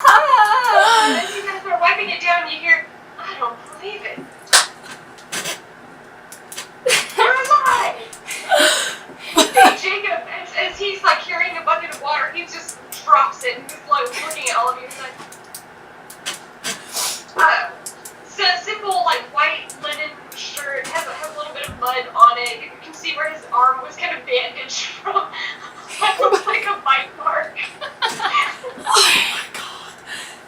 And as you guys are wiping it down, you hear, I don't believe it. Where am I? Jacob, as he's like carrying a bucket of water, he just drops it and he's like looking at all of you. He's like, it's a simple like white linen shirt, has a little bit of mud on it. You can see where his arm was kind of bandaged from. That looks like a bite mark. Oh my god.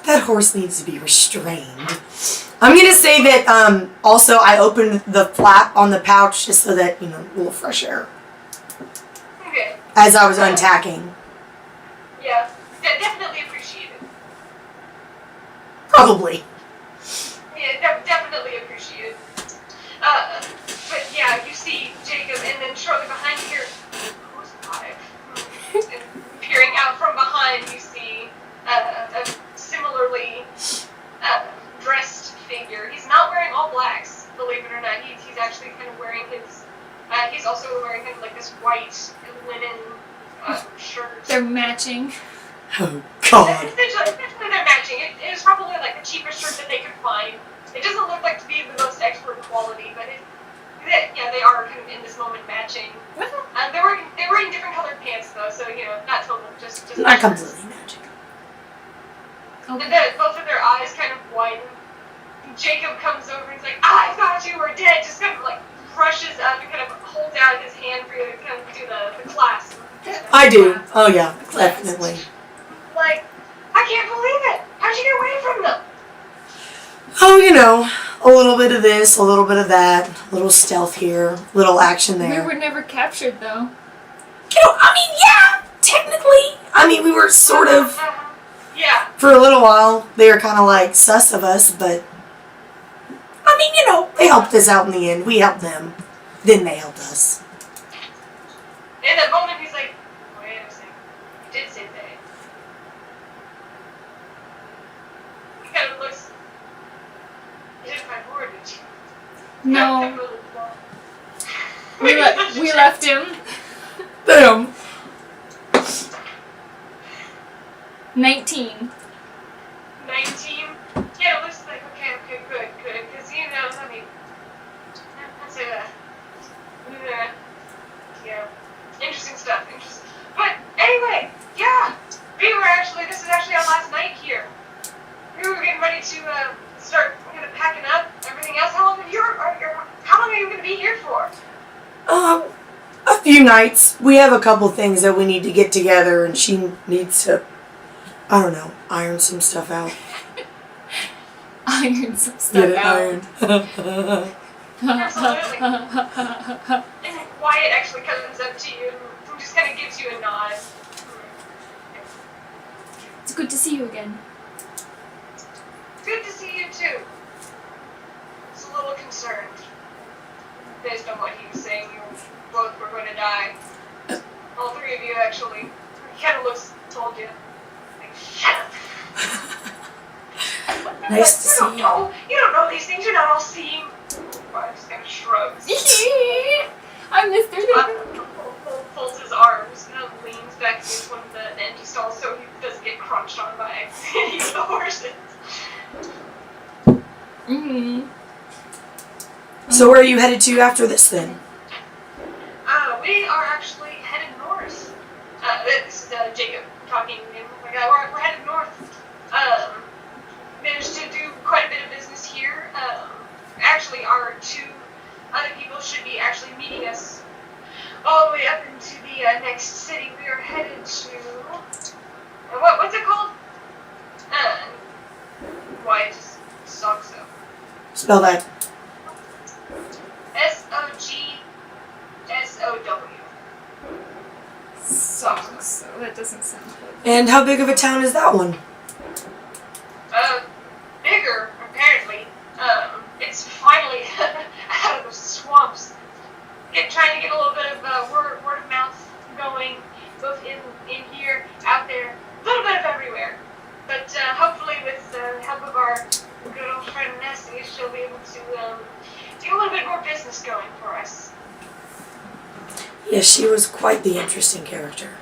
That horse needs to be restrained. I'm gonna say that also I opened the flap on the pouch just so that, a little fresh air. Okay. As I was untacking. Yeah, definitely appreciate it. Probably. Yeah, definitely appreciate it. But yeah, you see Jacob, and then shortly behind here, who's alive? And peering out from behind, you see a similarly dressed figure. He's not wearing all blacks, believe it or not. He's actually kind of wearing his. He's also wearing kind of like this white linen shirt. They're matching. Oh god. Essentially they're matching. It was probably like the cheapest shirt that they could find. It doesn't look like to be the most expert quality, but they are kind of in this moment matching. They're wearing different colored pants though, so not totally just Not completely matching. Okay. Both of their eyes kind of widen. Jacob comes over and he's like, I thought you were dead. Just kind of like rushes up and kind of holds out his hand for you to kind of do the clasp. I do. Oh yeah, definitely. Like, I can't believe it. How'd you get away from them? Oh, a little bit of this, a little bit of that, a little stealth here, little action there. We were never captured, though. Yeah, technically. We were sort of, Yeah. for a little while, they were kind of like sus of us, but, they helped us out in the end. We helped them. Then they helped us. In that moment, he's like, wait a second. You did say they. He kind of looks. You didn't find more, did you? No. We left him. Damn. 19. 19? Yeah, it looks like, okay, good. Because, interesting stuff, But anyway, yeah, this is actually our last night here. We were getting ready to start kind of packing up everything else. How long are you going to be here for? A few nights. We have a couple things that we need to get together, and she needs to, iron some stuff out. Iron some stuff Get it out. ironed. Absolutely. And Wyatt actually comes up to you and just kind of gives you a nod. It's good to see you again. Good to see you too. I was a little concerned. Based on what he was saying, you both were going to die. All three of you, actually. He kind of looks, told you. Like, shut up. Nice to see you. You don't know these things. You're not all seeing. I just kind of shrugs. I missed her. Folds his arms and leans back against one of the empty stalls so he doesn't get crunched on by any of the horses. Mm-hmm. So where are you headed to after this then? We are actually headed north. This is Jacob talking again. We're headed north. Managed to do quite a bit of business here. Actually, our two other people should be actually meeting us all the way up into the next city. We are headed to... what's it called? Wyatt just sucks up. Spell that. Sogsow. So that doesn't sound good. And how big of a town is that one? Bigger, apparently. It's finally out of the swamps. Trying to get a little bit of word of mouth going, both in here, out there, a little bit of everywhere. But hopefully with the help of our good old friend Nessie, she'll be able to do a little bit more business going for us. Yes, she was quite the interesting character.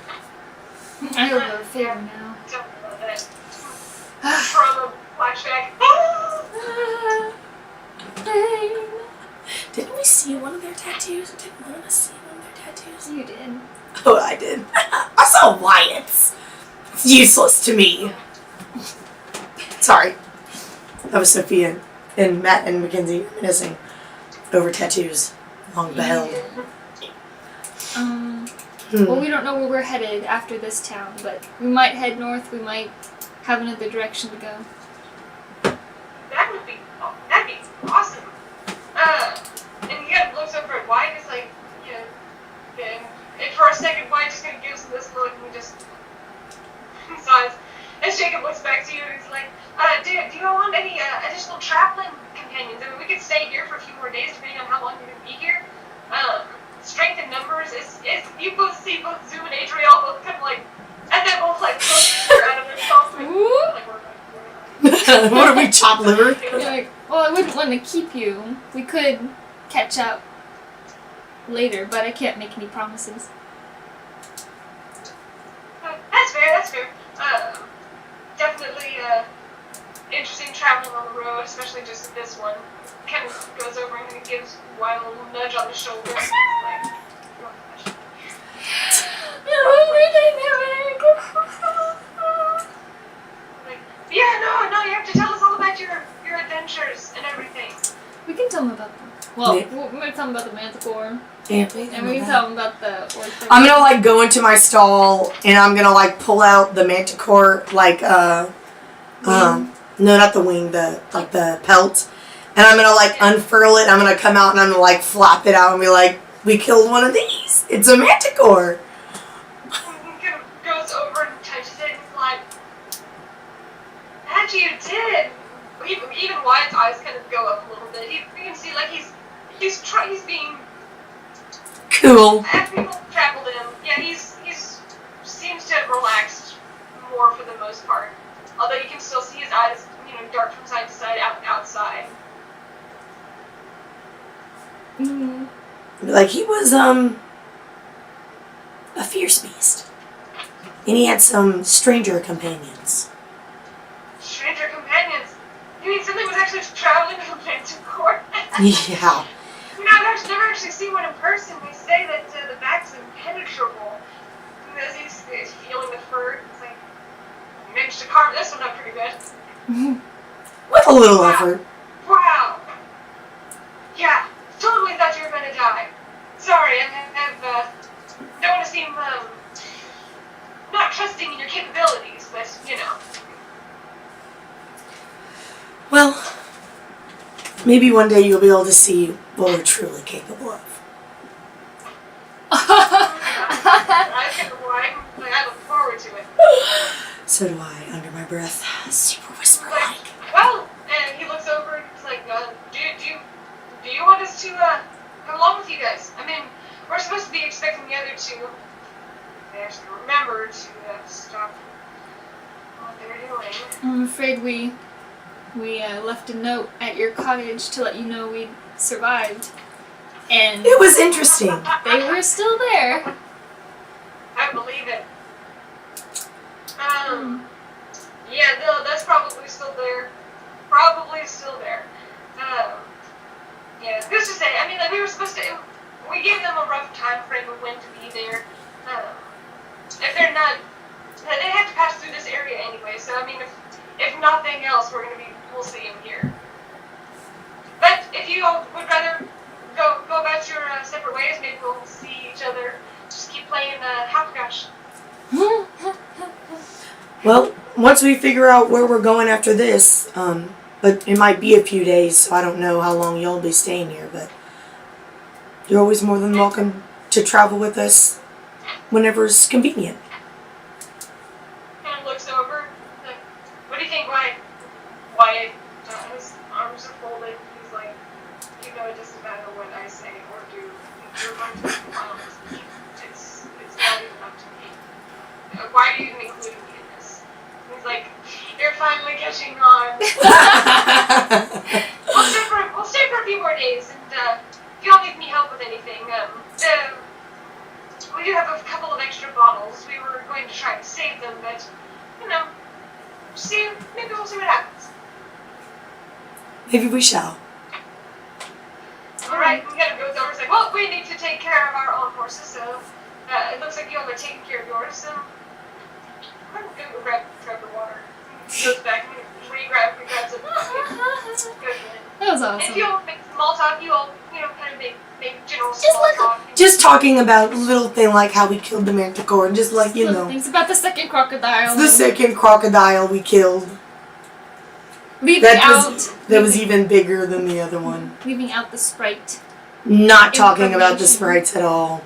I owe her a favor now. Don't know that. tattoos? Didn't one of us see one of their tattoos? You did. Oh, I did. I saw Wyatt's. It's useless to me. Sorry. That was Sophia and Matt and Mackenzie reminiscing over tattoos. Long beheld. Well, we don't know where we're headed after this town, but we might head north. We might have another direction to go. That'd be awesome. And he kind of looks over at Wyatt. It's like, you know, and for a second, Wyatt just kind of gives him this look, and he just sighs. As Jacob looks back to you, and he's like, do you want any additional traveling companions? I mean, we could stay here for a few more days, depending on how long you're going to be here. Strength in numbers is you both see both Zoom and Adriel both kind of like, and then both like look out of themselves like, What are we, chopped liver? You're like, well, I wouldn't want to keep you. We could catch up later, but I can't make any promises. That's fair. Definitely interesting traveling on the road, especially just this one. Kind of goes over and kind of gives Wyatt a little nudge on the shoulder. Like, oh gosh. Like, yeah, no, you have to tell us all about your adventures and everything. We can tell them about them. Well, Yeah. we're going to tell them about the manticore, Yeah, and we can tell them about the orphan. I'm gonna like go into my stall and I'm gonna like pull out the manticore, like no, not the wing, the pelt, and I'm gonna like unfurl it. I'm gonna come out and I'm gonna like flop it out and be like, we killed one of these. It's a manticore. He kind of goes over and touches it and he's like, that you did. Even Wyatt's eyes kind of go up a little bit. You can see like he's being. Cool. As people traveled him, yeah, he's seems to have relaxed more for the most part. Although you can still see his eyes, you know, dart from side to side outside. Mm-hmm. Like he was a fierce beast, and he had some stranger companions. Stranger companions. You mean something was actually traveling from Manticore? Yeah. You know, I've never actually seen one in person. They say that the back's impenetrable. And as he's feeling the fur, it's like, you managed to carve this one up pretty good. With a little effort. Wow. Yeah, totally thought you were going to die. Sorry, I've don't want to seem, not trusting in your capabilities, but, you know. Well, maybe one day you'll be able to see what we're truly capable of. I look forward to it. So do I, under my breath. Super whisper-like. Well, and he looks over and he's like, do you want us to come along with you guys? I mean, we're supposed to be expecting the other two. They have to remember to stop what they're doing. I'm afraid we left a note at your cottage to let you know we'd survived. And It was interesting. they were still there. I believe it. Yeah, no, that's probably still there. Yeah, who's to say? I mean, like, we were supposed to, we gave them a rough time frame of when to be there. If they're not, they have to pass through this area anyway, so I mean, if nothing else, we'll see them here. But if you would rather go about your separate ways, maybe we'll see each other. Just keep playing Hopgosh. Well, once we figure out where we're going after this, but it might be a few days, so I don't know how long you'll be staying here, but you're always more than welcome to travel with us whenever it's convenient. Kind of looks over. Like, what do you think, Wyatt? His arms are folded. He's like, you know, it doesn't matter what I say or do. You're going to be honest. It's not even up to me. Why are you even including me in this? He's like, you're finally catching on. We'll stay for a few more days, and if y'all need any help with anything, we do have a couple of extra bottles. We were going to try to save them, but, you know, maybe we'll see what happens. Maybe we shall. Alright, we gotta go over. It's like, well, we need to take care of our own horses, so it looks like you all are taking care of yours, so I'm gonna go grab the water. He goes back and grabs a bucket. That was And if you awesome. all make small talk, you all, kind of make general small talk. Just talking about little thing like how we killed the manticore, and just like, Little things about the second crocodile. the second crocodile we killed. Leaving That was even bigger than the other one. Leaving out the sprite. Not talking about the Information. sprites at all.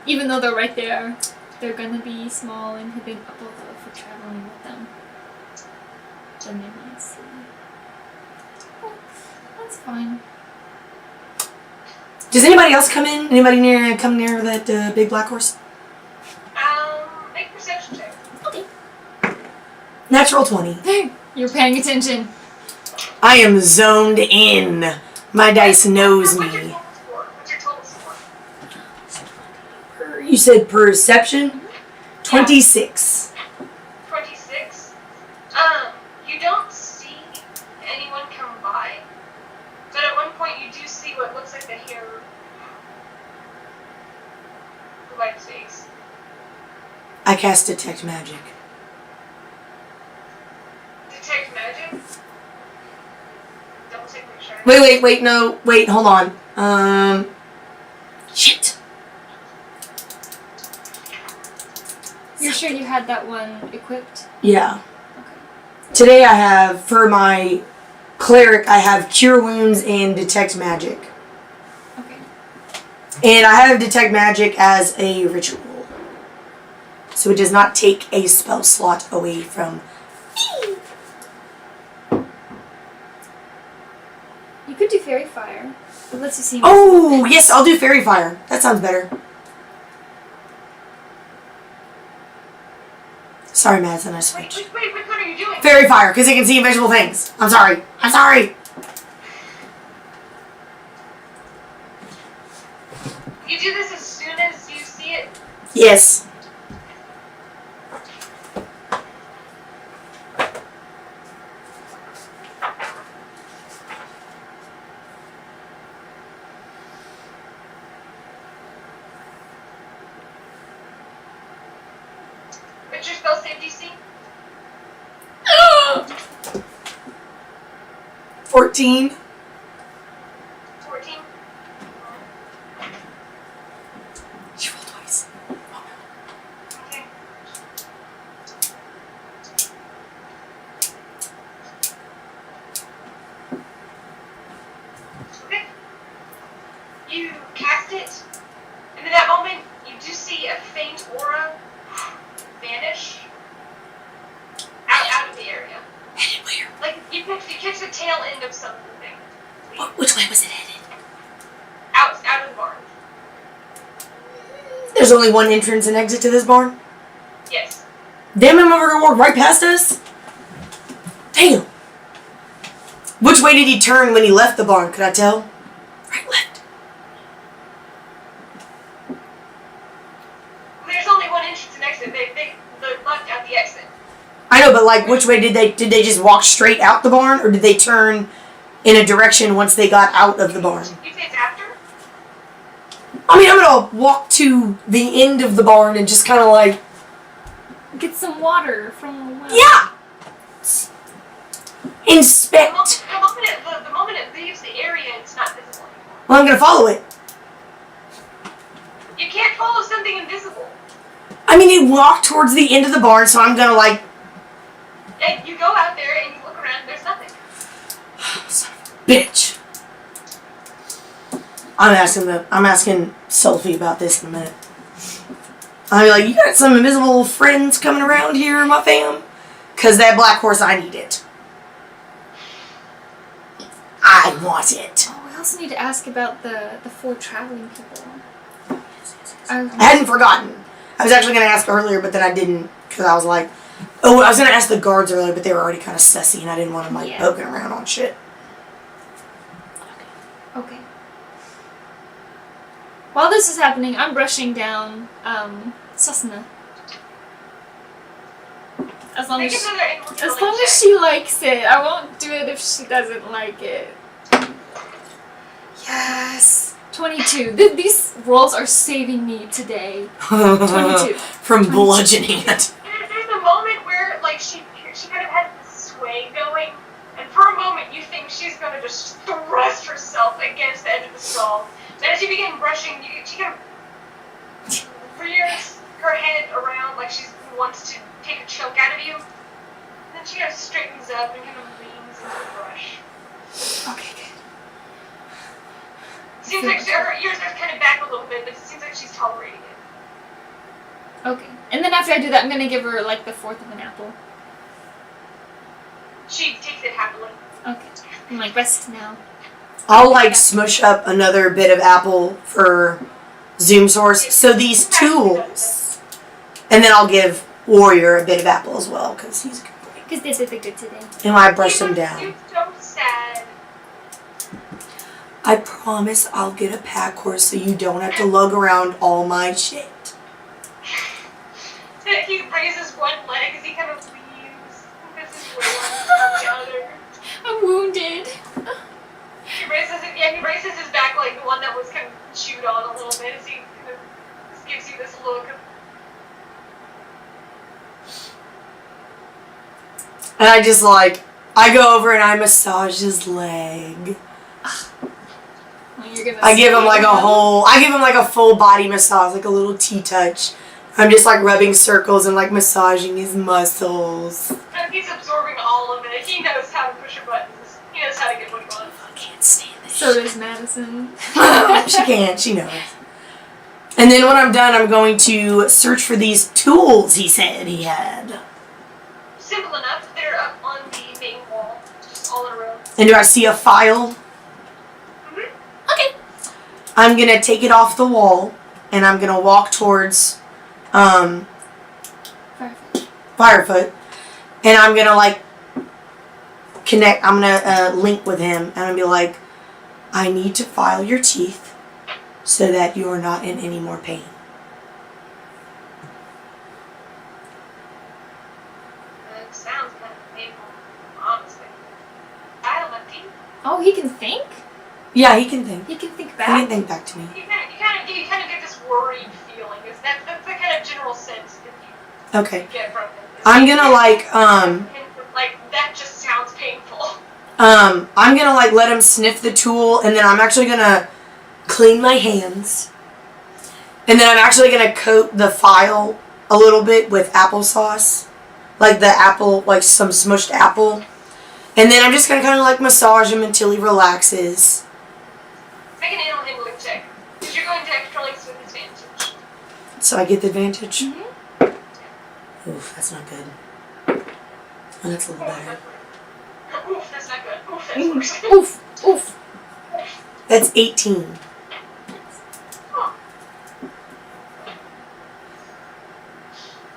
Even though they're right there, they're gonna be small and hidden up above if we're traveling with them. Then they might see. Oh, that's fine. Does anybody else come in? Anybody come near that big black horse? Make a perception check. Okay. Natural 20. You're paying attention. I am zoned in. My dice knows What's your me. total score? What's your total score? You said perception? 26. 26. You don't see anyone come by, but at one point you do see what looks like the hair of White's face. I cast Detect Magic. Detect magic? Double take picture. Wait, hold on. Shit. You're sure you had that one equipped? Yeah. Okay. Today I have, for my cleric, I have Cure Wounds and Detect Magic. Okay. And I have Detect Magic as a ritual. So it does not take a spell slot away from me. You could do fairy fire. It lets you see. Oh, yes, I'll do Fairy Fire. That sounds better. Sorry, Madison, I switched. Which one are you doing? Fairy Fire, because it can see invisible things. I'm sorry. You do this as soon as you see it? Yes. What's your spell save DC? 14. 14. She rolled twice. Okay. Okay. You cast it, and in that moment, you do see a faint aura vanish out of the area. Headed where? Like you catch the tail end of something. Which way was it headed? Out of the barn. There's only one entrance and exit to this barn? Yes. Damn, I'm over gonna walk right past us? Damn. Which way did he turn when he left the barn? Could I tell? Right, left. There's only one entrance and exit. They left out the exit. I know, but like, which way did they just walk straight out the barn, or did they turn in a direction once they got out of the barn? You say it's after? I mean, I'm gonna walk to the end of the barn and just kind of like, Get some water from the well. yeah, inspect. The moment it leaves the area, it's not visible anymore. Well, I'm gonna follow it. You can't follow something invisible. I mean, he walked towards the end of the barn, so I'm gonna like, And you go out there and you look around, there's nothing. son of a bitch. I'm asking Sophie about this in a minute. I'll be like, you got some invisible friends coming around here, my fam? Cause that black horse, I need it. I want it. Oh, we also need to ask about the 4 traveling people. I hadn't forgotten. I was actually gonna ask earlier, but then I didn't, cause I was like, oh, I was gonna ask the guards earlier, but they were already kind of sussy, and I didn't want them like Yeah. poking around on shit. Okay. While this is happening, I'm brushing down Susana. As long Make as another influence as long check. as she likes it. I won't do it if she doesn't like it. Yes. 22. These rolls are saving me today. 22. From bludgeoning it. There's a moment where, like, she kind of has this sway going, and for a moment you think she's going to just thrust herself against the edge of the stall. Then as you begin brushing, she kind of rears her head around like she wants to take a choke out of you. And then she kind of straightens up and kind of leans into the brush. Okay, good. Seems like her ears are kind of back a little bit, but it seems like she's tolerating it. Okay. And then after I do that, I'm going to give her, like, the fourth of an apple. She takes it happily. Okay. I'm like, rest now. I'll, like, smush up another bit of apple for Zoom Source. So these tools. And then I'll give Warrior a bit of apple as well, because he's a good boy. Because they did the good today. And I brush him down. You're so sad. I promise I'll get a pack horse so you don't have to lug around all my shit. He raises one leg as he kind of leaves. This is way on the other. I'm wounded. He raises his back like the one that was kind of chewed on a little bit as he kind of just gives you this look. And I just I go over and I massage his leg. I give him like a full body massage, like a little T-touch. I'm just like rubbing circles and like massaging his muscles. And he's absorbing all of it. He knows how to push your buttons. He knows how to get what he wants. I can't stand this. So does Madison. She can't, she knows. And then when I'm done, I'm going to search for these tools he said he had. Simple enough. They're up on the main wall, just all in a row. And do I see a file? Okay. I'm going to take it off the wall and I'm going to walk towards Firefoot, and I'm gonna like connect. I'm gonna link with him, and I'm gonna be like, I need to file your teeth so that you are not in any more pain. It sounds kind of painful, honestly. File my teeth. Oh, he can think? Yeah, he can think. He can think He back? can think back to me. You kind of get this worried feeling. That's the kind of general sense that you Okay. get from him. I'm gonna like that just sounds painful. I'm gonna like let him sniff the tool, and then I'm actually gonna clean my hands, and then I'm actually gonna coat the file a little bit with applesauce, like the apple, like some smushed apple, and then I'm just gonna kind of like massage him until he relaxes. Make an animal handling check, because you're going to extra links with advantage. So I get the advantage. Mm-hmm. Oof, that's not good. Oh, that's a little better. Oof, that's not good. Oof, that's worse. Oof, oof. That's 18. Huh.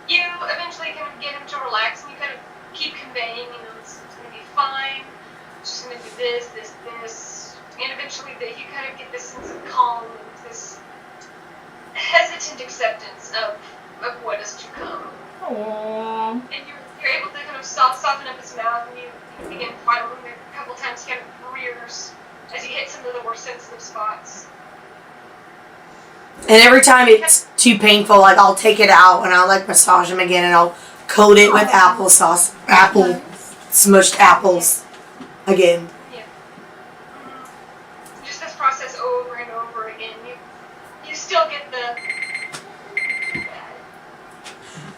You eventually kind of get him to relax, and you kind of keep conveying, it's going to be fine. It's just going to do this, this, this. And eventually you kind of get this sense of calm and this hesitant acceptance of what is to come. Aww. And you're able to kind of soften up his mouth, and you begin filing him a couple times. He kind of rears as you hit some of the more sensitive spots. And every time it's too painful, like I'll take it out and I'll like massage him again, and I'll coat it with applesauce, smushed apples again. Yeah. Just this process over and over again. You still get the.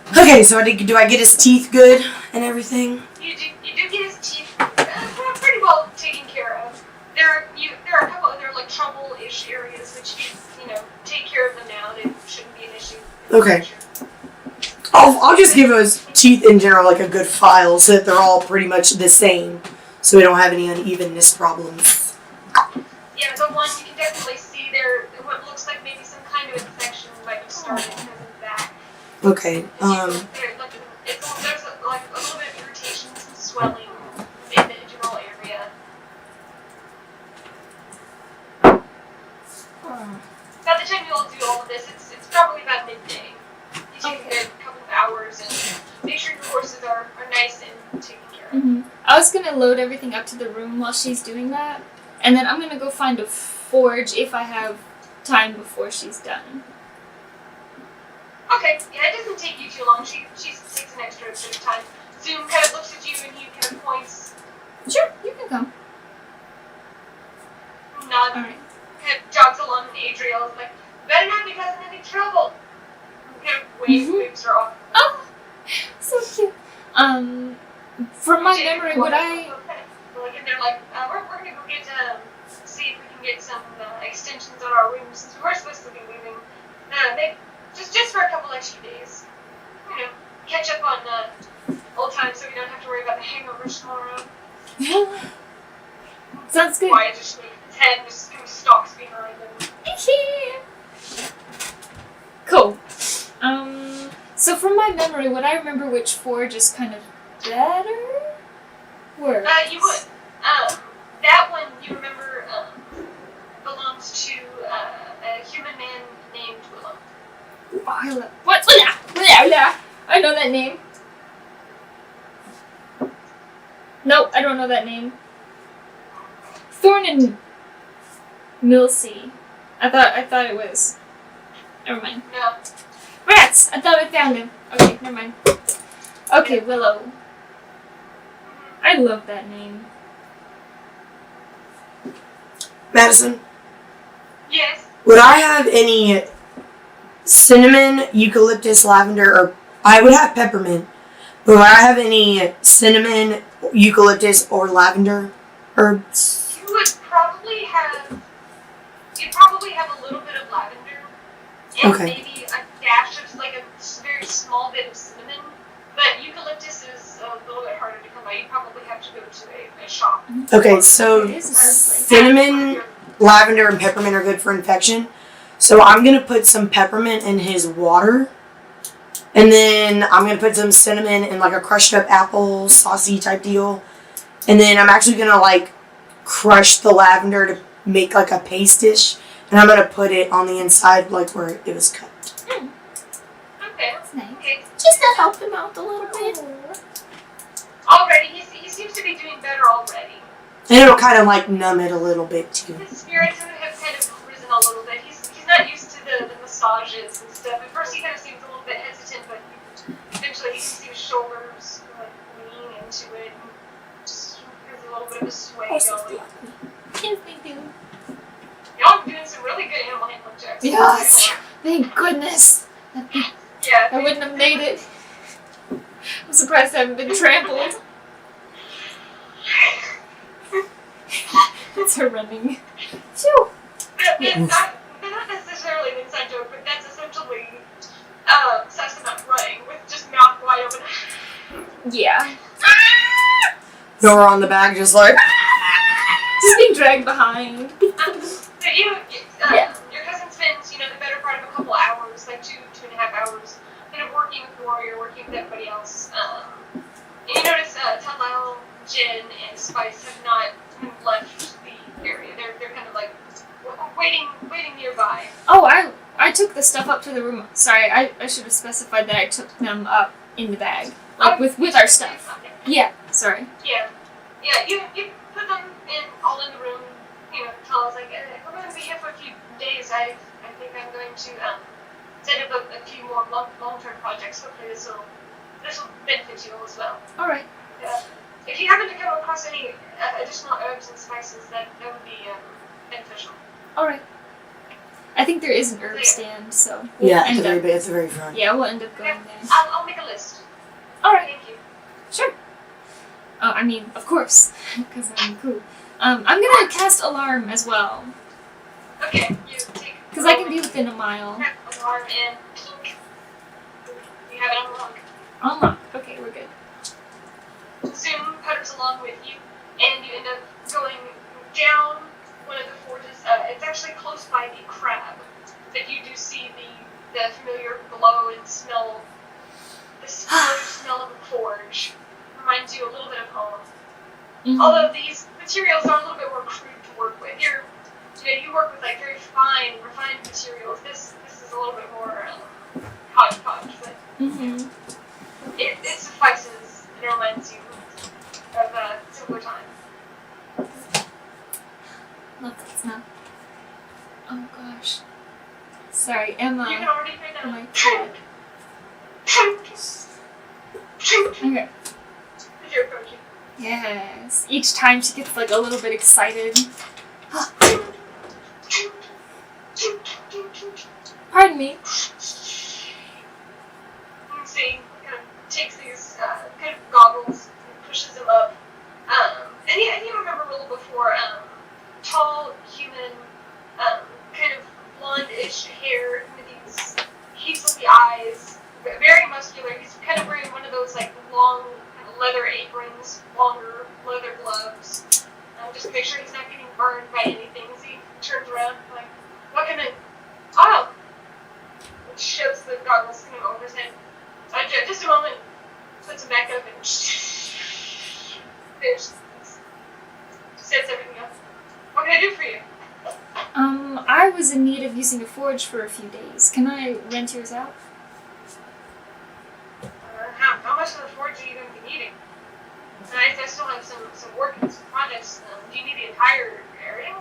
Okay, so do I get his teeth good and everything? You do get his teeth pretty well taken care of. There are a couple other like trouble-ish areas which you take care of them now. They shouldn't be an issue. Okay. I'll just give his teeth in general like a good file so that they're all pretty much the same, so we don't have any unevenness problems. Yeah, the one you can definitely see there. What looks like maybe some kind of infection might have started kind of in the back. Okay. There's like a little bit of irritation, some swelling in the general area. By the time you all do all of this, it's probably about midday. You take a couple of hours and make sure your horses are nice and taken care of. Mm-hmm. I was gonna load everything up to the room while she's doing that, and then I'm gonna go find a forge if I have time before she's done. Okay, yeah, it doesn't take you too long. She takes an extra bit of time. Zoom kind of looks at you and he kind of points. Sure, you can come. Nods. Alright. Kind of jogs along, and Adriel is like, better not be causing any trouble. And kind of waves her off. Oh, so cute. From my memory, would I... And they're like, we're gonna go get, see if we can get some extensions on our rooms since we were supposed to be leaving. Maybe just for a couple extra days. You know, catch up on old times so we don't have to worry about the hangovers tomorrow. Sounds good. Wyatt just shakes his head and just kind of stalks behind him. Cool. So from my memory, would I remember which forge is kind of better? Works. You would. That one you remember belongs to a human man named Willem. What? I know that name. Nope, I don't know that name. Thorn and Milsey. I thought it was. Never mind. No. Rats! I thought I found him. Okay, never mind. Okay, Willow. I love that name. Madison, Yes. would I have any cinnamon, eucalyptus, lavender, or I would have peppermint, but would I have any cinnamon, eucalyptus, or lavender herbs? You would probably have. You'd probably have a little bit of lavender and Okay. maybe a dash of like a very small bit of cinnamon. But eucalyptus is a little bit harder to come by. You probably have to go to a shop. Okay, so It is a good place. cinnamon, lavender, and peppermint are good for infection. So I'm going to put some peppermint in his water. And then I'm going to put some cinnamon in like a crushed up apple saucy type deal. And then I'm actually going to like crush the lavender to make like a paste dish. And I'm going to put it on the inside like where it was cut. Okay. That's nice. Okay. Just to help him out a little bit. Already, he seems to be doing better already. And it'll kind of like numb it a little bit too. His spirits have kind of risen a little bit. He's not used to the massages and stuff. At first he kind of seems a little bit hesitant, but eventually he can see his shoulders like lean into it. And just there's a little bit of a sway going. Yes, they do. Y'all are doing some really good animal handling checks. Yes! Thank goodness. Yeah. I wouldn't have made it. I'm surprised I haven't been trampled. It's her running. Phew. Not necessarily an inside joke, but that's essentially Sassanat running with just mouth wide open. Yeah. Nora on the back just like... Just being dragged behind. So your cousin spends, the better part of a couple hours, like 2.5 hours, kind of working with Warrior, working with everybody else. And you notice Talal, Jen, and Spice have not left the area. They're kind of like waiting nearby. Oh, I took the stuff up to the room. Sorry, I should have specified that I took them up in the bag. Like with our stuff. Okay. Yeah, sorry. Yeah, you put them all in the room. Talal's like, we're going to be here for a few days. I think I'm going to set up a few more long-term projects. Hopefully this will benefit you all as well. Alright. If you happen to come across any additional herbs and spices, that would be beneficial. Alright. I think there is an herb stand, so we'll Yeah, end up, it's the very front. yeah, we'll end up going there. I'll make a list. Alright. Thank you. Sure. Oh, I mean, of course, because I'm cool. I'm gonna cast Alarm as well, Okay, you take. because I can be within a mile. Alarm and pink. You have it unlocked. Unlock. Okay, we're good. Zoom putters along with you, and you end up going down one of the forges. It's actually close by the crab, but you do see the familiar glow and smell. The familiar smell of a forge reminds you a little bit of home. Mm-hmm. Although these materials are a little bit more crude to work with. You work with like very fine, refined materials. This is a little bit more hodgepodge, but Mm-hmm. it suffices. It reminds you of a simpler time. Love that smell. Oh gosh. Sorry, Emma. You can already hear Oh that. my God. Okay. As you're approaching. Yes. Each time she gets like a little bit excited. Pardon me. You can see, kind of takes these kind of goggles and pushes them up. And yeah, you remember a little before, tall, human, kind of blonde-ish hair with these hazelly eyes, very muscular. He's kind of wearing one of those like long kind of leather aprons, longer leather gloves. Just to make sure he's not getting burned by anything as he turns around, like, what can I... Oh! And shoves the goggles kind of over his head. Just a moment, puts them back up and finishes. Sets everything up. What can I do for you? I was in need of using a forge for a few days. Can I rent yours out? How much of the forge are you going to be needing? I still have some work and some projects. Do you need the entire area?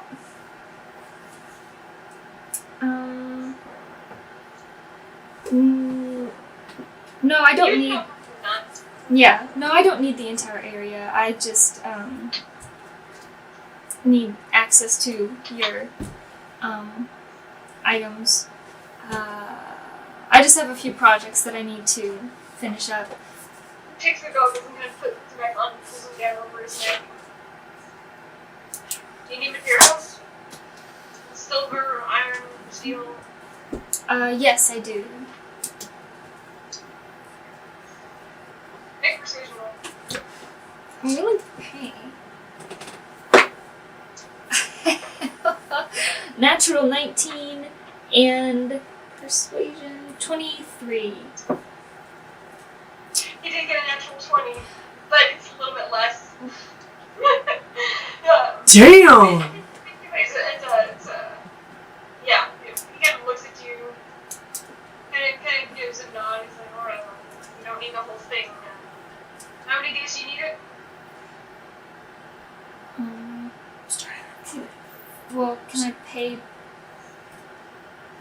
No, I don't You need... not. Yeah, no, I don't need the entire area. I just, need access to your, items. I just have a few projects that I need to finish up. Takes the goggles and kind of puts them back on and pulls them down over his neck. Do you need materials? Silver, iron, steel? Yes, I do. Make a persuasion roll. I'm willing to pay. Natural 19 and persuasion 23. He did get a natural 20, but it's a little bit less. Damn! Yeah, he kind of looks at you, kind of gives a nod. He's like, alright, you don't need the whole thing. How many days do you need it? Well, can I pay...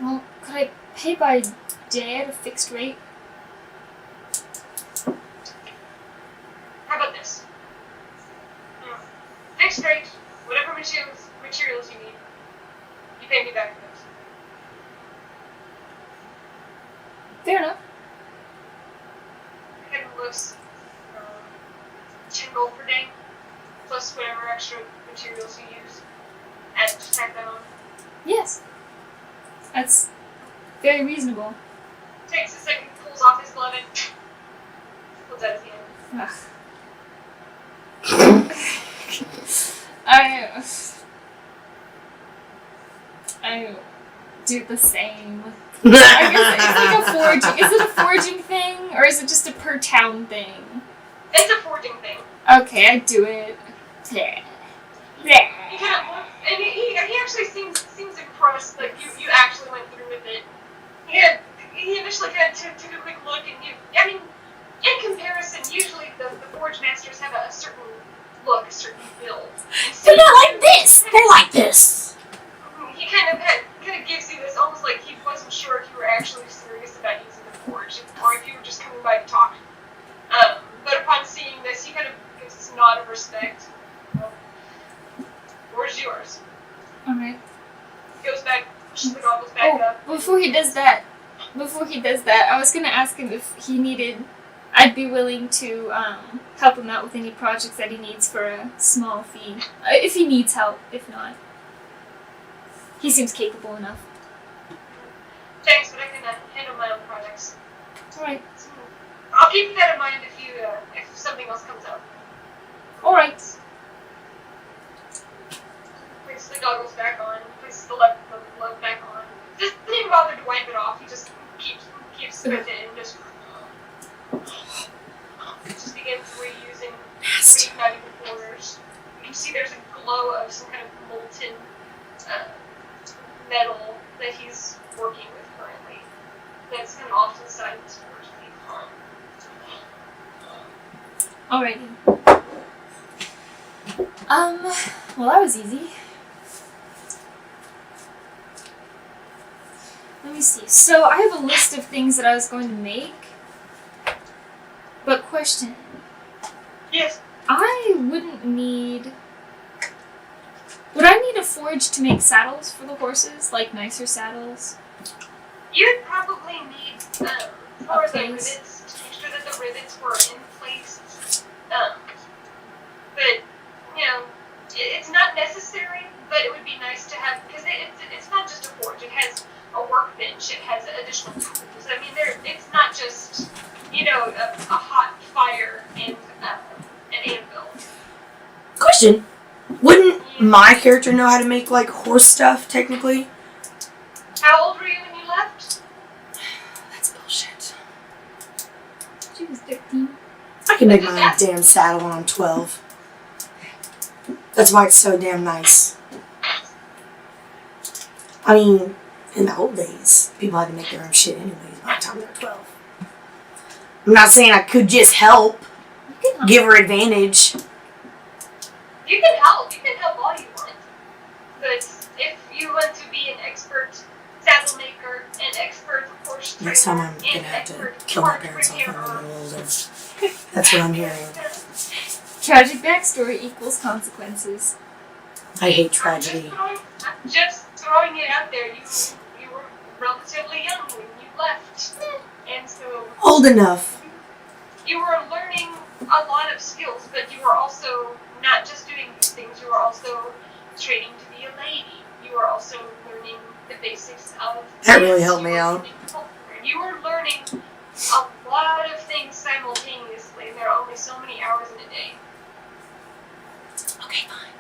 Well, could I pay by day at a fixed rate? How about this? Fixed rate, whatever materials you need, you pay me back for those. Fair enough. It kind of looks 10 gold per day, plus whatever extra materials you use, and just tack that on. Yes. That's very reasonable. Takes a second, pulls off his glove and pulls out his hand. Ugh. I do the same. I guess it's like a forging. Is it a forging thing, or is it just a per town thing? It's a forging thing. Okay, I do it. Yeah. He kind of looks, and he actually seems impressed. Like you actually went through with it. He initially kind of took a quick look, and I mean, in comparison, usually the forge masters have a certain look, a certain build. They're not like this! They're like this! He kind of gives you this, almost like he wasn't sure if you were actually serious about using the forge, or if you were just coming by to talk. But upon seeing this, he kind of gives this nod of respect. Forge's yours. Alright. Goes back, pushes the goggles back up. Before he does that, I was gonna ask him if he needed... I'd be willing to help him out with any projects that he needs for a small fee. If he needs help, if not. He seems capable enough. Thanks, but I can handle my own projects. Alright. I'll keep that in mind if something else comes up. Alright. Puts the goggles back on, puts the glove back on. Just didn't even bother to wipe it off. He just keeps with it and just begins reigniting the forge. You can see there's a glow of some kind of molten metal that he's working with currently. That's kind of off to the side of his forge. Alrighty. Well, that was easy. me see. So I have a list of things that I was going to make. But question. Yes. I wouldn't need... Would I need a forge to make saddles for the horses? Like nicer saddles? You'd probably need for the place. rivets to make sure that the rivets were in place. But you know, it's not necessary. But it would be nice to have because it's not just a forge. It has a workbench. It has additional tools. I mean, it's not just a hot fire and an anvil. Question. Wouldn't my character know how to make, like, horse stuff, technically? How old were you when you left? That's bullshit. She was 13. I can make my own damn saddle when I'm 12. That's why it's so damn nice. I mean, in the old days, people had to make their own shit anyways by the time they were 12. I'm not saying I could just help. Give her advantage. You can help. You can help all you want. But if you want to be an expert saddle maker, an expert horse trainer, Next time I'm gonna and have to expert kill my cart parents off when I'm a repairer, little older. That's what I'm hearing. Tragic backstory equals consequences. I hate tragedy. I'm just throwing it out there. You were relatively young when you left, and so Old enough. you were learning a lot of skills. But you were also not just doing these things. You were also training to be a lady. You were also learning the basics of. That really helped me out. You were learning a lot of things simultaneously. There are only so many hours in a day. Okay, fine.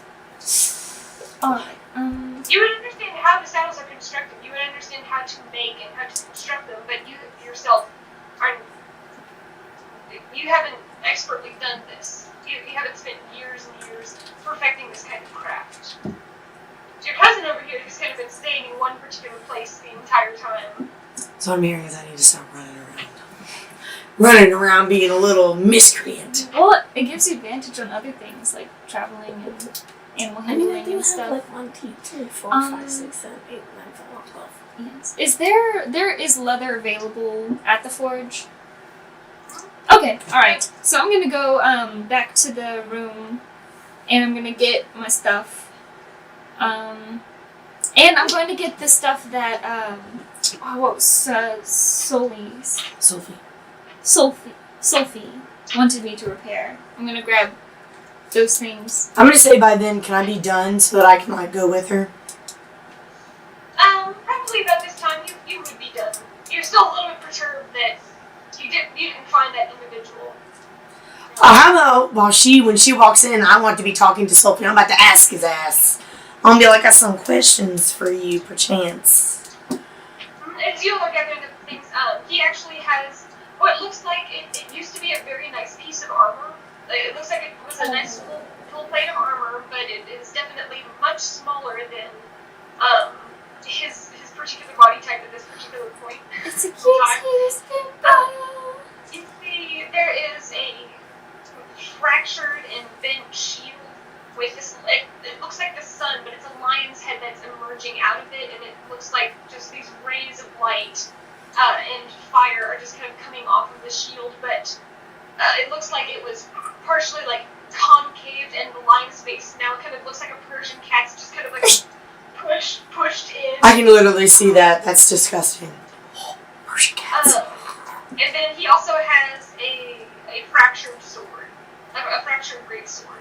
Alright, You would understand how the saddles are constructed. You would understand how to make and how to construct them, but you yourself you haven't expertly done this. You haven't spent years and years perfecting this kind of craft. Your cousin over here has kind of been staying in one particular place the entire time. So what I'm hearing is I need to stop running around. Running around being a little miscreant. well, it gives you advantage on other things, like traveling and animal handling and stuff. Like 1, 2, 3, 4, 5, 6, 7, 8, 9, 10, 12. Yes. Is there is leather available at the forge? Okay, alright. So I'm gonna go back to the room and I'm gonna get my stuff. And I'm going to get the stuff that what was Sophie wanted me to repair. I'm gonna grab those things. I'm gonna say by then, can I be done so that I can, like, go with her? Probably about this time you would be done. You're still a little bit perturbed that you didn't find that individual. How about when she walks in, I want to be talking to Sophie. I'm about to ask his ass. I'm gonna be like, I got some questions for you, perchance. As you look at the things, he actually has what looks like it used to be a very nice piece of armor. It looks like it was a nice full plate of armor, but it is definitely much smaller than his particular body type at this particular point. It's a cute You see, there is a fractured and bent shield with this. It looks like the sun, but it's a lion's head that's emerging out of it, and it looks like just these rays of light and fire are just kind of coming off of the shield. But it looks like it was partially like concave, and the lion's face now kind of looks like a Persian cat's just kind of like pushed in. I can literally see that. That's disgusting. Oh, Persian cats. And then he also has a fractured sword, a fractured great sword,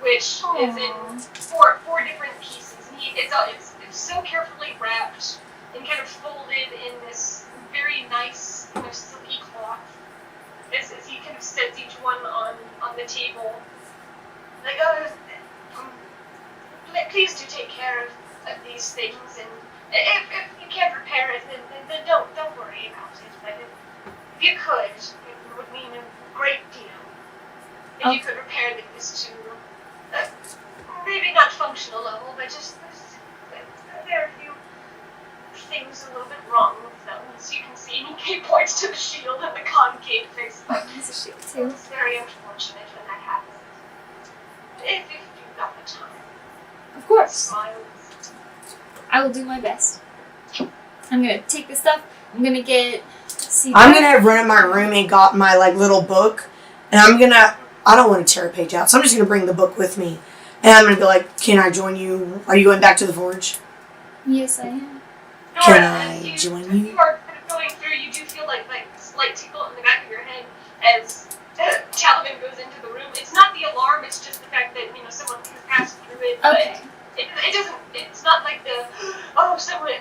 which is in four different pieces. And it's so carefully wrapped and kind of folded in this very nice kind of silky cloth. As he kind of sets each one on the table. Like, please do take care of these things, and if you can't repair it, then don't worry about it. But if you could, it would mean a great deal. If you could repair this to maybe not functional level, but just there are a few things a little bit wrong with them. As you can see, and he points to the shield and the concave face. Like, It's a shield too. it's very unfortunate when that happens. If you've got the time. Of course. Smiles. I will do my best. I'm gonna take this stuff. I'm gonna get. I'm gonna run in my room and got my like little book, and I don't want to tear a page out, so I'm just gonna bring the book with me, and I'm gonna be like, "Can I join you? Are you going back to the forge?" Yes, I am. Can I join you? You are kind of going through. You do feel like a slight tickle in the back of your head as Talavin goes into the room. It's not the alarm. It's just the fact that someone has passed through it. Okay. But it doesn't. It's not like the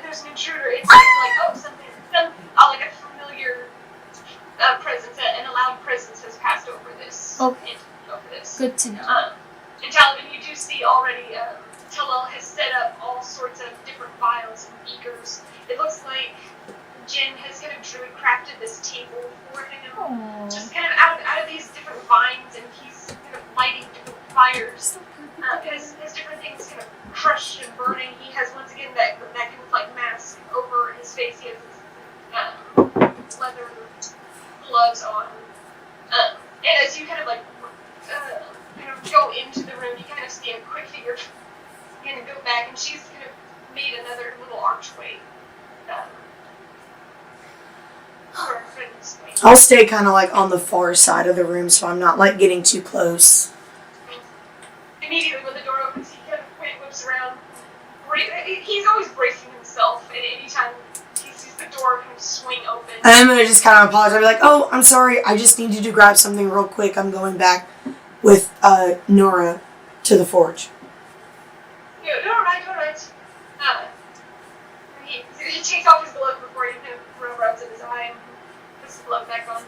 there's an intruder. It's like like a familiar presence, an allowed presence has passed over this. Okay. Over this. Good to know. And Talavin, you do see already. Talal has set up all sorts of different vials and beakers. It looks like Jin has kind of druid crafted this table for him, Aww. just kind of out of these different vines, and he's kind of lighting different fires. His different things kind of crushed and burning. He has once again that kind of like mask over his face. He has this leather gloves on, and as you kind of like go into the room, you kind of see a quick figure kind of go back, and she's kind of made another little archway. For this way. I'll stay kind of like on the far side of the room, so I'm not like getting too close. Immediately when the door opens, he kind of whips around. He's always bracing himself, and anytime he sees the door kind of swing open. And I'm gonna just kind of apologize. I'll be like, "Oh, I'm sorry. I just need you to grab something real quick. I'm going back with Nora to the forge." You're all right. He takes off his glove before he kind of rubs at his eye and puts the glove back on.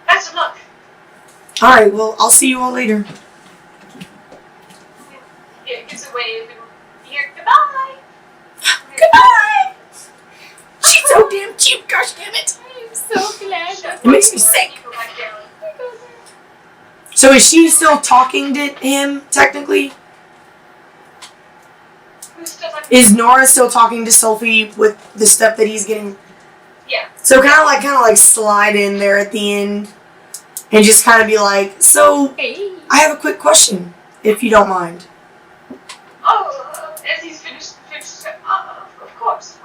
Best of luck. All right. Well, I'll see you all later. Yeah, it gives a wave and you hear goodbye. Goodbye. She's so damn cute. Gosh damn it. I'm so glad. It makes me sick. You go back down. So is she still talking to him technically? Who's still talking? Is Nora still talking to Sophie with the stuff that he's getting? Yeah. So kind of like slide in there at the end and just kind of be like, "So Hey. I have a quick question, if you don't mind." Oh, as he's finished. Of course.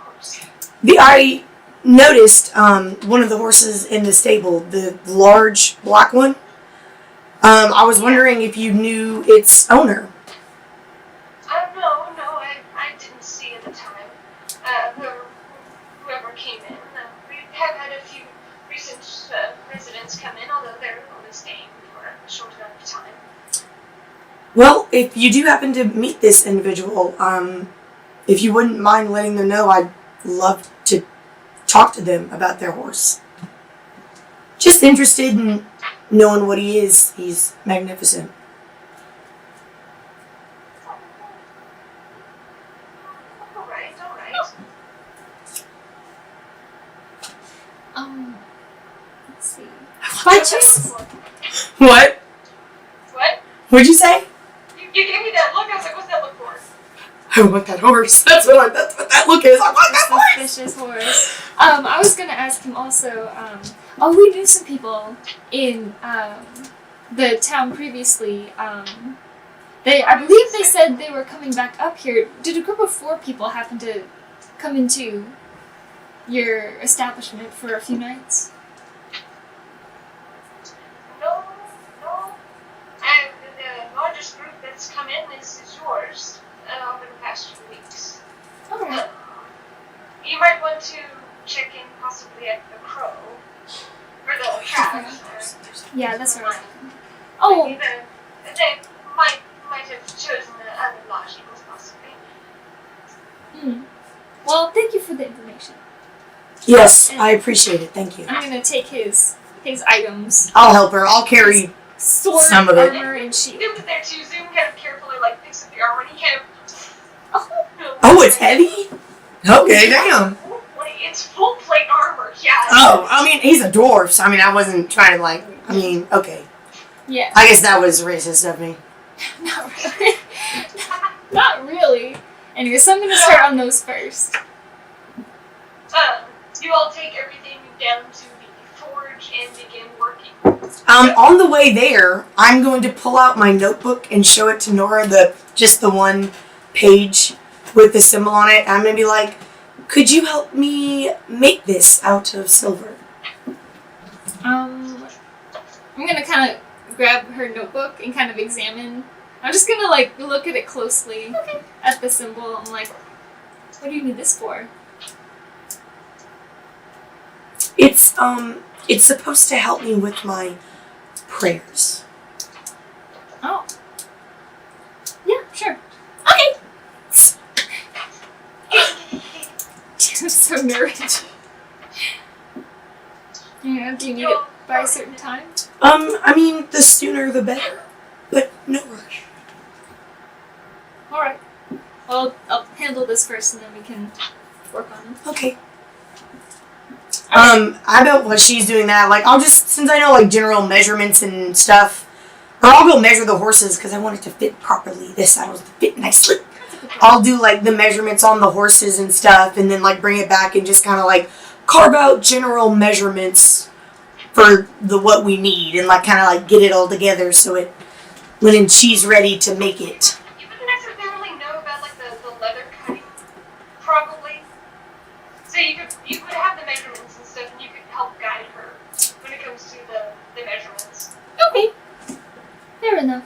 I noticed one of the horses in the stable, the large black one. I was wondering if you knew its owner. No, I didn't see at the time. Whoever came in, we have had a few recent residents come in, although they're only staying for a short amount of time. Well, if you do happen to meet this individual, if you wouldn't mind letting them know, I'd love to talk to them about their horse. Just interested in knowing what he is. He's magnificent. All right. Let's see. What? What? What'd you say? You gave me that look. I was like, what's that look for? I want that horse. That's what that look is. I want that horse. Suspicious horse. I was gonna ask him also. We knew some people in the town previously. I believe they said they were coming back up here. Did a group of 4 people happen to come into your establishment for a few nights? No. And the largest group that's come in is yours over the past few weeks. Alright. You might want to check in possibly at the Crow. Or the Cat. Yeah, that's right. Oh, They might have chosen the other lodgings possibly. well, thank you for the information. Yes, I appreciate it. Thank you. I'm gonna take his items. I'll help her. I'll carry Sword, some of it. armor, and shield. Zoom is there too. Zoom kind of carefully picks up the armor and he kind of... Oh, it's heavy? Okay, damn. It's full plate armor, yeah. Oh, I mean, he's a dwarf, so I wasn't trying to okay. Yeah. I guess that was racist of me. Not really. Not really. Anyway, so I'm gonna start on those first. You all take everything down to the forge and begin working. On the way there, I'm going to pull out my notebook and show it to Nora, just the one page with the symbol on it. I'm going to be like, Could you help me make this out of silver? I'm gonna kind of grab her notebook and kind of examine. I'm just gonna like look at it closely at the symbol. I'm like, what do you need this for? It's supposed to help me with my prayers. Oh. Yeah, sure. Okay. I'm so nervous. Yeah, do you need it by a certain time? I mean, the sooner the better, but no rush. Alright. Well, I'll handle this first and then we can work on it. Okay. I bet while she's doing that, like, I'll just, since I know, like, general measurements and stuff, or I'll go measure the horses, because I want it to fit properly. This saddle to fit nicely. I'll do, like, the measurements on the horses and stuff, and then, like, bring it back and just kind of, like, carve out general measurements for what we need, and, like, kind of, like, get it all together so it, when she's ready to make it. You wouldn't necessarily know about like the leather cutting, probably. So you could have the measurements and stuff, and you could help guide her when it comes to the measurements. Okay. Fair enough.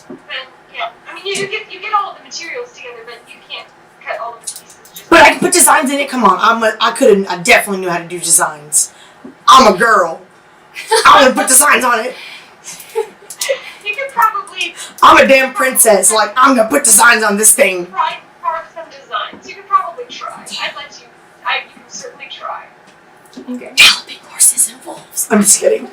And yeah, I mean you get all of the materials together, but you can't cut all of the pieces. Just But I can put designs in it. Come on, I definitely knew how to do designs. I'm a girl. I'm gonna put designs on it. You could probably. I'm a damn princess. Like, I'm gonna put designs on this thing. Try carve some designs. You could probably try. I'd let you. You can certainly try. Okay. Galloping horses and wolves. I'm just kidding.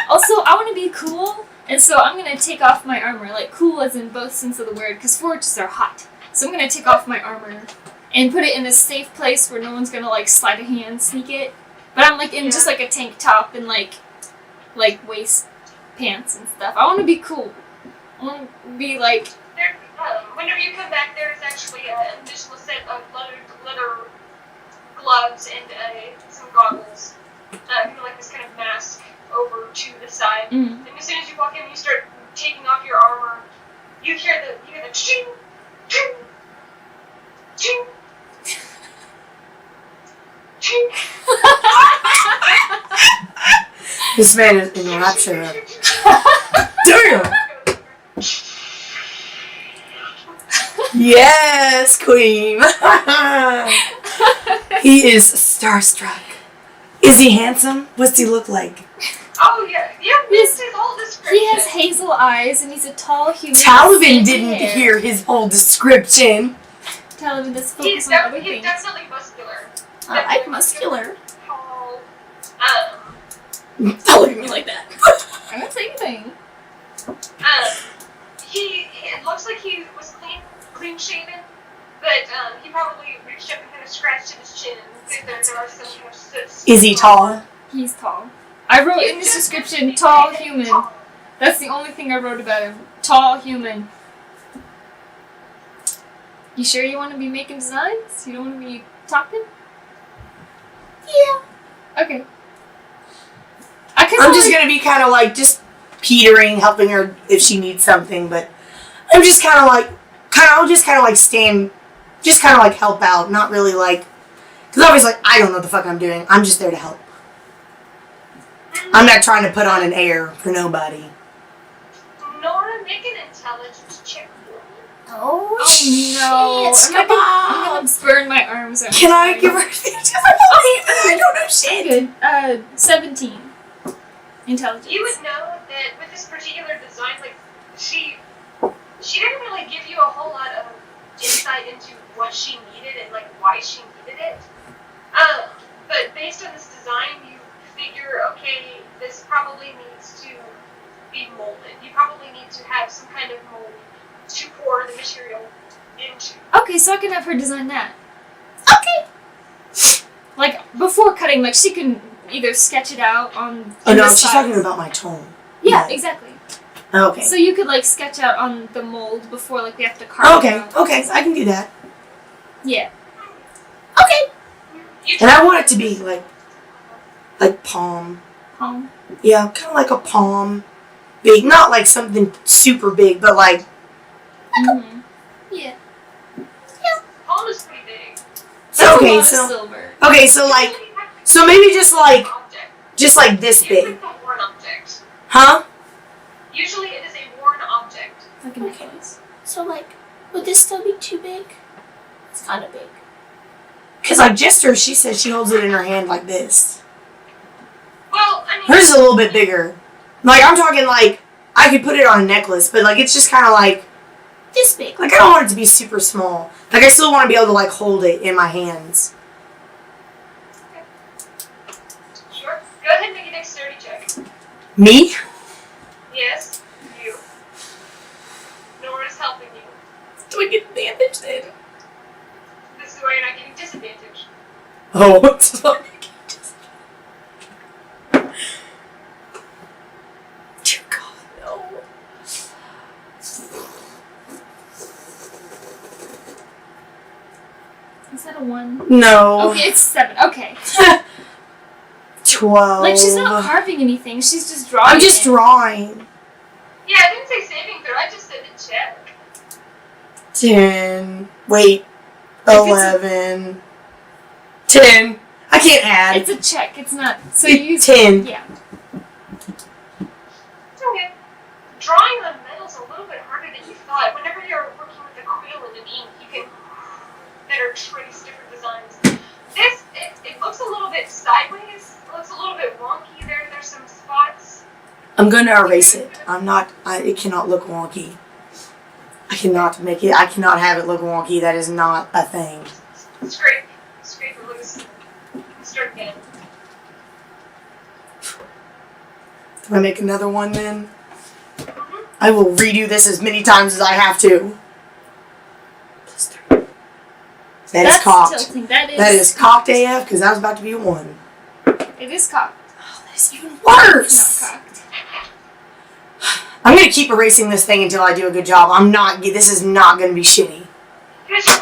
Also, I want to be cool, and so I'm going to take off my armor. Like, cool as in both sense of the word, because forges are hot. So I'm going to take off my armor and put it in a safe place where no one's going to, like, sleight of hand sneak it. But I'm, like, in just, like, a tank top and, like waist pants and stuff. I want to be cool. I want to be, like... There, whenever you come back, there is actually an additional set of leather gloves and some goggles. Like this kind of mask over to the side. Mm. And as soon as you walk in and you start taking off your armor, you hear the ching, ching, ching, ching. This man is in rapture. Damn! Yes, queen! He is starstruck. Is he handsome? What's he look like? Oh yeah, this is all description. He has hazel eyes and he's a tall human. Talavin didn't hear his whole description. Talavin does He's focus on other he's things. definitely muscular. I like muscular. Tall. Don't look at me like that. I don't say anything. It looks like he was clean shaven, but he probably reached up and kind of scratched at his chin. There are some kind of Is he tall? He's tall. I wrote in this description, tall human. That's the only thing I wrote about him. Tall human. You sure you want to be making designs? You don't want to be talking? Yeah. Okay. I'm just gonna be kind of like just petering, helping her if she needs something, but I'm just I'll just kind of like stand, just kind of like help out, not really like, because I was like, I don't know what the fuck I'm doing. I'm just there to help. I'm not trying to put on an air for nobody. Nora, make an intelligence check for me. Oh, no. shit. I'm gonna burn my arms out. Can I give her I don't know shit. Good. 17. Intelligence. You would know that with this particular design, like, she didn't really give you a whole lot of insight into what she needed and, like, why she needed it. But based on this design, you figure, okay, this probably needs to be molded. You probably need to have some kind of mold to pour the material into. Okay, so I can have her design that. Okay. Like, before cutting, like, she can either sketch it out on... Oh no, the she's sides. talking about my tone. Yeah, exactly. Okay. So you could, like, sketch out on the mold before, like, we have to carve it out. Okay, I can do that. Yeah. Okay. You And I want it to be like palm. Palm. Yeah, kind of like a palm. Big, not like something super big, but like... Mm-hmm. Yeah. palm is pretty big. So That's Okay, a lot so- of silver. Okay, so like, so maybe just like this Usually big, it's a worn object. huh? Usually it is a worn object. Like a Okay. necklace. So, like, would this still be too big? It's kind of big. Because like Jester, she says she holds it in her hand like this. Well, I mean, Hers is a little bit bigger. Like I'm talking like I could put it on a necklace, but like it's just kind of like This big. I don't want it to be super small. Like I still want to be able to like hold it in my hands. sure. Go ahead and make a dexterity check. Me? Yes, you. Nora's helping you. Do I get advantage then? This is why you're not getting disadvantage. Oh, what's like? Dear God, no. Is that a 1? No. Okay, it's 7. Okay. 12. Like, she's not carving anything. She's just drawing. I'm just it. drawing. Yeah, I didn't say saving throw. I just said to check. 10. Wait. If it's 11. 10. I can't add. It's a check. It's not. So you use 10. Yeah. Okay. Drawing on metal's a little bit harder than you thought. Whenever you're working with acrylic and ink, you can better trace different designs. This, it looks a little bit sideways. It looks a little bit wonky. There's some spots. I'm going to erase it. It cannot look wonky. I cannot have it look wonky. That is not a thing. Scrape it loose. Start again. Do I make another one then? Mm-hmm. I will redo this as many times as I have to. That is That's cocked. tilting. That is cocked AF because that was about to be a 1. It is cocked. Oh, that is even It's worse. not cocked. I'm gonna keep erasing this thing until I do a good job. This is not gonna be shitty. Because you're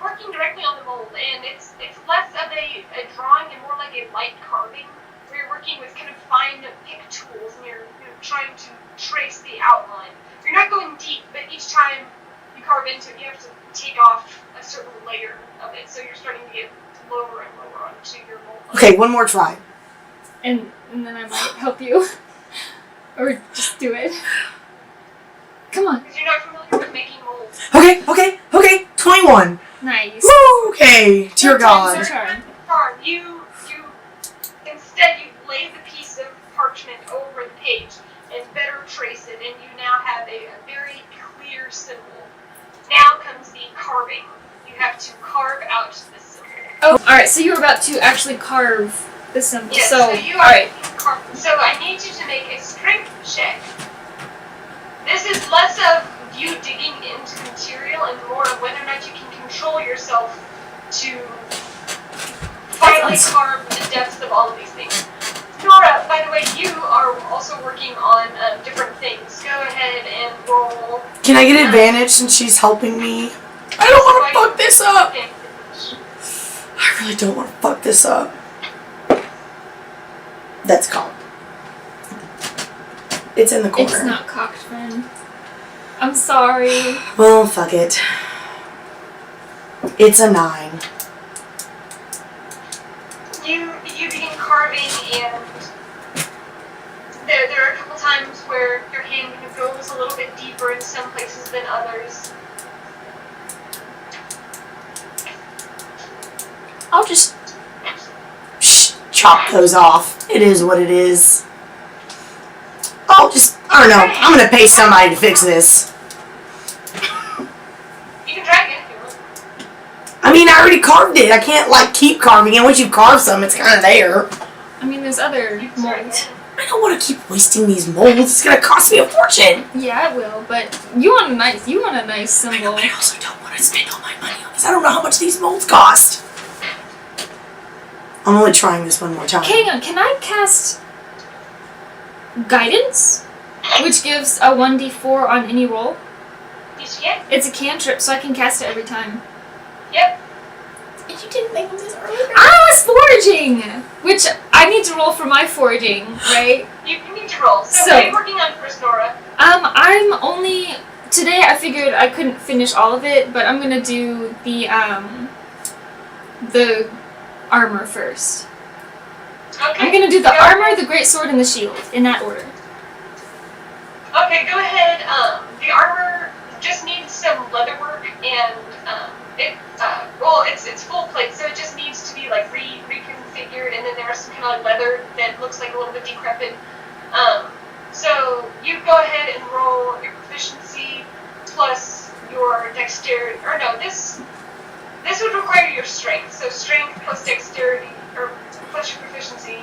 working directly on the mold, and it's less of a drawing and more like a light carving, where you're working with kind of fine pick tools, and you're trying to trace the outline. You're not going deep, but each time you carve into it, you have to take off a certain layer of it, so you're starting to get lower and lower onto your mold. Okay, one more try. And then I might help you. Or just do it. Come on. Because you're not familiar with making molds. Okay. 21. Nice. Woo, okay. Dear Your God. time's your turn. Farm, you instead you lay the piece of parchment over the page and better trace it, and you now have a very clear symbol. Now comes the carving. You have to carve out the symbol. Oh, alright, so you're about to actually carve the symbol. Yes, so you are alright. So I need you to make a strength check. This is less of you digging into the material and more of whether or not you can control yourself to finally carve the depths of all of these things. Nora, by the way, you are also working on different things. Go ahead and roll. Can I get advantage since she's helping me? I don't want to fuck this up. I really don't want to fuck this up. That's cocked. It's in the corner. It's not cocked, friend. I'm sorry. Well, fuck it. It's a 9. You begin carving, and there are a couple times where your hand kind of goes a little bit deeper in some places than others. I'll just. Chop those off. It is what it is. I don't know. I'm gonna pay somebody to fix this. You can drag it if you want. I mean, I already carved it. I can't, keep carving it. Once you carve some, it's kind of there. I mean, there's other You can start molds. again. I don't want to keep wasting these molds. It's gonna cost me a fortune. Yeah, it will, but you want a nice I symbol. also don't want to spend all my money on this. I don't know how much these molds cost. I'm only trying this one more time. Hang on, can I cast Guidance? Which gives a 1d4 on any roll? Yes, you can. It's a cantrip, so I can cast it every time. Yep. If you didn't think of this earlier. I was foraging! Which I need to roll for my foraging, right? You need to roll. So So- what are you working on first, Nora? I'm only... Today I figured I couldn't finish all of it, but I'm gonna do the the armor first. Okay. I'm gonna do the Go armor, ahead. the great sword, and the shield in that order. Okay, go ahead. The armor just needs some leather work, and it's full plate, so it just needs to be like reconfigured, and then there's some kind of leather that looks like a little bit decrepit. So you go ahead and roll your proficiency plus your dexterity. Or no, this would require your strength. So strength plus dexterity, or plus your proficiency,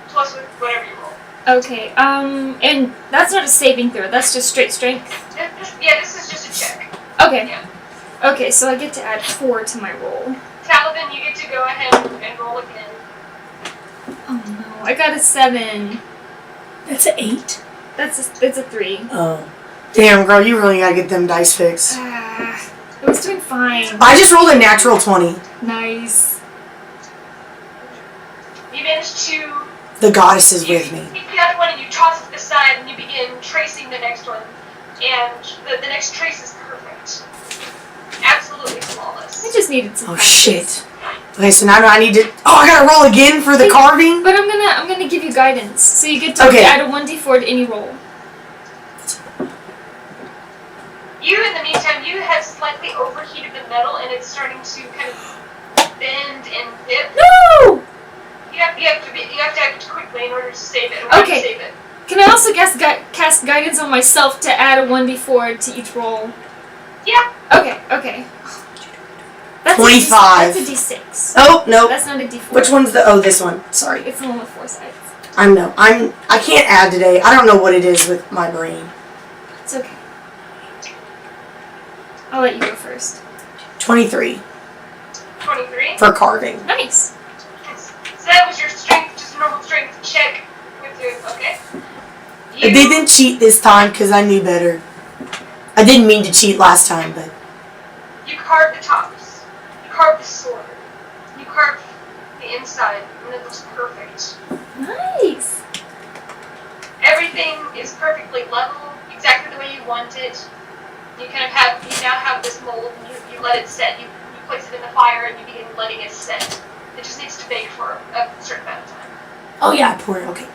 plus whatever you roll. Okay, and that's not a saving throw, that's just straight strength? This is just a check. Okay. Yeah. Okay, so I get to add 4 to my roll. Talavin, you get to go ahead and roll again. Oh no, I got a 7. That's an 8. It's a 3. Oh. Damn, girl, you really gotta get them dice fixed. It was doing fine. I just rolled a natural 20. Nice. You managed to... The goddess is with me. You pick the other one and you toss it to the side and you begin tracing the next one. And the next trace is perfect. Absolutely flawless. I just needed some Oh practice. shit. Okay, so now I need to... Oh, I gotta roll again for the carving? But I'm gonna give you guidance. So you get to Okay. add a 1d4 to any roll. You, in the meantime, you have slightly overheated the metal and it's starting to kind of bend and dip. No! You have to act quickly in order to save it. Or Okay. Save it. Can I also cast guidance on myself to add a 1d4 to each roll? Yeah. Okay. That's 25. That's a d6. Oh, no. That's not a d4. Which one's the... Oh, this one. Sorry. It's the one with 4 sides. I can't add today. I don't know what it is with my brain. It's okay. I'll let you go first. 23 23. for carving. Nice. So that was your strength, just a normal strength check with your... Okay. I didn't cheat this time because I knew better. I didn't mean to cheat last time, but... You carve the tops. You carve the sword. You carve the inside, and it looks perfect. Nice. Everything is perfectly level, exactly the way you want it. You now have this mold, and you let it set. You place it in the fire, and you begin letting it set. It just needs to bake for a certain amount of time. Oh yeah, I pour it. Okay.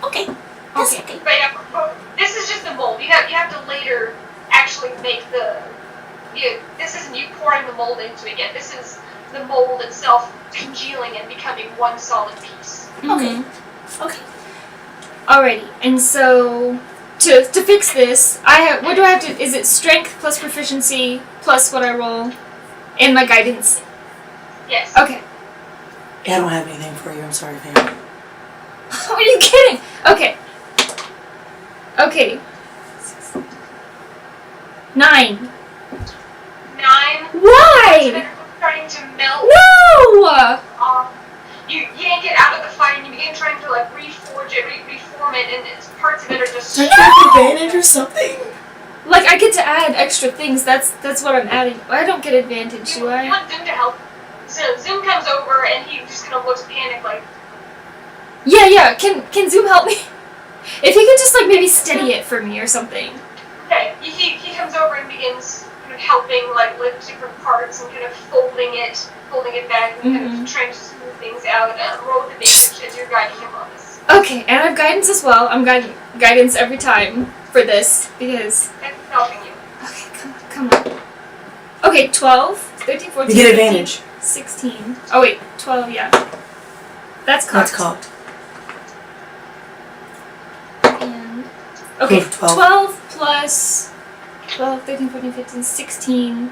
Okay. But yeah, this is just the mold. You have to later actually make the... this isn't you pouring the mold into it yet. This is the mold itself congealing and becoming one solid piece. Okay. Okay. Alrighty. And so to fix this, what do I have to? Is it strength plus proficiency plus what I roll, and my guidance? Yes. Okay. Yeah, I don't have anything for you. I'm sorry, fam. Are you kidding? Okay. 9. 9. Why? They're starting to melt No! off. You yank it out of the fire and you begin trying to like reforge it, reform it, and parts of it are just... Don't you have advantage or something? Like, I get to add extra things. That's what I'm adding. I don't get advantage, do You I? want Zoom to help. So Zoom comes over and he just kind of looks panicked like... Yeah. Can Zoom help me? If he could just like maybe steady it for me or something. Okay, he comes over and begins kind of helping like lift different parts and kind of folding it back and kind of trying to smooth things out. Roll with advantage as you're guiding him on this. Okay, and I have guidance as well. I'm guidance every time for this because... That's helping you. Okay, come on. Okay, 12, 13, 14, You get 15, advantage. 16. Oh wait, 12, yeah. That's cocked. That's cocked. And, okay, Ooh, 12. 12 plus 12, 13, 14, 15, 16,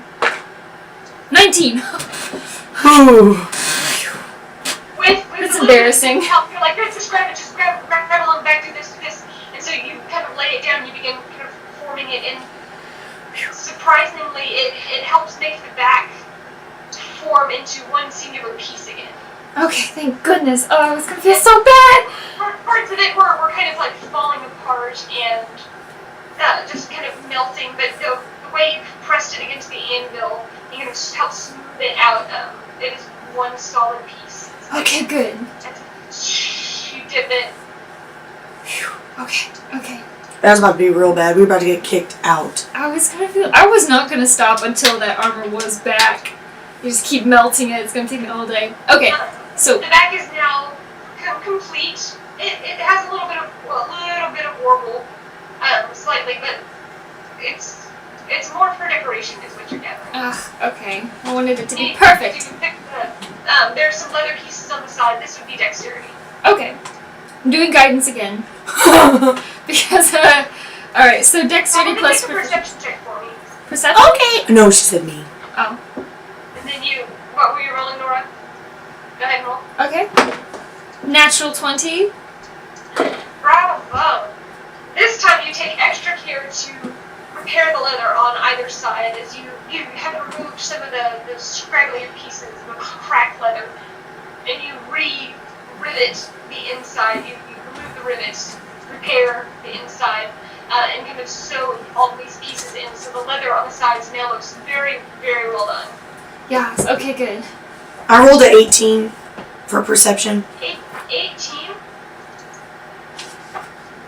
19. Ooh. With That's the embarrassing. help, you're like, just grab it, grab along, back, do this. And so you kind of lay it down and you begin kind of forming it, and surprisingly, it helps make the back form into one singular piece again. Okay, thank goodness. Oh, I was gonna feel so bad. Parts of it were kind of like falling apart and just kind of melting, but the way you pressed it against the anvil, you kind of helped smooth it out. It is one solid piece. Okay, good. You dip it. Okay. That was about to be real bad. We were about to get kicked out. I was not gonna stop until that armor was back. You just keep melting it. It's gonna take me all day. Okay, so The bag is now complete. It has a little bit of warble, slightly, but it's more for decoration, is what you're gathering. okay. I wanted it to be perfect. You can pick there's some leather pieces on the side. This would be dexterity. Okay, I'm doing guidance again because alright. So dexterity plus Make a perception check for me. perception. Okay. No, she said me. Oh. And then what were you rolling, Nora? Go ahead and roll. Okay. Natural 20. Bravo! This time you take extra care to repair the leather on either side as you have removed some of the scragglier pieces, the cracked leather, and you re-rivet the inside. You remove the rivets, repair the inside, and kind of sew all these pieces in so the leather on the sides now looks very, very well done. Yes. Okay. Good. I rolled an 18 for perception. 18?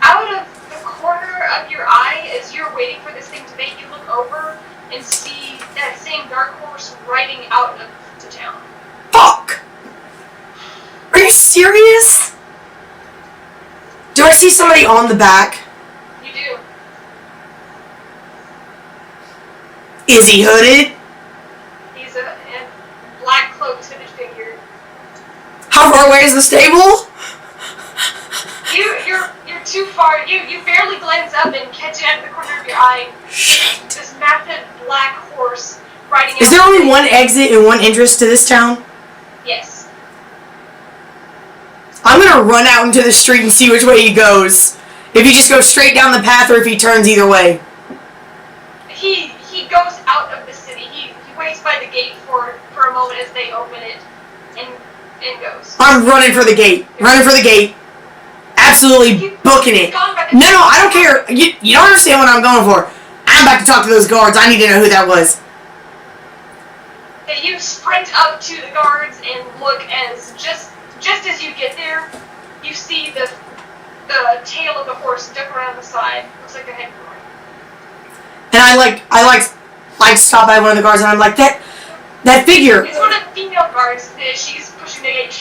Out of the corner of your eye, as you're waiting for this thing to make you look over and see that same dark horse riding out of the town. Fuck! Are you serious? Do I see somebody on the back? You do. Is he hooded? He's a black cloaked hooded figure. How far away is the stable? You're too far. You barely glance up and catch it out of the corner of your eye. Shit. This massive black horse riding out. Is there only one exit and one entrance to this town? Yes. I'm gonna run out into the street and see which way he goes. If he just goes straight down the path or if he turns either way. He goes out of the city. He waits by the gate for a moment as they open it and goes. I'm running for the gate. Running for the gate. Absolutely booking it. No, I don't care. You don't understand what I'm going for. I'm about to talk to those guards. I need to know who that was. That you sprint up to the guards and look as just as you get there, you see the tail of the horse duck around the side. Looks like a head going. And I stop by one of the guards and I'm like, that figure. It's one of the female guards. She's pushing the gate.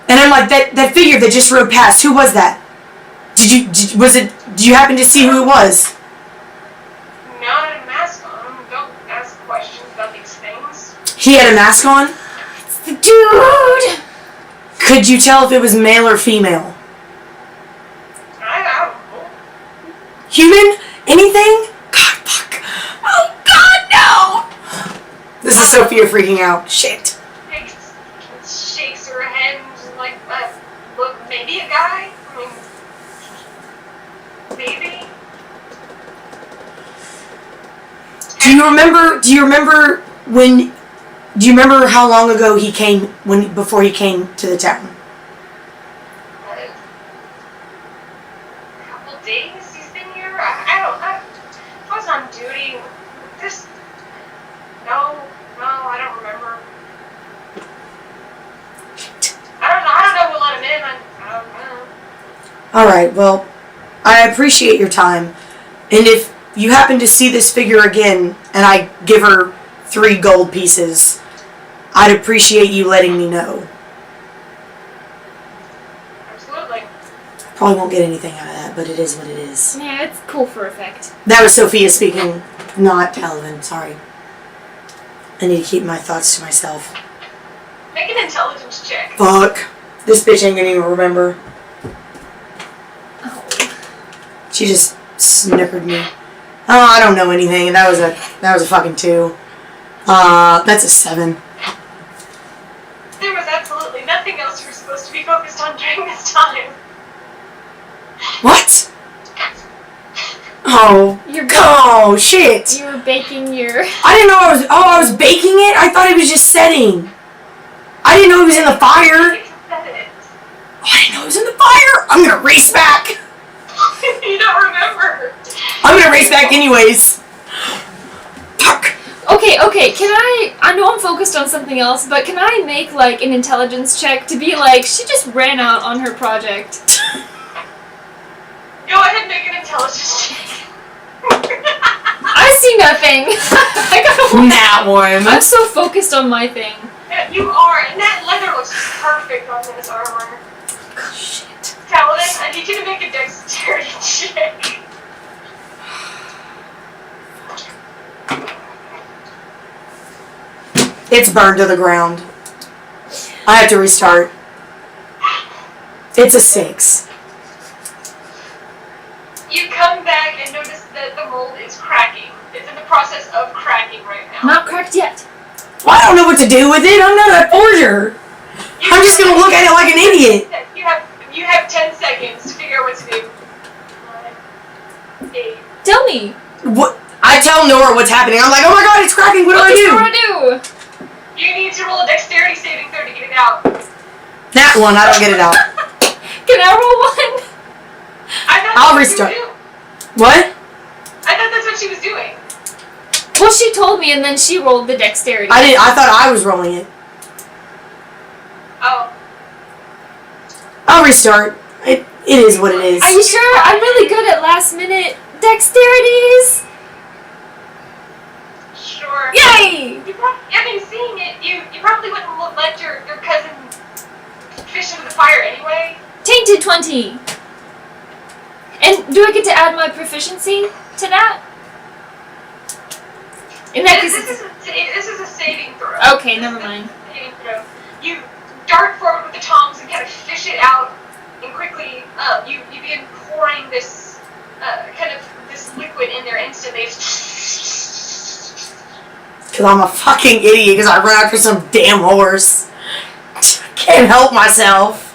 And I'm like, that figure that just rode past, who was that? Do you happen to see who it was? Not a mask on. Don't ask questions about these things. He had a mask on? It's the dude. Could you tell if it was male or female? I don't know. Human? Anything? God, fuck. Oh, God, no! This is Sophia freaking out. Shit. Shakes her head and just like, look, maybe a guy? I mean, maybe? Do you remember how long ago he came, before he came to the town? A couple days he's been here? I was on duty. No, I don't remember. I don't know who let him in. I don't know. Alright, well, I appreciate your time. And if you happen to see this figure again, and I give her 3 gold pieces, I'd appreciate you letting me know. Absolutely. Probably won't get anything out of that, but it is what it is. Yeah, it's cool for effect. That was Sophia speaking, not Talavin, sorry. I need to keep my thoughts to myself. Make an intelligence check. Fuck. This bitch ain't gonna even remember. Oh. She just snickered me. Oh, I don't know anything. That was a fucking 2. That's a 7. There was absolutely nothing else you were supposed to be focused on during this time. What? Oh, oh shit! You were baking your. I didn't know I was baking it. I thought it was just setting. I didn't know it was in the fire. Oh, I didn't know it was in the fire. I'm gonna race back. You don't remember. I'm gonna race back anyways. Fuck. Okay, can I know I'm focused on something else, but can I make, like, an intelligence check to be like, she just ran out on her project? Go ahead and make an intelligence check. I see nothing. I got a That one. I'm so focused on my thing. Yeah, you are, and that leather looks perfect on this armor. Shit. Talavin, I need you to make a dexterity check. It's burned to the ground. I have to restart. It's a 6. You come back and notice that the mold is cracking. It's in the process of cracking right now. Not cracked yet. Well, I don't know what to do with it. I'm not a forger. I'm just gonna look at it like an idiot. You have 10 seconds to figure out what to do. 9, 8. Tell me. What? I tell Nora what's happening. I'm like, oh my god, it's cracking. What do I do? What do? You need to roll a dexterity saving throw to get it out. That one, I don't get it out. Can I roll one? I'll restart. What? I thought that's what she was doing. Well, she told me, and then she rolled the dexterity. I thought I was rolling it. Oh. I'll restart. It is what it is. Are you sure? I'm really good at last minute dexterities. Sure. Yay! I mean, seeing it, you probably wouldn't let your cousin fish into the fire anyway. Tainted 20. And do I get to add my proficiency to that? In that case, This is a saving throw. okay, never mind. Saving throw. You dart forward with the tongs and kind of fish it out, and quickly you begin pouring this kind of this liquid in there instantly. Because I'm a fucking idiot because I ran after some damn horse. Can't help myself.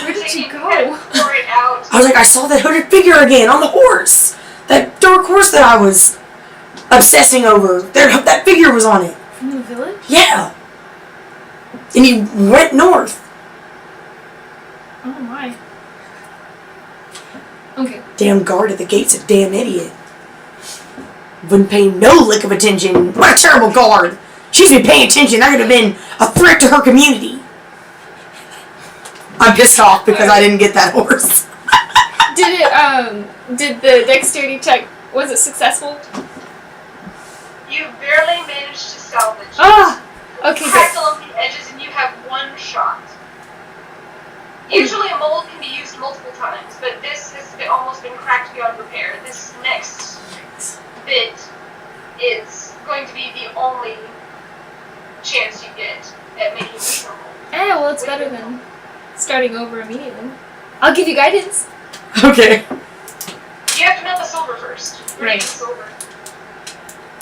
Where did you go? Kind of pour it out. I was like, I saw that hooded figure again on the horse. That dark horse that I was obsessing over. That figure was on it. From the village? Yeah. And he went north. Oh my. Okay. Damn guard at the gate's a damn idiot. Wouldn't pay no lick of attention. What a terrible guard. She's been paying attention. That could have been a threat to her community. I'm pissed off because I didn't get that horse. Did the dexterity check, was it successful? You barely managed to salvage it. Ah! Okay, Cracked good. along the edges and you have one shot. Usually a mold can be used multiple times, but this has almost been cracked beyond repair. This next bit is going to be the only chance you get at making it normal. Well, it's better than starting over immediately. I'll give you guidance. Okay. You have to melt the silver first. Right. The silver.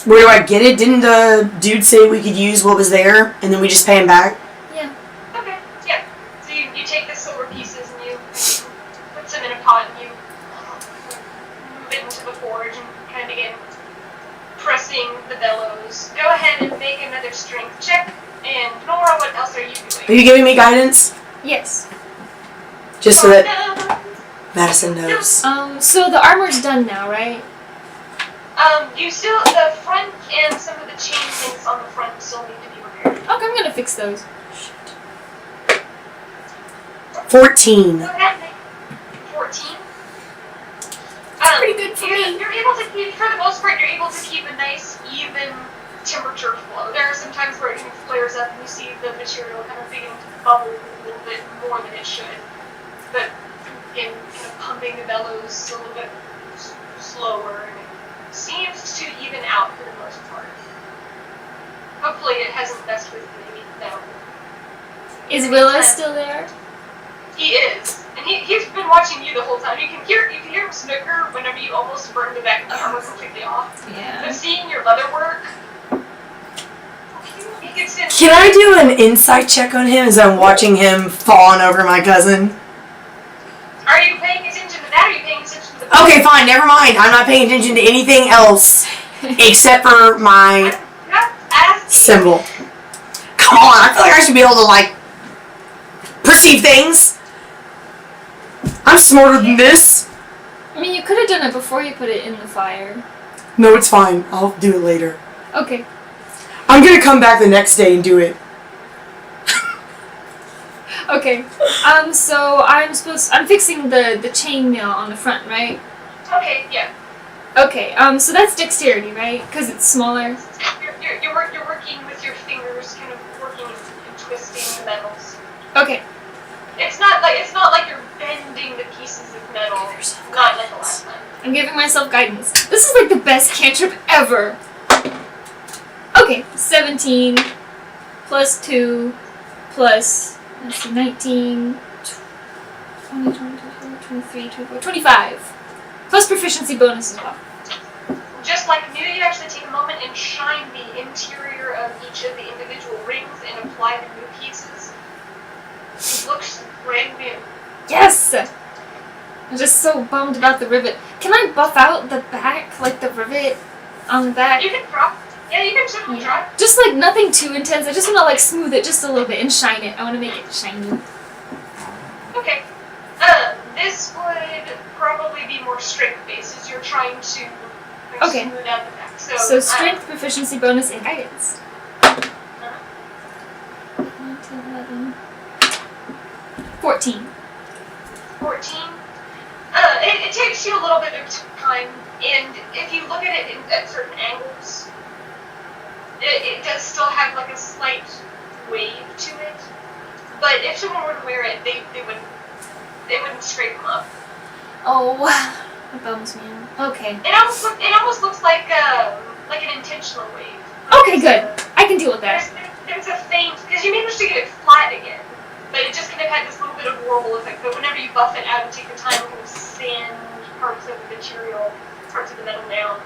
Where do I get it? Didn't the dude say we could use what was there and then we just pay him back? Yeah. Okay, yeah. So you take the silver pieces and you put them in a pot and you move it into the forge and kind of begin pressing the bellows. Go ahead and make another strength check. And Nora, what else are you Are doing? you giving me guidance? Yes. Just so that Madison knows. So the armor's done now, right? You still, the front and some of the chain links on the front still need to be repaired. Okay, I'm gonna fix those. 14. Go ahead, make 14. Pretty good for me. You're able to keep, for the most part, you're able to keep a nice, even temperature flow. There are some times where it kind of flares up and you see the material kind of beginning to bubble a little bit more than it should. But in kind of pumping the bellows a little bit slower, and it seems to even out for the most part. Hopefully it hasn't messed with maybe that. Is Willa still there? He is. And he's been watching you the whole time. You can hear him snicker whenever you almost burn the back of the armor completely off. Yeah. But seeing your leather work, he gets in. Can I do an insight check on him as I'm watching him fawn over my cousin? Are you paying attention to that, or are you paying attention to the Okay, fine, never mind. I'm not paying attention to anything else except for my symbol. Come on, I feel like I should be able to, like, perceive things. I'm smarter than this. I mean, you could have done it before you put it in the fire. No, it's fine. I'll do it later. Okay. I'm gonna come back the next day and do it. Okay. So I'm fixing the chainmail on the front, right? Okay, yeah. Okay. So that's dexterity, right? Because it's smaller. You're Okay. It's not like you're bending the pieces of metal. Not like the last time. I'm giving myself guidance. This is like the best cantrip ever. Okay, 17 plus 2 plus, let's see, 19, 20, 23, 24, 25. Plus proficiency bonus as well. Just like new, you actually take a moment and shine the interior of each of the individual rings and apply the new pieces. It looks brand new. Yes! I'm just so bummed about the rivet. Can I buff out the back, like the rivet on the back? You can drop. Yeah, you can certainly try. Just like nothing too intense. I just want to like smooth it just a little bit and shine it. I want to make it shiny. Okay. This would probably be more strength-based as you're trying to Okay. smooth out the back. So strength, proficiency bonus, and guidance. 19, 11, 14. 14. It takes you a little bit of time, and if you look at it at certain angles, it does still have like a slight wave to it. But if someone were to wear it, they wouldn't scrape them up. Oh, that bums me out. Okay. It almost looks like an intentional wave. Okay, good. I can deal with that. There's a faint, because you managed to get it flat again, but it just kind of had this little bit of warble effect. But whenever you buff it out and take the time to kind of sand parts of the material, parts of the metal down,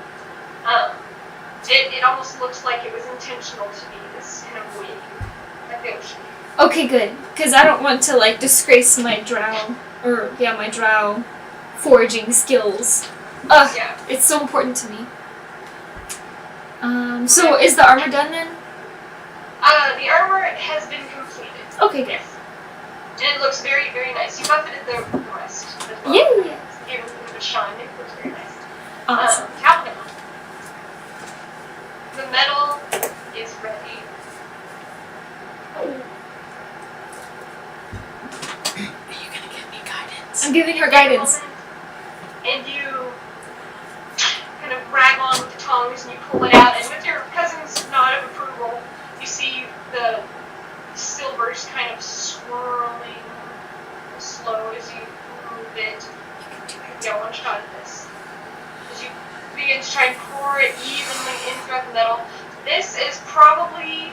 it almost looks like it was intentional to be this kind of wave at the ocean. Okay, good. Because I don't want to like disgrace my my drow foraging skills. Yeah. It's so important to me. So is the armor done then? The armor has been completed. Okay, good. Yes. And it looks very, very nice. You buffeted the rest as well. Yeah. Gave it a bit of a shine. It looks very nice. Awesome. Talavin. The metal is ready. Are you gonna give me guidance? I'm giving her guidance. And you kind of grab on with the tongs and you pull it out, and with your cousin's nod of approval, you see the silvers kind of swirling slow as you move it. Yeah, one shot at this. As you begin to try and pour it evenly in throughout the metal. This is probably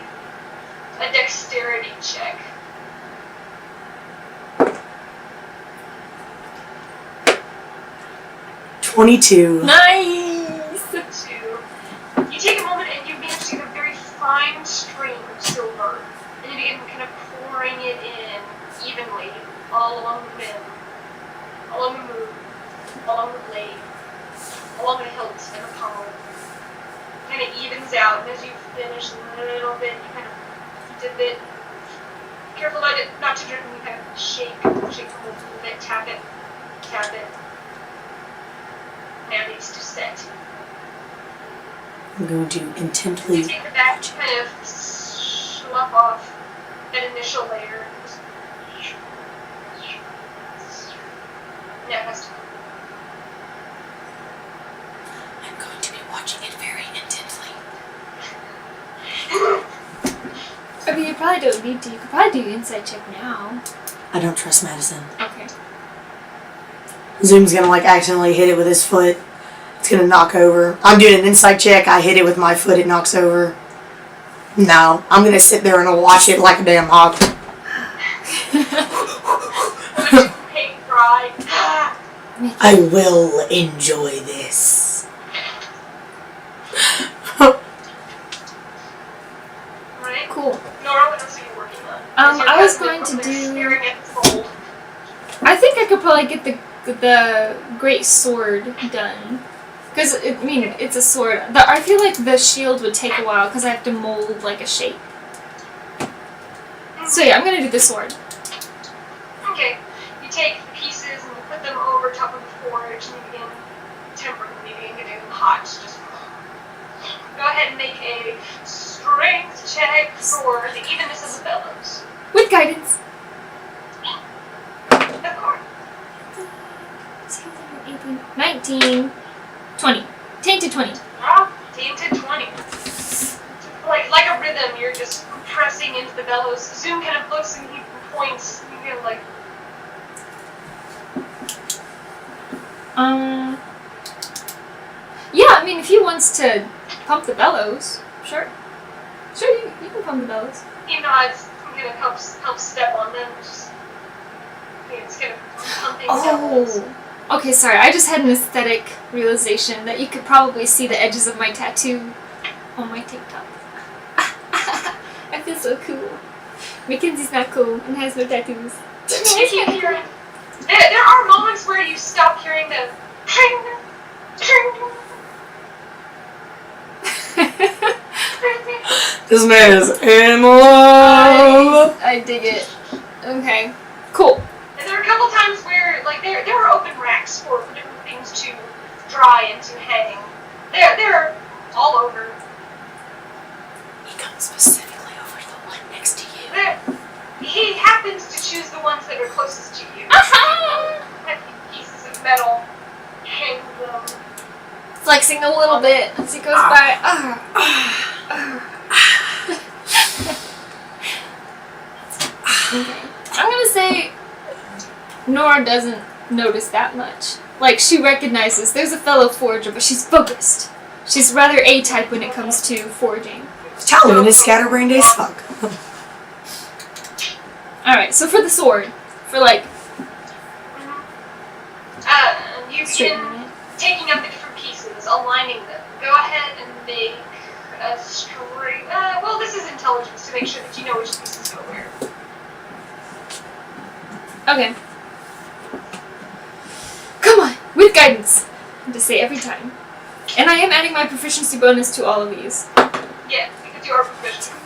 a dexterity check. $22. Nice! You take a moment and you manage to get a very fine stream of silver, and you begin kind of pouring it in evenly all along the rim, along the move, along the blade, along the hilt and the pommel. Kind of evens out, and as you finish a little bit, you kind of dip it. Careful not to drip, and you kind of shake the whole bit, tap it. Now needs to set. I'm going to You intently. take the back, kind of slough off that initial layer. Now it has to. I'm going to be watching it very intently. I mean, you probably don't need to. You could probably do an insight check now. I don't trust Madison. Okay. Zoom's gonna like accidentally hit it with his foot. It's gonna knock over. I'm doing an insight check. I hit it with my foot. It knocks over. No, I'm gonna sit there and watch it like a damn hog. Paint dry. I will enjoy this. Right? Cool. Nora, what else are you working on? I was going to do. Staring at the fold. I think I could probably get the great sword done. Because, I mean, it's a sword. I feel like the shield would take a while because I have to mold, like, a shape. So yeah, I'm going to do the sword. Okay. You take the pieces and you put them over top of the forge and you begin tempering them. You begin getting them hot. Just go ahead and make a strength check for the evenness of the bellows. With guidance. Of course. 19. 20. Tainted 20. Well, tainted 20. Like a rhythm, you're just pressing into the bellows. Zoom kind of looks and he points. You can like. Yeah, I mean, if he wants to pump the bellows, sure. Sure, you can pump the bellows. He nods. I'm gonna help step on them. Just, it's gonna pumping bellows. Oh. Okay, sorry. I just had an aesthetic realization that you could probably see the edges of my tattoo on my TikTok. I feel so cool. Mackenzie's not cool and has no tattoos. You keep hearing. There are moments where you stop hearing the tring, tring. This man is in love. I dig it. Okay, cool. And there are a couple times where, like, there are open racks for different things to dry and to hang. They're all over. He comes specifically over to the one next to you. He happens to choose the ones that are closest to you. Heavy pieces of metal, hang them. Flexing a little bit as he goes by. Okay. I'm gonna say Nora doesn't notice that much. Like, she recognizes there's a fellow forger, but she's focused. She's rather A-type when it comes to forging. Talavin is scatterbrained as fuck. Alright, so for the sword, for like... You begin taking up the different pieces, aligning them. Go ahead and make a straight... well, this is intelligence to make sure that you know which pieces go where. Okay. Come on, with guidance. To say every time. And I am adding my proficiency bonus to all of these. Yeah, because you are proficient.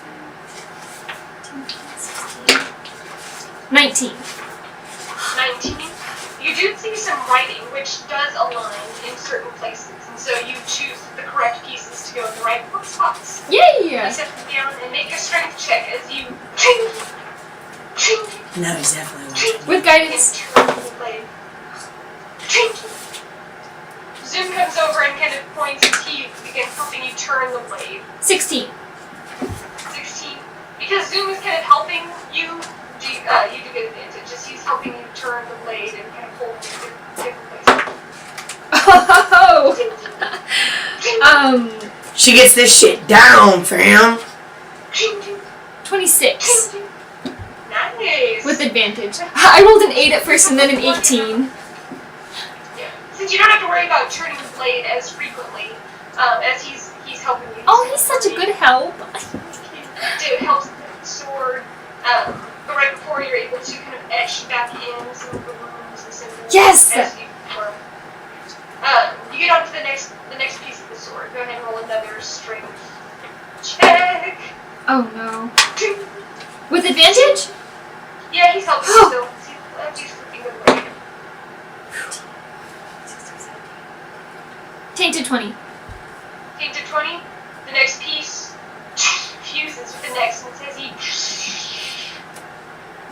19. 19. You do see some writing, which does align in certain places, and so you choose the correct pieces to go in the right spots. Yay! You set them down and make a strength check as you... No, he's definitely watching. With guidance. Turn the blade. Zoom comes over and kind of points his teeth, begins helping you turn the blade. 16. 16. Because Zoom is kind of helping you, you do get advantage, as he's helping you turn the blade and kind of hold it in different places. She gets this shit down, fam. 26. Nice. With advantage. I rolled an 8 at first and then an 18. Yeah. Since you don't have to worry about turning the blade as frequently, as he's helping you. Oh, he's such a good help. It helps with the sword, but right before you're able to kind of etch back in some of the runes and symbols. Yes! As you work. You get on to the next piece of the sword. Go ahead and roll another strength check. Oh no. With advantage? Yeah, he's helping you still. He's flipping the blade. Tainted 20. Tainted 20. The next piece fuses with the next one. Says he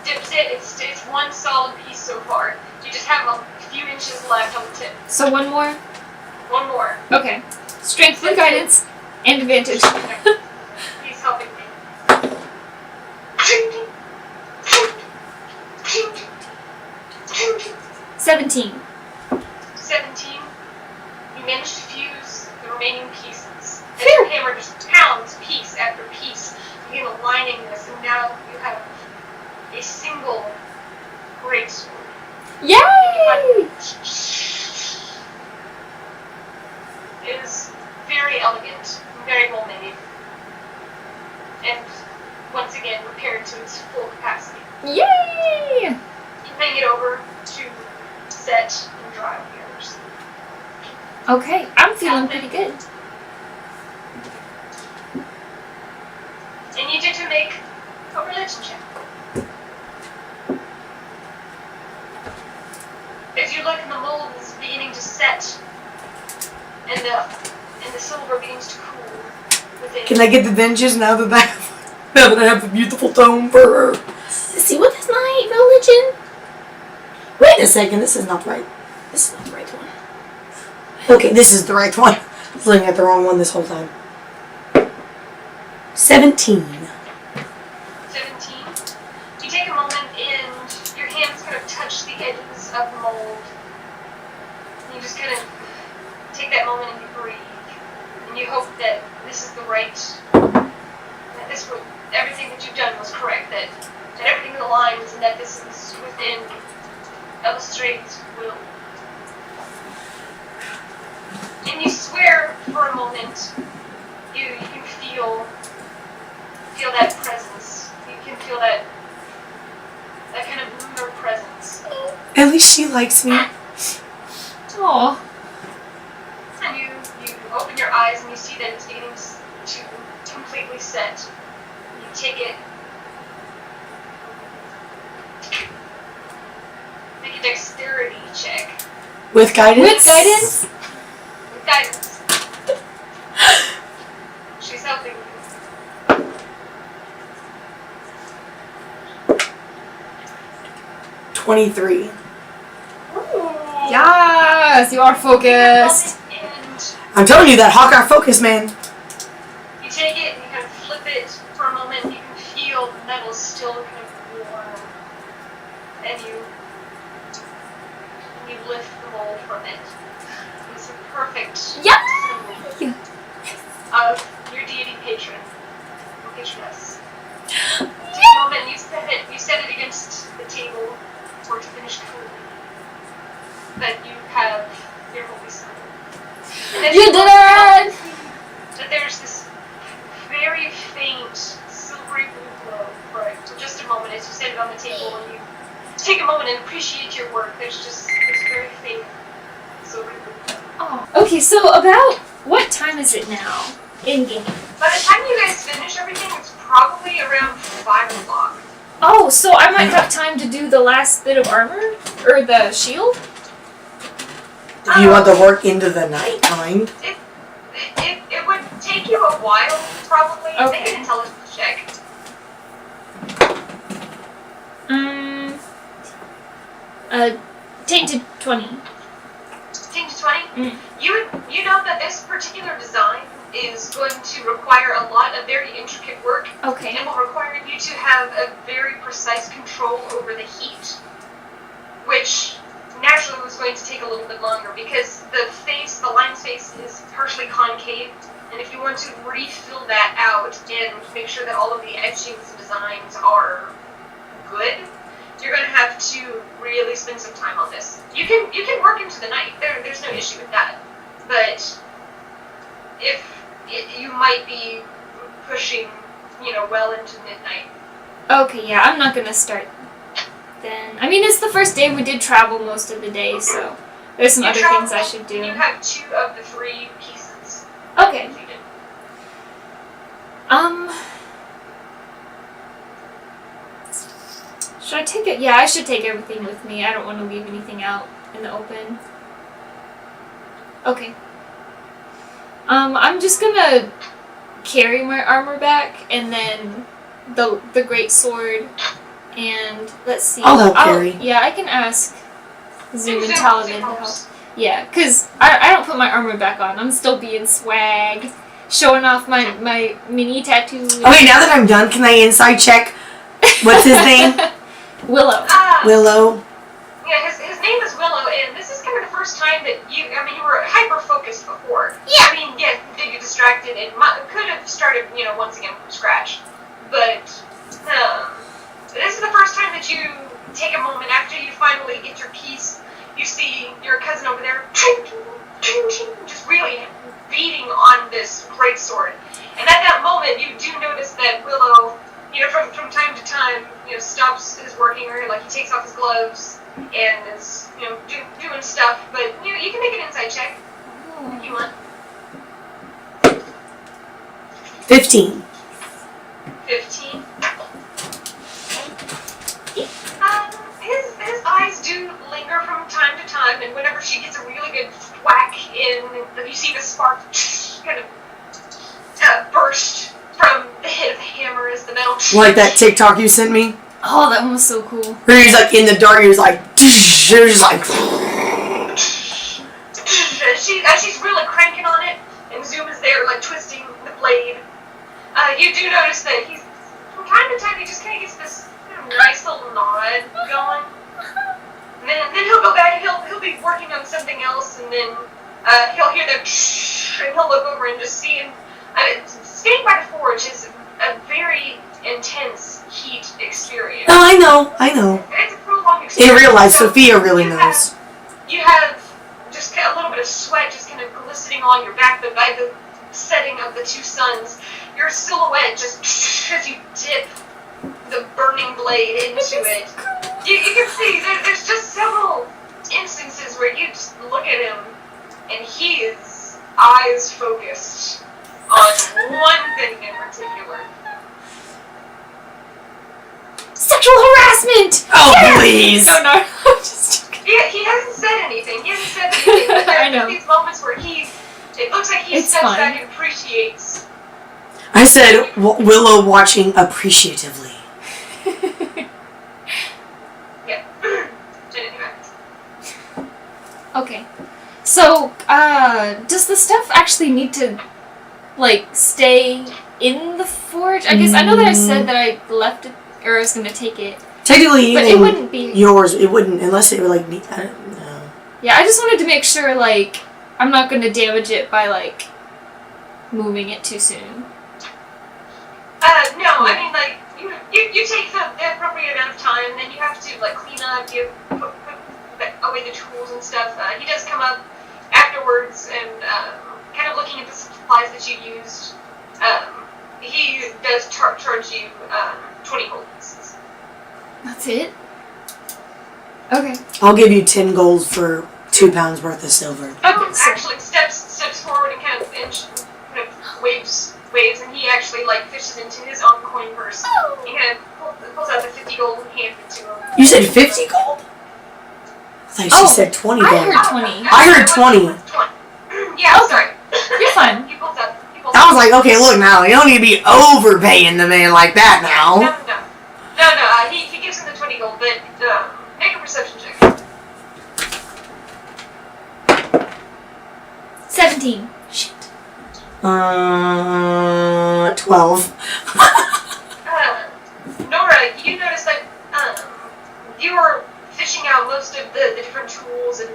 dips it. It's one solid piece so far. You just have a few inches left on the tip. So one more? One more. Okay. Strength with guidance and advantage. He's helping me. 17. 17. You manage to fuse the remaining pieces. As your hammer just pounds piece after piece, you begin aligning this, and now you have a single great sword. Yay! It is very elegant, very well made, and once again repaired to its full capacity. Yay! You hang it over to set and dry with the others. Okay, I'm feeling pretty good. And you get to make a religion check. As you look, and the mold is beginning to set, and the silver begins to cool within. Can I get the vengeance now that I have a beautiful tome for her? See, what is my religion? Wait a second, this is not right. This is not the right one. Okay, this is the right one. I was looking at the wrong one this whole time. 17. 17. You take a moment that moment and you breathe. And you hope that this is the right, that this was, everything that you've done was correct, that everything aligns, and that this is within Eilistraee's will. And you swear for a moment, you can feel that presence. You can feel that kind of lunar presence. At least she likes me. Aw. And you open your eyes and you see that it's beginning to completely set. You take it. Make a dexterity check. With guidance? With guidance? With guidance. She's helping you. 23. Yes, you are focused. And I'm telling you, that Hawkeye focus, man. you take it and you kind of flip it for a moment. You can feel the metal still kind of warm. And you lift the mold from it. It's a perfect Yeah. symbol of your deity patron, or patroness. Take a moment, you set it against the table for it to finish cooling. But you have your holy symbol. And then You did it! That there's this very faint silvery blue glow for just a moment as you set it on the table and you take a moment and appreciate your work. There's just this very faint silvery blue glow. Oh. Okay, so about what time is it now in game? By the time you guys finish everything, it's probably around 5 o'clock. Oh, so I might have time to do the last bit of armor? Or the shield? If you want to work into the nighttime. It would take you a while, probably. Okay. Make an intelligence check. Take to 20. 10 to 20? Mm. You know that this particular design is going to require a lot of very intricate work. Okay. And will require you to have a very precise control over the heat, which naturally was going to take a little bit longer because the line's face is partially concave, and if you want to refill that out and make sure that all of the etchings and designs are good, you're going to have to really spend some time on this. You can work into the night. There's no issue with that, but you might be pushing, well into midnight. Okay, yeah, I'm not gonna start then. I mean, it's the first day. We did travel most of the day, so there's some other things I should do. You have 2 of the 3 pieces. Okay. completed. Should I take it? Yeah, I should take everything with me. I don't want to leave anything out in the open. Okay. I'm just gonna carry my armor back, and then the great sword, and let's see. I'll help carry. Yeah, I can ask Zoom and Zoom Talavin to help. helps. Yeah, because I don't put my armor back on. I'm still being swag, showing off my mini tattoos. Okay, now that I'm done, can I inside check? What's his name? Willow. Willow. Yeah, his name is Willow, and this is kind of the first time that you were hyper-focused before. Yeah. Yeah, you did get distracted and could have started, once again from scratch. But, this is the first time that you take a moment after you finally get your piece. You see your cousin over there, just really beating on this greatsword. And at that moment, you do notice that Willow, from time to time, stops his working, or like he takes off his gloves and is, doing stuff. But you can make an insight check if you want. 15. 15. His eyes do linger from time to time, and whenever she gets a really good whack in, you see the spark kind of burst from the head of the hammer as the metal. Like that TikTok you sent me? Oh, that one was so cool. Where he's like in the dark, he was like, there's like. She's really cranking on it, and Zoom is there, like twisting the blade. You do notice that he's, from time to time, he just kind of gets this nice little nod going. And then he'll go back and he'll be working on something else, and then he'll hear them, and he'll look over and just see him. Staying by the forge is a very intense heat experience. No, I know. It's a prolonged In experience. real life, So Sophia really knows. You have just a little bit of sweat just kind of glistening on your back, but by the setting of the two suns, your silhouette just as you dip the burning blade into it. You can see there's just several instances where you just look at him and he is eyes focused on one thing in particular. Sexual harassment! Oh, please. No, I'm just joking. He hasn't said anything. But there I know. are these moments where it looks like he It's steps fine. back and appreciates. I said Willow watching appreciatively. Yeah. Anyway. Okay. So, does the stuff actually need to, like, stay in the forge? I guess, I know that I said that I left it, or I was gonna take it. Technically, But it wouldn't be yours. It wouldn't unless it were like I don't know. Yeah, I just wanted to make sure, like, I'm not gonna damage it by, like, moving it too soon. No, I mean, like, you take the appropriate amount of time, then you have to, like, clean up, you put away the tools and stuff. He does come up afterwards and kind of looking at the supplies that you used. He does charge you 20 gold pieces. That's it? Okay. I'll give you 10 gold for 2 pounds worth of silver. Okay, so- Actually steps forward and kind of waves, and he actually, like, fishes into his own coin purse. He kind of pulls out the 50 gold and hands it to him. You said 50 gold? I thought she said 20 gold. I heard 20. I heard 20. 20. Yeah, Okay. sorry. You're fine. He pulls out. I was like, okay, look now, you don't need to be overpaying the man like that now. No. He gives him the 20 gold, but make a perception check. 17. Shit. 12. Nora, you notice that you were fishing out most of the different tools and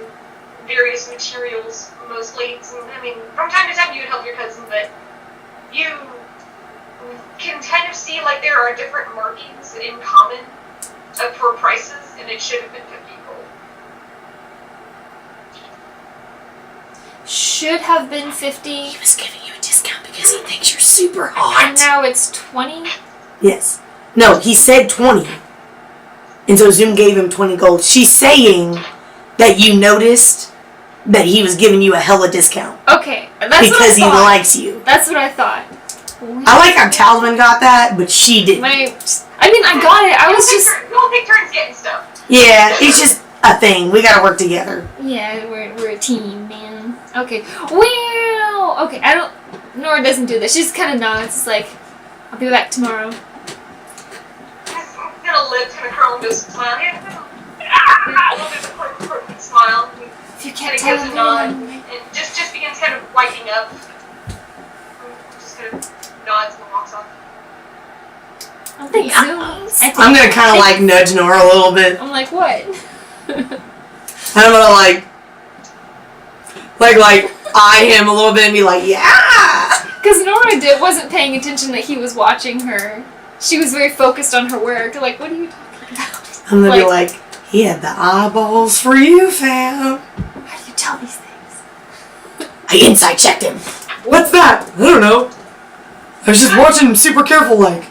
various materials, mostly. So, I mean, from time to time you would help your cousin, but you can kind of see, like, there are different markings in common for prices, and it should have been 50 gold. Should have been 50, He was giving you a discount because he thinks you're super and hot. now it's 20? Yes. No, he said 20. And so Zoom gave him 20 gold. She's saying that you noticed that he was giving you a hella discount. Okay, that's Because what I he thought. likes you. That's what I thought. I like how Talavin got that, but she didn't. I mean, I got it. I was just... We'll take turns getting stuff. Yeah, it's just a thing. We gotta work together. Yeah, we're a team, man. Okay. Wow! Okay, I don't... Nora doesn't do this. She just kind of nods. It's like, I'll be back tomorrow. Little lip kind of curl into a smile. A little bit of a crooked smile. If you Kind can't of tell gives a me, nod and just begins kind of wiping up. Just kind of nods and walks off. I think Zoom... I'm gonna kind of like nudge Nora a little bit. I'm like, what? And I'm gonna like eye him a little bit and be like, yeah. Because Nora wasn't paying attention that he was watching her. She was very focused on her work. Like, what are you talking about? I'm gonna be like, he had the eyeballs for you, fam. How do you tell these things? I inside checked him. What's that? I don't know. I was just watching him super careful like.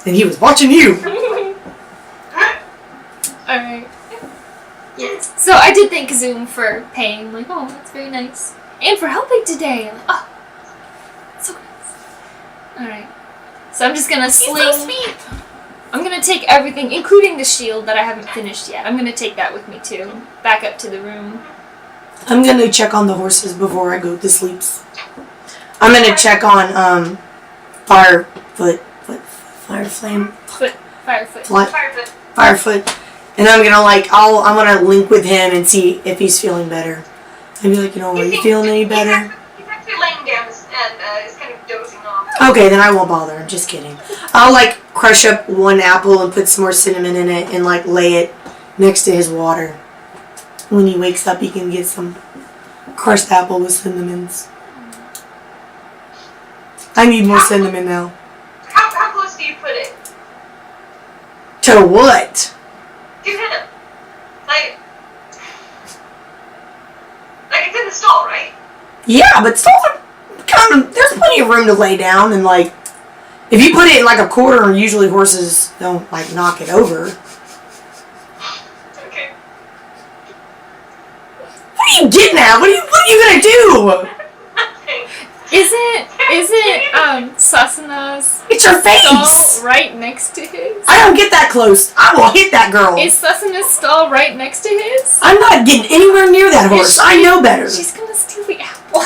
And he was watching you. Alright. Yes. So I did thank Zoom for paying. Like, oh, that's very nice. And for helping today. Like, oh, so nice. Alright. So I'm just gonna sling. I'm gonna take everything, including the shield that I haven't finished yet. I'm gonna take that with me too. Back up to the room. I'm gonna check on the horses before I go to sleep. I'm gonna check on Firefoot. And I'm gonna link with him and see if he's feeling better. I'd be like, are you feeling any better? He's actually laying down and is kind of dozing off. Okay, then I won't bother. I'm just kidding. I'll crush up one apple and put some more cinnamon in it and lay it next to his water. When he wakes up, he can get some crushed apple with cinnamons. I need more cinnamon now. How close do you put it? To what? To him. Like it's in the stall, right? Yeah, but stalls are kind of, there's plenty of room to lay down, and like, if you put it in like a corner, usually horses don't like knock it over. Okay. What are you getting at? What are you gonna do? Nothing. Isn't Sasana's It's your face! stall right next to his? I don't get that close. I will hit that girl. Is Sasana's stall right next to his? I'm not getting anywhere near that horse. I know better. She's gonna steal the apple.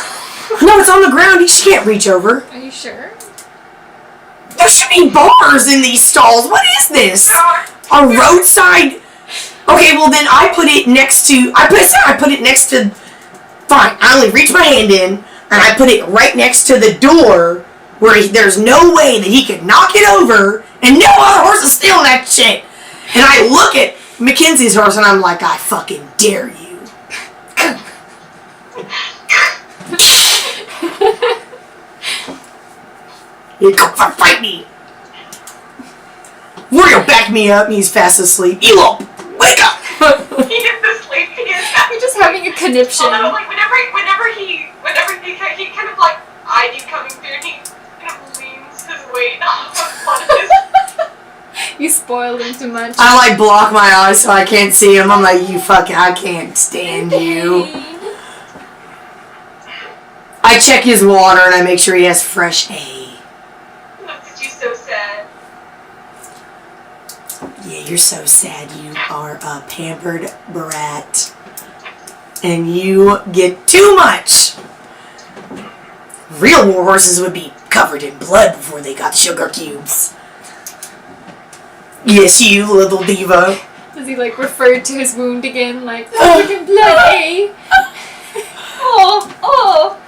No, it's on the ground. She can't reach over. Are you sure? There should be bars in these stalls. What is this? A roadside? Okay, well then I put it next to. I put it next to. Fine. I only reach my hand in, and I put it right next to the door, where there's no way that he could knock it over, and no other horse is stealing that shit. And I look at Mackenzie's horse, and I'm like, I fucking dare you. You fight me! Warrior, back me up. He's fast asleep. Elo, wake up! He is asleep. He is You're just having a conniption. Although, like, whenever he kind of like eyed you coming through, and he kind of leans his weight off of one of his. You spoiled him too much. I like block my eyes so I can't see him. I'm like, you fucking, I can't stand you. I check his water and I make sure he has fresh hay. Look at you, so sad. Yeah, you're so sad. You are a pampered brat. And you get too much. Real war horses would be covered in blood before they got sugar cubes. Yes, you little diva. Does he like refer to his wound again? Like, covered in blood, eh? Oh.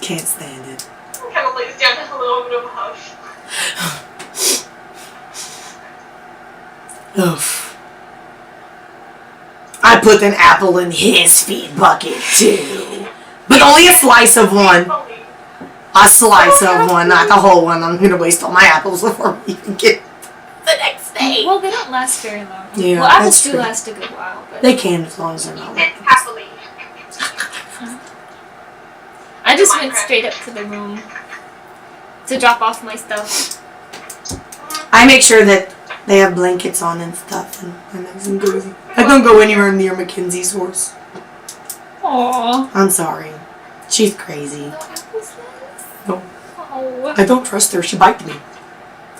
Can't stand it. He kind of lays down a little bit of a hush. Oof. I put an apple in his feed bucket too. But only a slice of one. A slice of one, not the whole one. I'm gonna waste all my apples before we even get the next day. Well, they don't last very long. Yeah, well, apples that's do true. last a good while, but They can as long as they're not. Sit happily. I just went straight up to the room to drop off my stuff. I make sure that they have blankets on and stuff and nice and cozy. I don't go anywhere near Mackenzie's horse. Aww. I'm sorry. She's crazy. No apples left? No. Oh. I don't trust her. She bites me.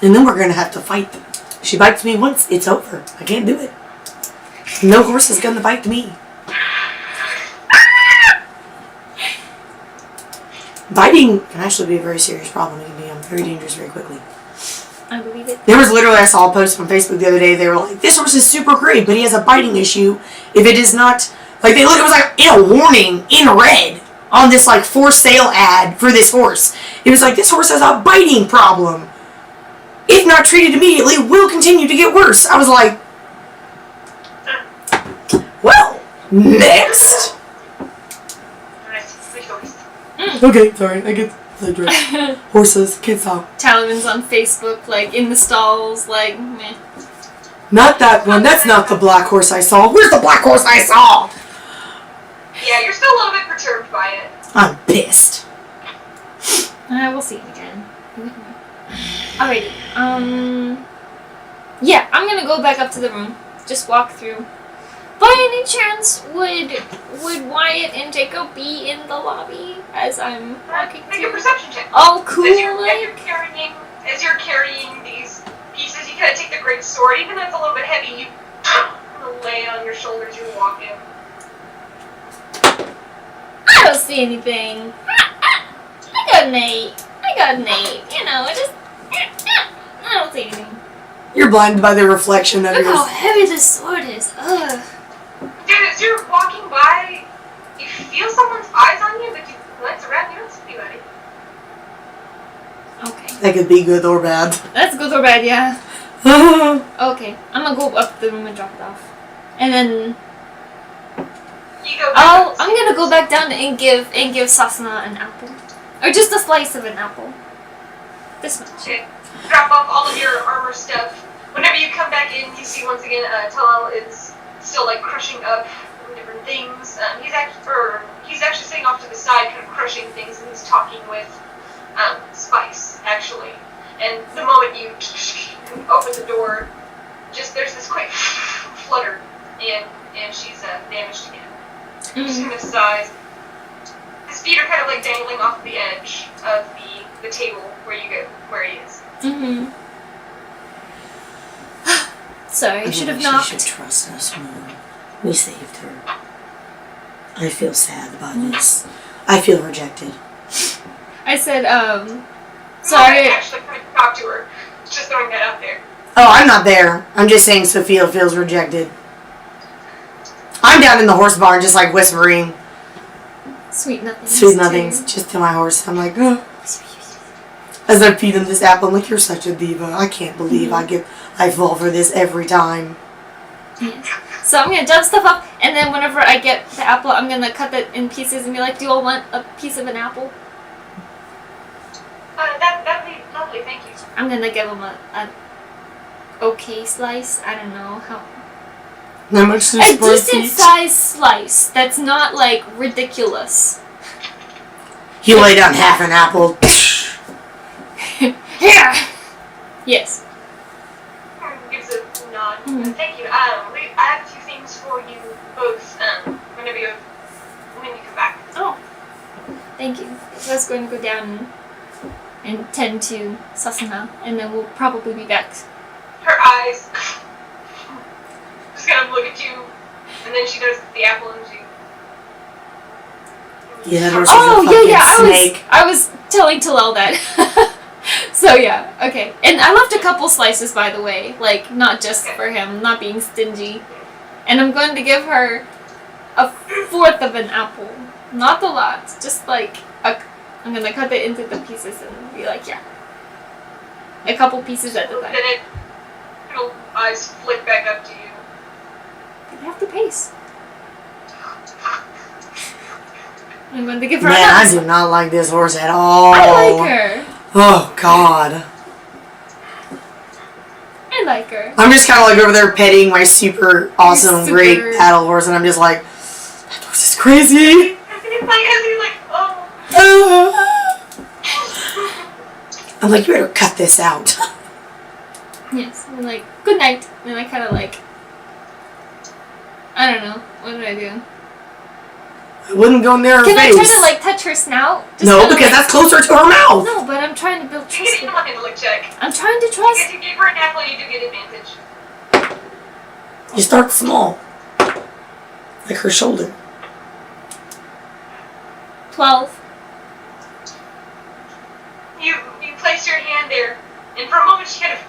And then we're going to have to fight. She bites me once, it's over. I can't do it. No horse is going to bite me. Biting can actually be a very serious problem. It can be very dangerous very quickly. I believe it. There was literally, I saw a post on Facebook the other day. They were like, this horse is super great, but he has a biting issue. If it is not, like it was like in a warning in red on this like for sale ad for this horse. It was like, this horse has a biting problem. If not treated immediately, will continue to get worse. I was like, well, next. Okay, sorry, I get the horses, can't stop. Talavin's on Facebook, like in the stalls, like meh. Not that one. That's not the black horse I saw. Where's the black horse I saw? Yeah, you're still a little bit perturbed by it. I'm pissed. We'll see him again. Alrighty. Yeah, I'm gonna go back up to the room. Just walk through. By any chance, would Wyatt and Jacob be in the lobby as I'm walking Make a through? perception check. Oh, cool! As you're carrying these pieces, you kind of take the great sword, even though it's a little bit heavy. You lay it on your shoulders. You're walking. I don't see anything. I got an 8. You know, I don't see anything. You're blinded by the reflection of Look how yours. heavy this sword is. Ugh. Dude, as you're walking by, you feel someone's eyes on you, but you glance around, you don't see anybody. Okay. That could be good or bad. That's good or bad, yeah. Okay, I'm gonna go up the room and drop it off. And then You go. I'm gonna go back down and give Sasana an apple, or just a slice of an apple. This much. Okay. Drop off all of your armor stuff. Whenever you come back in, you see once again Talal is still like crushing up different things. He's actually sitting off to the side, kind of crushing things, and he's talking with Spice actually. And the moment you open the door, just there's this quick flutter, and she's damaged again. Just kind of sighs. His feet are kind of like dangling off the edge of the table where he is. Mm-hmm. Sorry, I should have She knocked. should trust us more. We saved her. I feel sad about this. I feel rejected. I said, I sorry. actually kind of talk to her. Just throwing that out there. Oh, I'm not there. I'm just saying Sophia feels rejected. I'm down in the horse barn just like whispering Sweet nothings. sweet nothings just to my horse. I'm like, oh. As I feed him this apple, I'm like, you're such a diva. I can't believe I fall for this every time. Yes. So I'm gonna jump stuff up, and then whenever I get the apple, I'm gonna cut it in pieces and be like, do you all want a piece of an apple? That'd be lovely, thank you. I'm gonna give them a okay slice. I don't know how. How much A does decent sized slice that's not like ridiculous. You lay down half an apple. Here! Yes. Gives a nod. Thank you. I have a few things for you both. When you come back. Oh. Thank you. So I was going to go down and tend to Sasana, and then we'll probably be back. Her eyes just kind of look at you, and then she does the apple and she. Yeah, that horse Oh, is a fucking yeah, snake. I was telling Talal that. So yeah, okay. And I left a couple slices, by the way, like not just for him, not being stingy. And I'm going to give her a fourth of an apple, not a lot, just like I'm gonna cut it into the pieces and be like, yeah, a couple pieces at a time. Then little eyes flick back up to you. You have the pace. I'm going to give her Man, I another. do not like this horse at all. I like her. Oh, God. I like her. I'm just kind of like over there petting my super awesome, great battle horse, and I'm just like, that horse is crazy. And you're like, oh. I'm like, you better cut this out. Yes. I'm like, good night. And I kind of like, I don't know. What did I do? I wouldn't go near her Can I face. try to like touch her snout? Just No, kinda, because like, that's closer to her mouth. No, but I'm trying to build You trust get with an intellect check. I'm trying to trust. If you give her an apple, you do get advantage. You start small. Like her shoulder. 12. You place your hand there, and for a moment she kind of.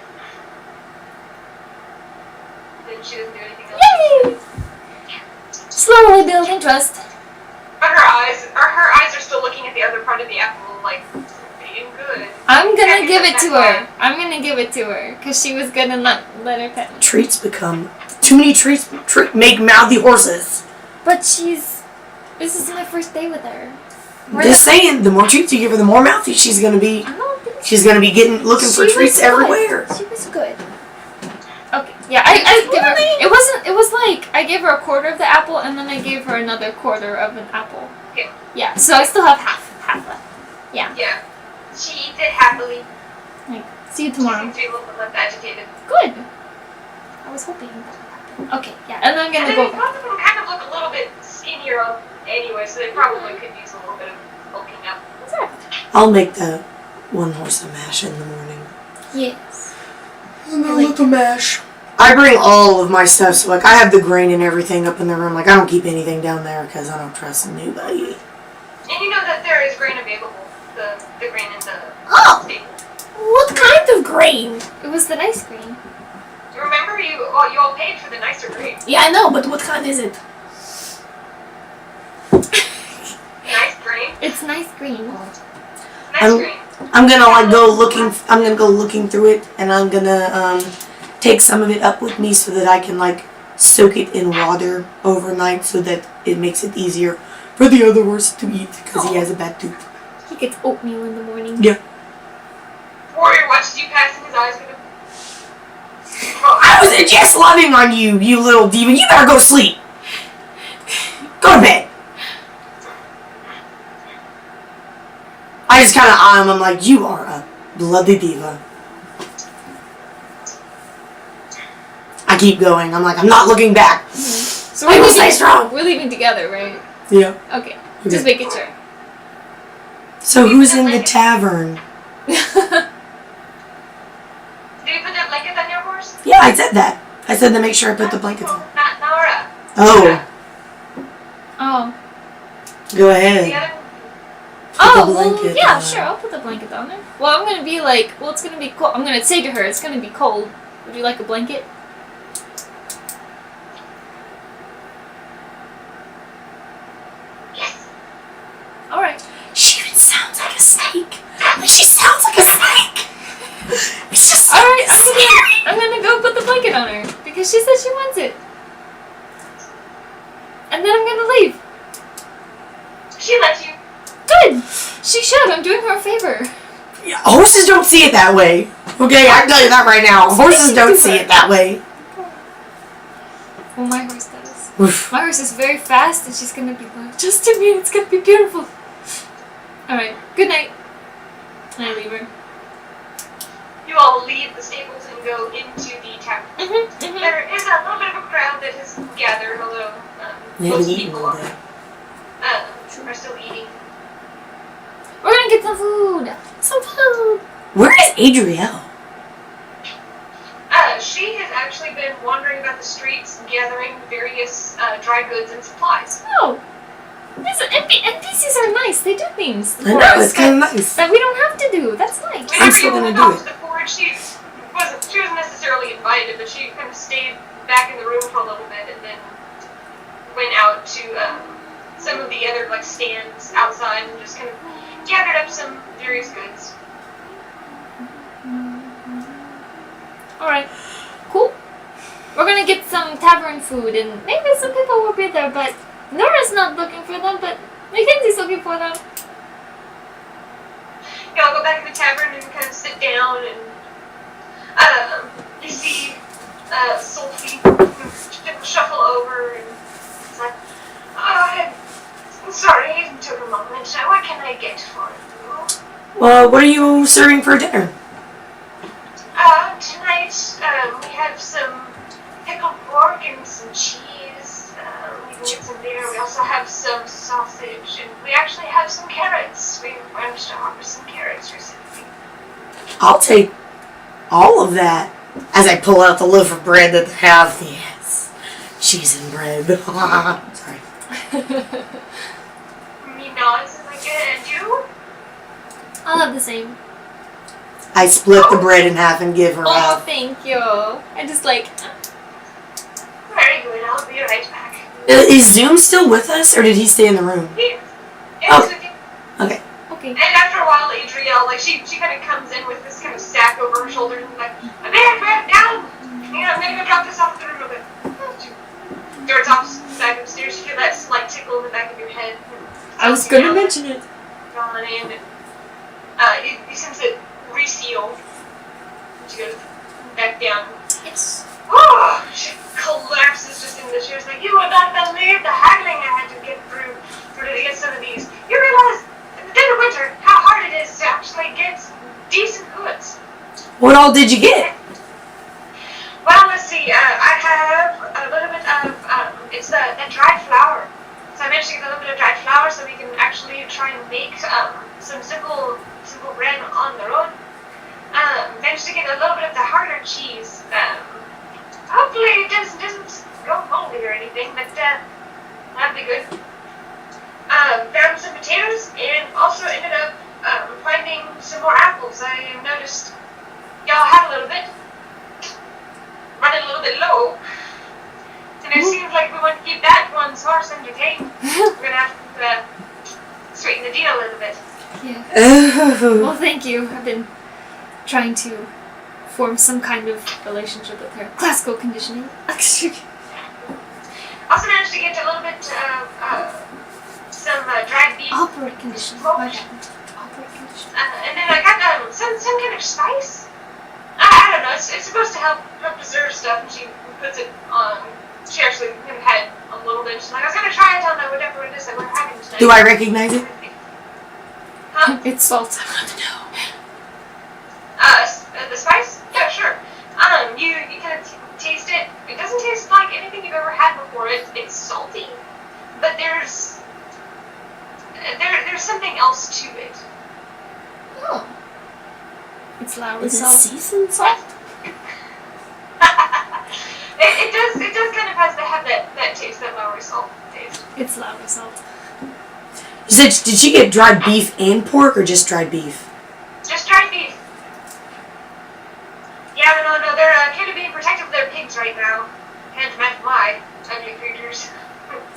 Then she doesn't do anything else. Yay! Slowly building trust. But her eyes are still looking at the other part of the apple, like being good. I'm gonna give it to her. I'm gonna give it to her because she was gonna not let her pet me. Treats become... Too many treats make mouthy horses. But this is my first day with her. Just saying, the more treats you give her, the more mouthy she's gonna be. I don't think She's gonna be looking for She treats was everywhere. good. She was good. Okay, yeah, I give her. It was like I gave her a quarter of the apple and then I gave her another quarter of an apple. Yeah. Yeah, so I still have half left. Yeah. Yeah. She eats it happily. Like, see you She tomorrow. seems to be a little bit less agitated. Good. I was hoping that would happen. Okay, yeah, and then I'm And gonna then go both back. of them kind of look a little bit skinnier anyway, so they probably could use a little bit of bulking up. What's that? I'll make the one horse a mash in the morning. Yes. And a little mash. I bring all of my stuff, so like I have the grain and everything up in the room. Like I don't keep anything down there because I don't trust anybody. And you know that there is grain available. The grain in the stable. What kind of grain? It was the nice green. Remember, you all paid for the nicer grain. Yeah, I know, but what kind is it? Nice grain. It's nice green. Nice grain. I'm gonna like go looking. I'm gonna go looking through it, and I'm gonna take some of it up with me so that I can like soak it in water overnight so that it makes it easier for the other horse to eat because he has a bad tooth. He gets oatmeal in the morning. Yeah. Warrior watches you pass and his eyes go. I was just loving on you, you little demon. You better go to sleep. Go to bed. I just kind of eye him. I'm like, you are a bloody diva. I keep going. I'm like, I'm not looking back. So I will stay strong. We're leaving together, right? Yeah. Okay. Just making sure. So who's in the tavern? Did you put that blanket on your horse? Yeah, I said that. I said to make sure I put the blankets on. Not Nora. Oh, Oh. go The ahead. other Oh, the well, blanket yeah, on. sure, I'll put the blanket on there. Well, I'm gonna be like, well, it's gonna be cold. I'm gonna say to her, it's gonna be cold. Would you like a blanket? Yes. Alright. She even sounds like a snake. She sounds like a snake. It's just so Alright, scary. I'm gonna go put the blanket on her because she said she wants it. And then I'm gonna leave. She let you. Good! She should. I'm doing her a favor. Yeah, horses don't see it that way. Okay, I can tell you that right now. Horses don't see it that way. Well, my horse does. Oof. My horse is very fast and she's gonna be like, just to me, it's gonna be beautiful. Alright, good night. And I leave her. You all leave the stables and go into the tavern. Mm-hmm. There is a little bit of a crowd that has gathered, although They most haven't eaten people all are, day. are still eating. We're gonna get some food. Some food. Where is Adrielle? She has actually been wandering about the streets, gathering various dry goods and supplies. Oh. NPCs are nice. They do things. I know, it's kind of nice. That we don't have to do. That's nice. I'm still gonna do it. To the forge, she wasn't necessarily invited, but she kind of stayed back in the room for a little bit and then went out to some of the other stands outside and just kind of gathered up some various goods. Alright. Cool. We're gonna get some tavern food and maybe some people will be there, but Nora's not looking for them, but Mackenzie's looking for them. Yeah, I'll go back in the tavern and kind of sit down and you see Sophie shuffle over and it's like, I'm sorry, it took a moment. What can I get for you? Well, what are you serving for dinner? Tonight, we have some pickled pork and some cheese. We can get some beer. We also have some sausage, and we actually have some carrots. We managed to offer some carrots recently. I'll take all of that as I pull out the loaf of bread that they have. Yes, cheese and bread. Sorry. Me nods and like, and you? I'll have the same. I split the bread in half and give her Oh, half. thank you. I just like... Very good. I'll be right back. Is Zoom still with us, or did he stay in the room? Here. Oh. With you. Okay. Okay. And after a while, Adrielle, she kind of comes in with this kind of sack over her shoulders and like, man, down! I'm gonna go drop this off at the room a bit. Darts off back upstairs. You feel that slight tickle in the back of your head. I was gonna mention it. Gone in, and he seems to reseal. She goes back down. Yes. Oh, she collapses just in the chair. She's like, you would not believe the haggling I had to get through to get some of these. You realize in the dead of winter how hard it is to actually get decent goods. What all did you get? Well, let's see. I have a little bit of it's that dried flour. So I managed to get a little bit of dried flour, so we can actually try and make some simple bread on the road. Managed to get a little bit of the harder cheese. Hopefully it doesn't go moldy or anything, but that'd be good. Found some potatoes and also ended up finding some more apples. I noticed y'all had a little bit. Running a little bit low. And it seems like we want to keep that one source entertained. We're going to have to straighten the deal a little bit. Yeah. Well, thank you. I've been trying to form some kind of relationship with her. Classical conditioning. Also managed to get a little bit some dried beef. Operate condition. My bad. Operate condition. And then I got some kind of spice. I don't know. It's supposed to help preserve stuff, and she puts it on. She actually had a little bit. She's like, I was gonna try it on whatever it is that we're having tonight. Do I recognize it? Huh? It's salt. I want to know. The spice? Yeah, sure. You kind of taste it. It doesn't taste like anything you've ever had before. It's salty, but there's something else to it. Oh. It's Lowry Is it salt. seasoned salt? It does kind of have that taste, that Lowry salt taste. It's Lowry salt. You said, did she get dried beef and pork, or just dried beef? Just dried beef. Yeah, no, they're kind of being protected with their pigs right now. Can't imagine why. Ugly creatures.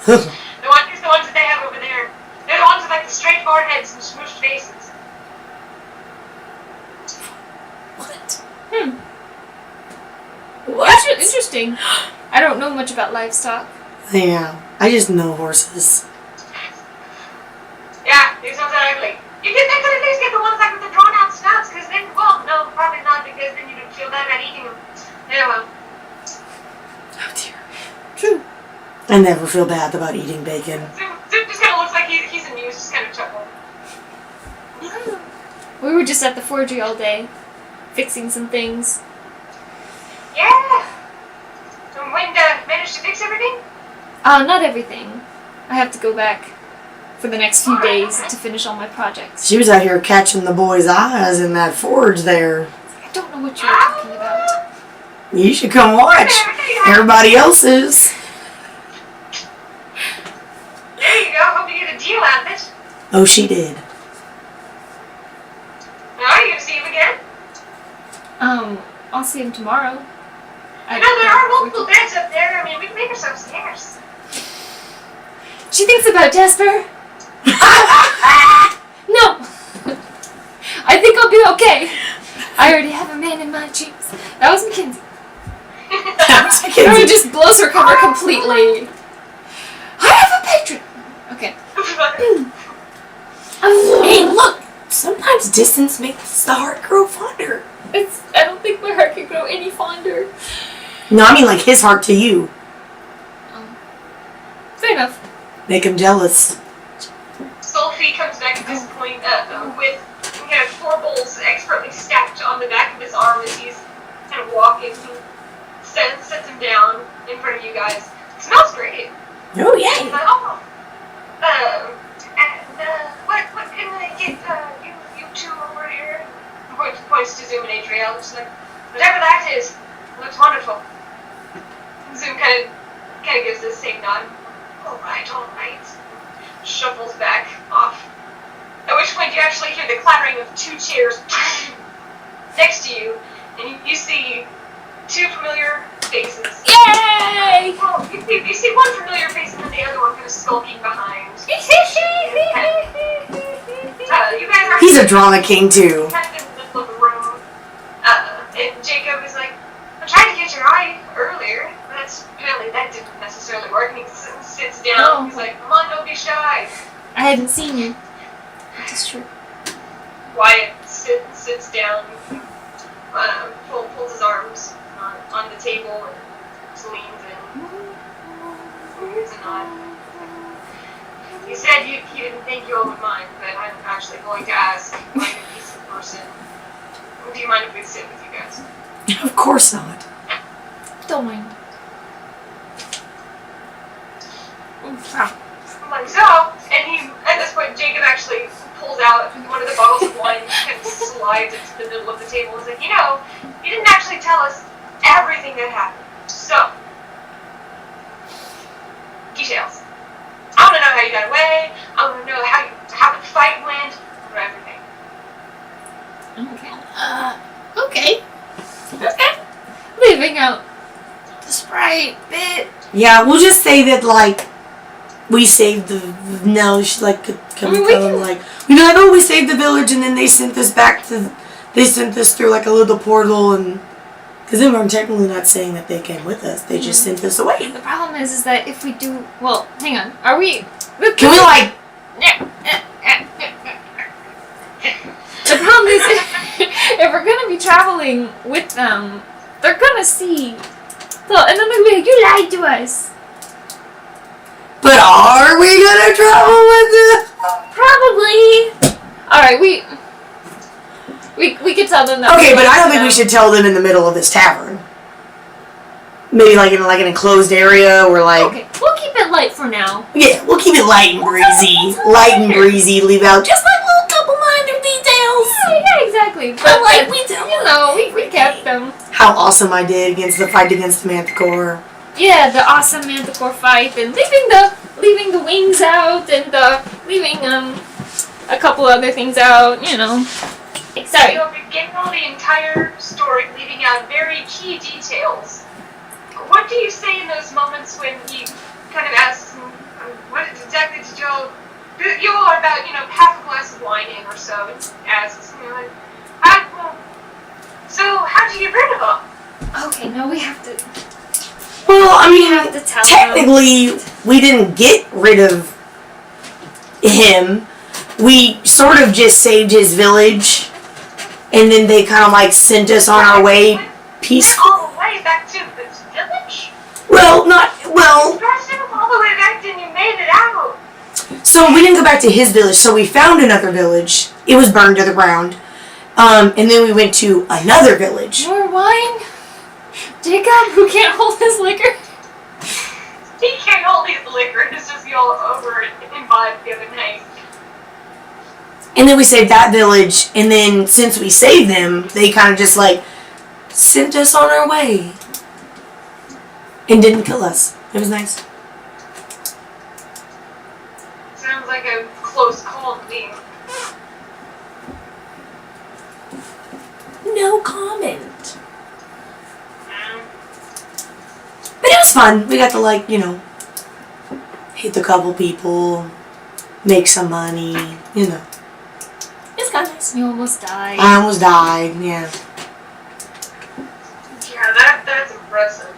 the ones that they have over there. They're the ones with like the straight foreheads and smooshed faces. What? What? Interesting. I don't know much about livestock. Yeah, I just know horses. Yeah, these ones are ugly. They could at least get the ones like with the drawn out snouts, because then, well, no, probably not, because then you'd feel bad about eating them. Yeah, well. Oh dear. True. I never feel bad about eating bacon. Zoom just kind of looks like he's amused, just kind of chuckle. We were just at the forgery all day, fixing some things. Yeah. And when managed to fix everything? Not everything. I have to go back for the next few days to finish all my projects. She was out here catching the boys' eyes in that forge there. I don't know what you're talking about. You should come watch. Everybody else is. There you go. Hope you get a deal out of it. Oh, she did. Now, are you going to see him again? I'll see him tomorrow. You know, there are multiple beds up there. I mean, we can make ourselves scarce. She thinks about Jasper. No. I think I'll be okay. I already have a man in my dreams. That was Mackenzie. Nora just blows her cover completely. I have a patron. Okay. Hey, look! Sometimes distance makes the heart grow fonder. I don't think my heart can grow any fonder. No, I mean like his heart to you. Fair enough. Make him jealous. Sophie comes back at this point with kind of 4 bowls expertly stacked on the back of his arm as he's kind of walking. He sets him down in front of you guys. It smells great. Oh, He's yeah. like, oh. What can I get you two over here? Points to Zoom and Adriel. Just like, whatever that is, looks wonderful. Zoom kind of gives this same nod. All right. Shuffles back off. At which point you actually hear the clattering of 2 chairs next to you, and you see 2 familiar faces. Yay! Well, you see one familiar face and then the other one kind of skulking behind. You guys are He's a drama king, too. kind of in the middle of the room. And Jacob is like, I tried to get your eye earlier, but apparently that didn't necessarily work. And he sits down. Oh. He's like, come on, don't be shy. I hadn't seen you. That is true. Wyatt sits down, pulls his arms on the table, and just leans in. Gives a nod. You said you didn't think you all would mind, but I'm actually going to ask, like a decent person, do you mind if we sit with you guys? Of course not. Don't mind. I'm like, so, and at this point, Jacob actually pulls out one of the bottles of wine and kind of slides it to the middle of the table and is like, you didn't actually tell us everything that happened. So, details. I want to know how you got away. I want to know how the fight went. I want to know everything. Okay. Okay. Leaving out the Sprite bit. Yeah, we'll just say that, like, we saved the... No, she, like, could come and tell them, like... We we saved the village, and then they sent us back to... They sent us through, like, a little portal, and Because then I'm technically not saying that they came with us. They just sent us away. The problem is that if we do, well, hang on. Are we? Can we like? The problem is, if we're gonna be traveling with them, they're gonna see. So, and then they'll be like, "You lied to us." But are we gonna travel with them? Probably. All right, we could tell them that. Okay, but I don't think we should tell them in the middle of this tavern. Maybe like in an enclosed area or like. Okay, we'll keep it light for now. Yeah, we'll keep it light and breezy. Light and breezy. Leave out just like little couple minor details. Yeah, exactly. But like we do, we kept them. How awesome I did against the fight against the Manticore. Yeah, the awesome Manticore fight and leaving the wings out and leaving a couple other things out. Sorry. You'll be getting all the entire story, leaving out very key details. What do you say in those moments when he kind of asks, what exactly did you all are about, half a glass of wine in or so, and asks, like, so how'd you get rid of them? Okay, no, we have to. Well, I mean, have to tell technically, we didn't get rid of him. We sort of just saved his village, and then they kind of sent us on our way peacefully. All the way back to this village? Well. You drove him all the way back and you made it out. So we didn't go back to his village, so we found another village. It was burned to the ground. And then we went to another village. More wine? Jacob, who can't hold his liquor? He can't hold his liquor, it's just y'all over and imbibe the other night. And then we saved that village, and then since we saved them, they kind of just sent us on our way. And didn't kill us. It was nice. Sounds like a close call to me. No comment. But it was fun. We got to hit a couple people, make some money, It's kind of nice. You almost died. I almost died, yeah. Yeah, that's impressive.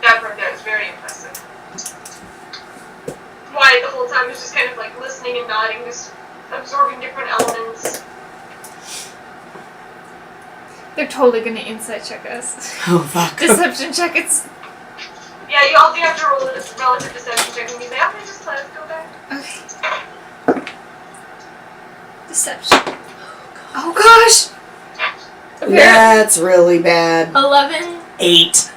That is very impressive. Wyatt the whole time was just kind of listening and nodding, just absorbing different elements. They're totally gonna insight check us. Oh, fuck. Deception check. It's Yeah, you all do have to roll a relative deception check and be like, I'm just let us go back. okay. Deception. Oh gosh. That's really bad. 11. 8.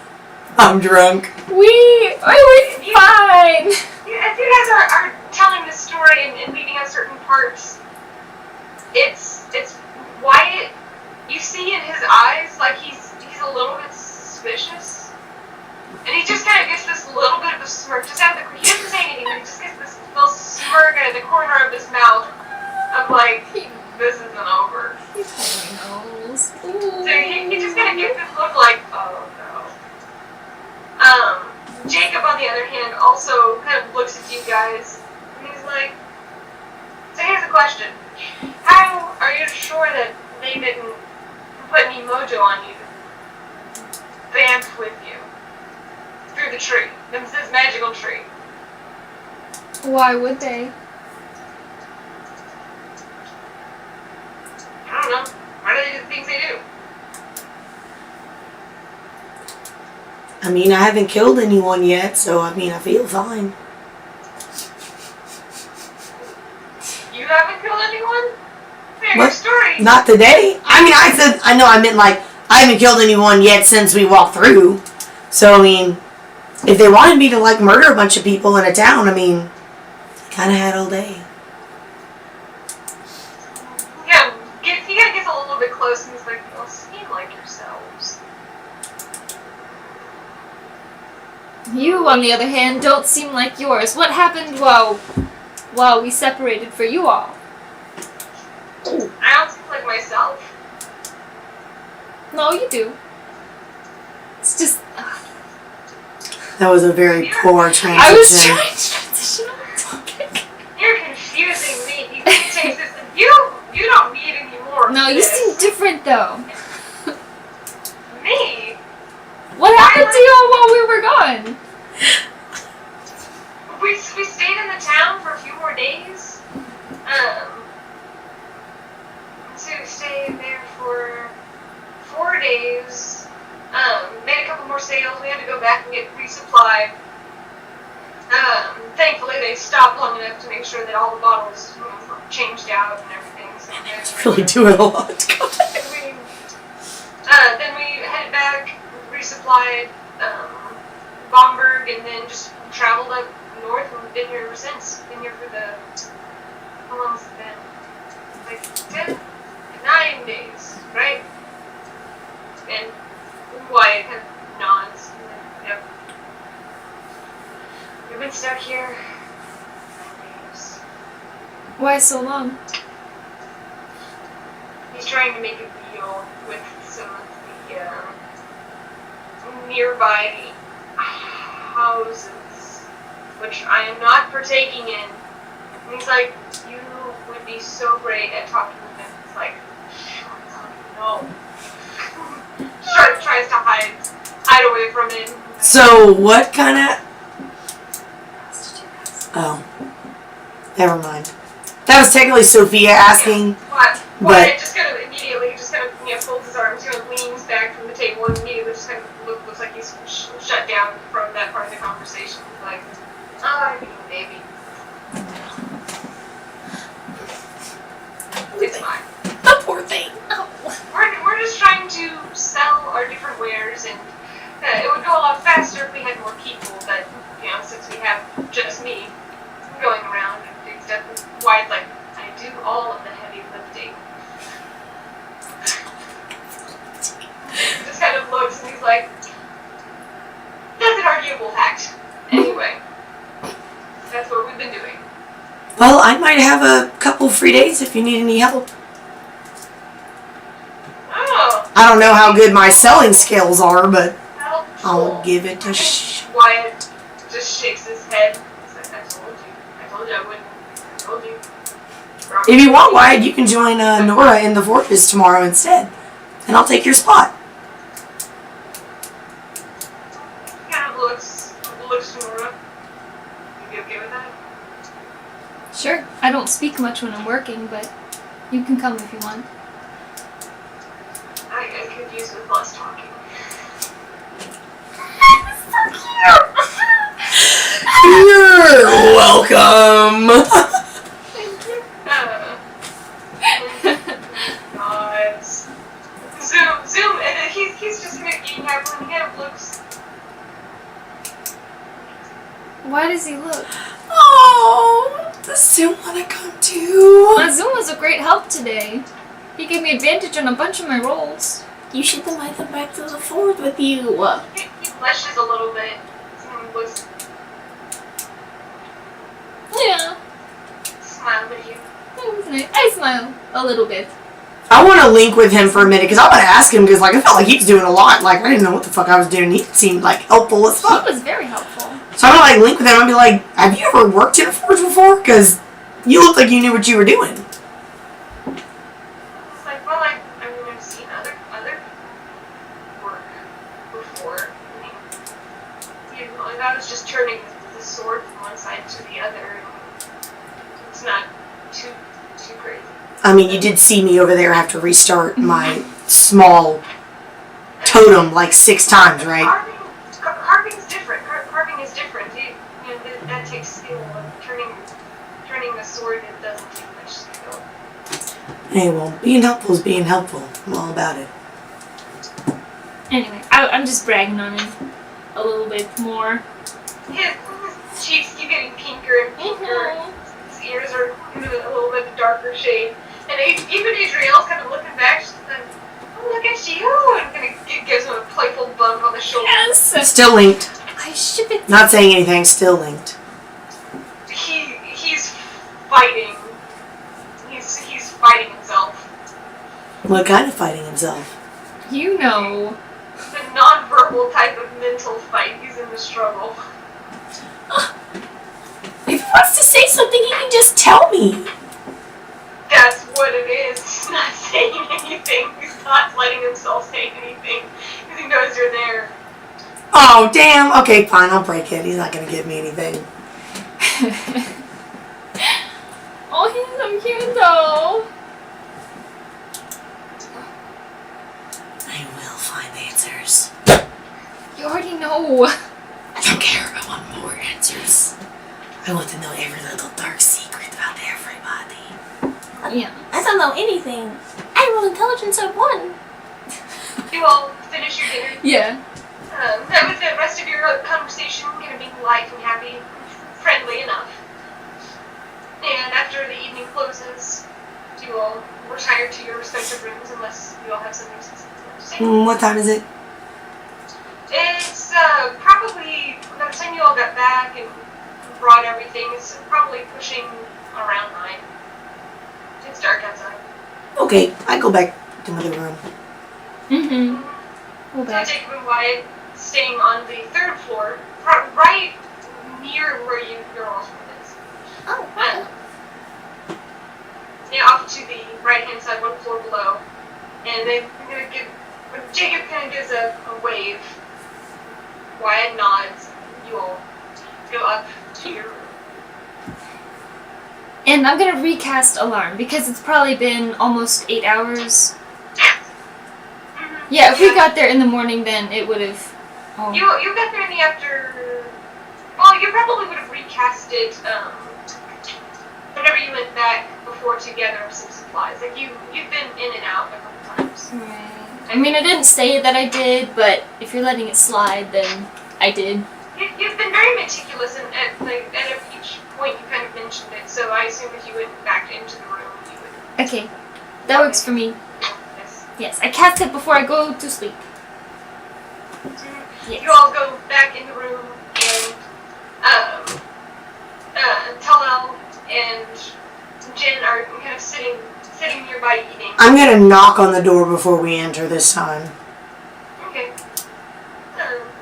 I'm drunk. We fine. If you guys are telling this story and leaving out certain parts, it's Wyatt. You see in his eyes he's a little bit suspicious, and he just kind of gets this little bit of a smirk just out of the. He doesn't say anything, but he just gets this little smirk out of the corner of his mouth of this isn't over. He totally knows. So he just kind of gets this look oh no. Jacob, on the other hand, also kind of looks at you guys, and he's like, so here's the question. How are you sure that they didn't put any mojo on you to vamp with you through the tree? This magical tree. Why would they? I don't know. Why do they do the things they do? I mean, I haven't killed anyone yet, so I feel fine. You haven't killed anyone? Fair What? story. Not today. I meant I haven't killed anyone yet since we walked through. So, if they wanted me to murder a bunch of people in a town, kind of had all day. Yeah, he kind of gets a little bit close and he's like, well, seem like yourselves. You, on the other hand, don't seem like yours. What happened while we separated for you all? I don't seem like myself. No, you do. It's just. That was a very poor transition. I was trying to transition on the topic. You're confusing me. You can change this. You don't need any more. No, of you this. seem different though. Me? fun. We stayed in the town for a few more days. So we stayed there for 4 days. Made a couple more sales. We had to go back and get resupplied. Thankfully, they stopped long enough to make sure that all the bottles were changed out and everything. So It's really doing a lot. then we headed back, resupplied Bomberg, and then just traveled up north and been here ever since. Been here for the... How long has it been? Like 9 days, right? And Wyatt kind of nods. And then, yep. We've been stuck here 9 days. Why so long? He's trying to make a deal with some of the nearby houses, which I am not partaking in. And he's like, you would be so great at talking with them. It's like, no. Tries to hide away from it. So, what kind of... Oh. Never mind. That was technically Sophia asking, What? but... Just kind of immediately, folds his arms, leans back from the table, and immediately just kind of looks like he's shut down from that part of the conversation. Like, I mean, maybe. It's fine. The poor thing. Oh. We're just trying to sell our different wares, and it would go a lot faster if we had more people, but, since we have just me going around and doing stuff, Wyatt's like, I do all of the heavy lifting. He just kind of looks and he's like, that's an arguable fact. Anyway, that's what we've been doing. Well, I might have a couple free days if you need any help. Oh. I don't know how good my selling skills are, but Helpful. I'll give it a Wyatt just shakes his head. He's like, I told you I wouldn't. I told you. If you want, Wyatt, you can join Nora in the Forges tomorrow instead. And I'll take your spot. Kind of looks to Nora. You be okay with that? Sure. I don't speak much when I'm working, but you can come if you want. I could use with less talking. You're welcome. Nods. Zoom, and he's just kind of eating apple and he kind of looks. Why does he look? Oh, does Zoom want to come too? Zoom was a great help today. He gave me advantage on a bunch of my rolls. You should invite them back to the fort with you. He blushes a little bit. Zoom looks. Yeah. Smile at you. I smile a little bit. I want to link with him for a minute because I want to ask him because I felt like he was doing a lot. Like I didn't know what the fuck I was doing. He seemed helpful as fuck. He was very helpful. So I'm gonna link with him and be like, "Have you ever worked in a forge before? Because you look like you knew what you were doing." It's like, well, I've seen other work before. That was just turning the sword from one side to the other. It's not too crazy. I mean, you did see me over there have to restart my small totem 6 times, right? Carving's different. Carving is different. That takes skill. Turning the sword, it doesn't take much skill. Hey, well, being helpful is being helpful. I'm all about it. Anyway, I'm just bragging on him a little bit more. His cheeks keep getting pinker and pinker. His ears are a little bit darker shade. And even Adriel's kind of looking back, she's like, oh, look at you! And kind of gives him a playful bump on the shoulder. Yes! Still linked. I ship it. Not saying anything, still linked. He's fighting. He's fighting himself. What kind of fighting himself? You know. The non-verbal type of mental fight. He's in the struggle. If he wants to say something, he can just tell me. That's what it is. He's not saying anything. He's not letting himself say anything. Because he knows you're there. Oh, damn. Okay, fine. I'll break it. He's not going to give me anything. Oh, he's so cute though. I will find answers. You already know. I don't care. I want more answers. I want to know every little dark secret about everybody. Yeah. I don't know anything. I roll intelligence of 1. You all finish your dinner. Yeah. That was the rest of your conversation gonna be light and happy, friendly enough. And after the evening closes, you all retire to your respective rooms unless you all have something specific to say. What time is it? It's probably, by the time you all got back and brought everything, it's probably pushing around 9. It's dark outside. Okay, I go back to my room. Mm-hmm. Go So back. Jakob and Wyatt staying on the 3rd floor, right near where your all's room is. Oh, wow. Yeah, off to the right-hand side, 1 floor below. And then we're gonna give, Jacob kind of gives a wave. Wyatt nods. You all go up to your room. And I'm gonna recast alarm because it's probably been almost 8 hours. Yeah, if we got there in the morning, then it would have. Oh. You got there in the after. Well, you probably would have recast it whenever you went back before to gather up some supplies. Like you've been in and out a couple times. Right. I mean, I didn't say that I did, but if you're letting it slide, then I did. You've been very meticulous, and at each point you kind of mentioned it. So I assume if you went back into the room, you would. Okay, that works for me. Yes. Yes, I cast it before I go to sleep. Yes. You all go back in the room, and Talal and Jen are kind of sitting nearby eating. I'm gonna knock on the door before we enter this time. Okay.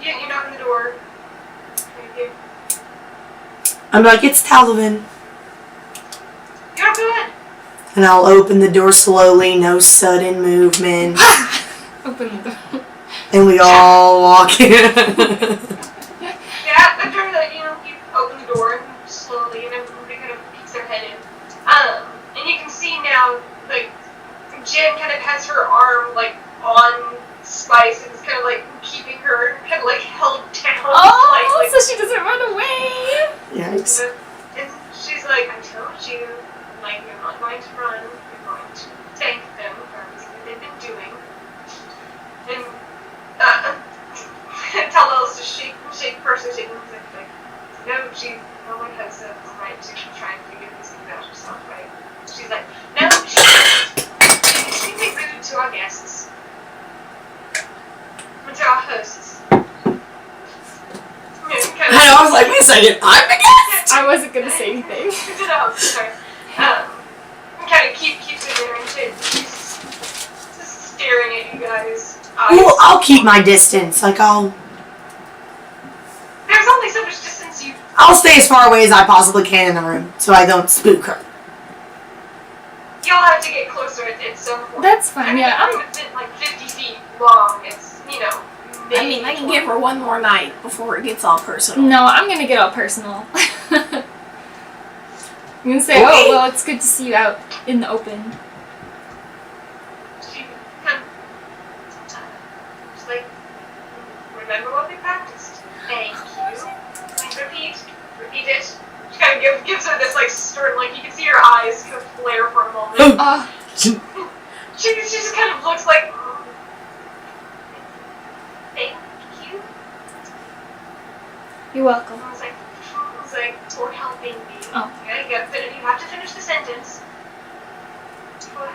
You knock on the door. Okay. I'm like, it's Talavin. You're good. And I'll open the door slowly, no sudden movement. Open the door. And we all walk in. Yeah, after that, you open the door slowly, and everybody kind of peeks their head in. And you can see now, like, Jen kind of has her arm, like, on Spice, and is kind of, like, keeping her kind of, like, held down. Oh, like, so she doesn't run away. Yikes. and she's like, I told you, like, you're not going to run, you're going to thank them for everything that they've been doing. And, tell Ellis to shake person shaking his head, like, no one has the right to try and figure these things out herself, right? She's like, no, she doesn't. She's being rude to our guests. And to our hosts. I know, I was like, wait a second, I'm the guest! I wasn't gonna say anything. Sorry. Kind of keeps it there, and she's just staring at you guys. Well, I'll keep my distance. Like, There's only so much distance you. I'll stay as far away as I possibly can in the room so I don't spook her. You'll have to get closer at some point. That's fine. I mean, Yeah, the room is like 50 feet long. It's maybe I mean, I can give her one more night before it gets all personal. No, I'm gonna get all personal. I'm gonna say, Okay. oh, well, it's good to see you out in the open. She kind of, just like, remember what we practiced. Thank you. Please repeat it. She kind of gives her this like stern, like you can see her eyes kind of flare for a moment. She just kind of looks like, thank you. You're welcome. I was like, for helping me. Oh. Yeah, you have to finish the sentence. For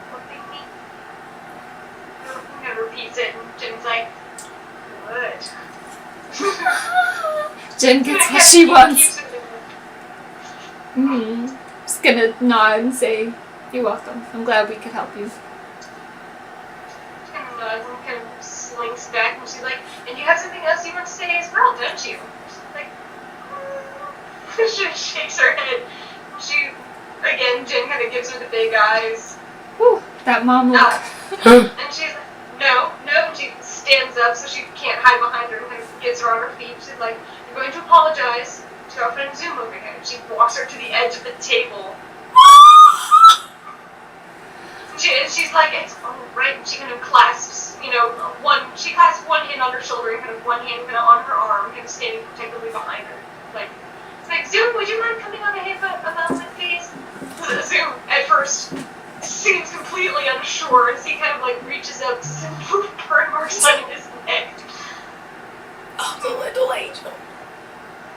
helping me. And repeats it, and Jim's like, good. Jen gets what she wants. Just gonna nod and say, you're welcome. I'm glad we could help you. Kind of nods and kind of slinks back, and she's like, and you have something else you want to say as well, don't you? She's like, she shakes her head. Again, Jen kind of gives her the big eyes. Whew, that mom look. And she's like, no, and she stands up so she can't hide behind her and kind of gets her on her feet. She's like, "I'm going to apologize to our friend Zoom over here." And she walks her to the edge of the table. And she's like, "It's all right." And she kind of clasps, she clasps one hand on her shoulder and kind of one hand kind of on her arm, kind of standing protectively behind her. Like, "Zoom, would you mind coming on ahead for a moment, please?" Zoom, at first, seems completely unsure as he kind of like reaches up to some burn marks on his neck. Oh, the little angel.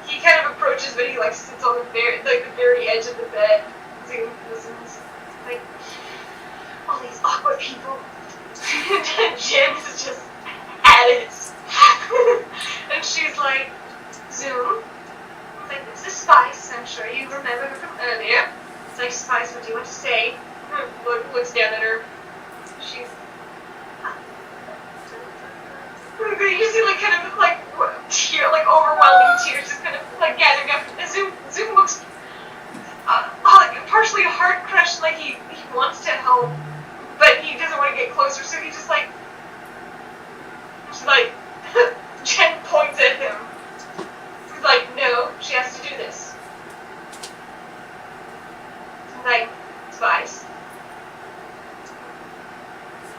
He kind of approaches, but he like sits on the very edge of the bed. Zoom listens. Like, all these awkward people. And Jen is just at it. And she's like, "Zoom, like, this is Spice. I'm sure you remember her from earlier." It's like, "Spice, what do you want to say?" Looks down at her. She's... You see, like, kind of, like, overwhelming tears just kind of, like, gathering up. And Zoom looks, like, partially heart-crushed, like he wants to help, but he doesn't want to get closer, so he just, like, Jen points at him. He's like, "No, she has to do this." He's like, "Spice.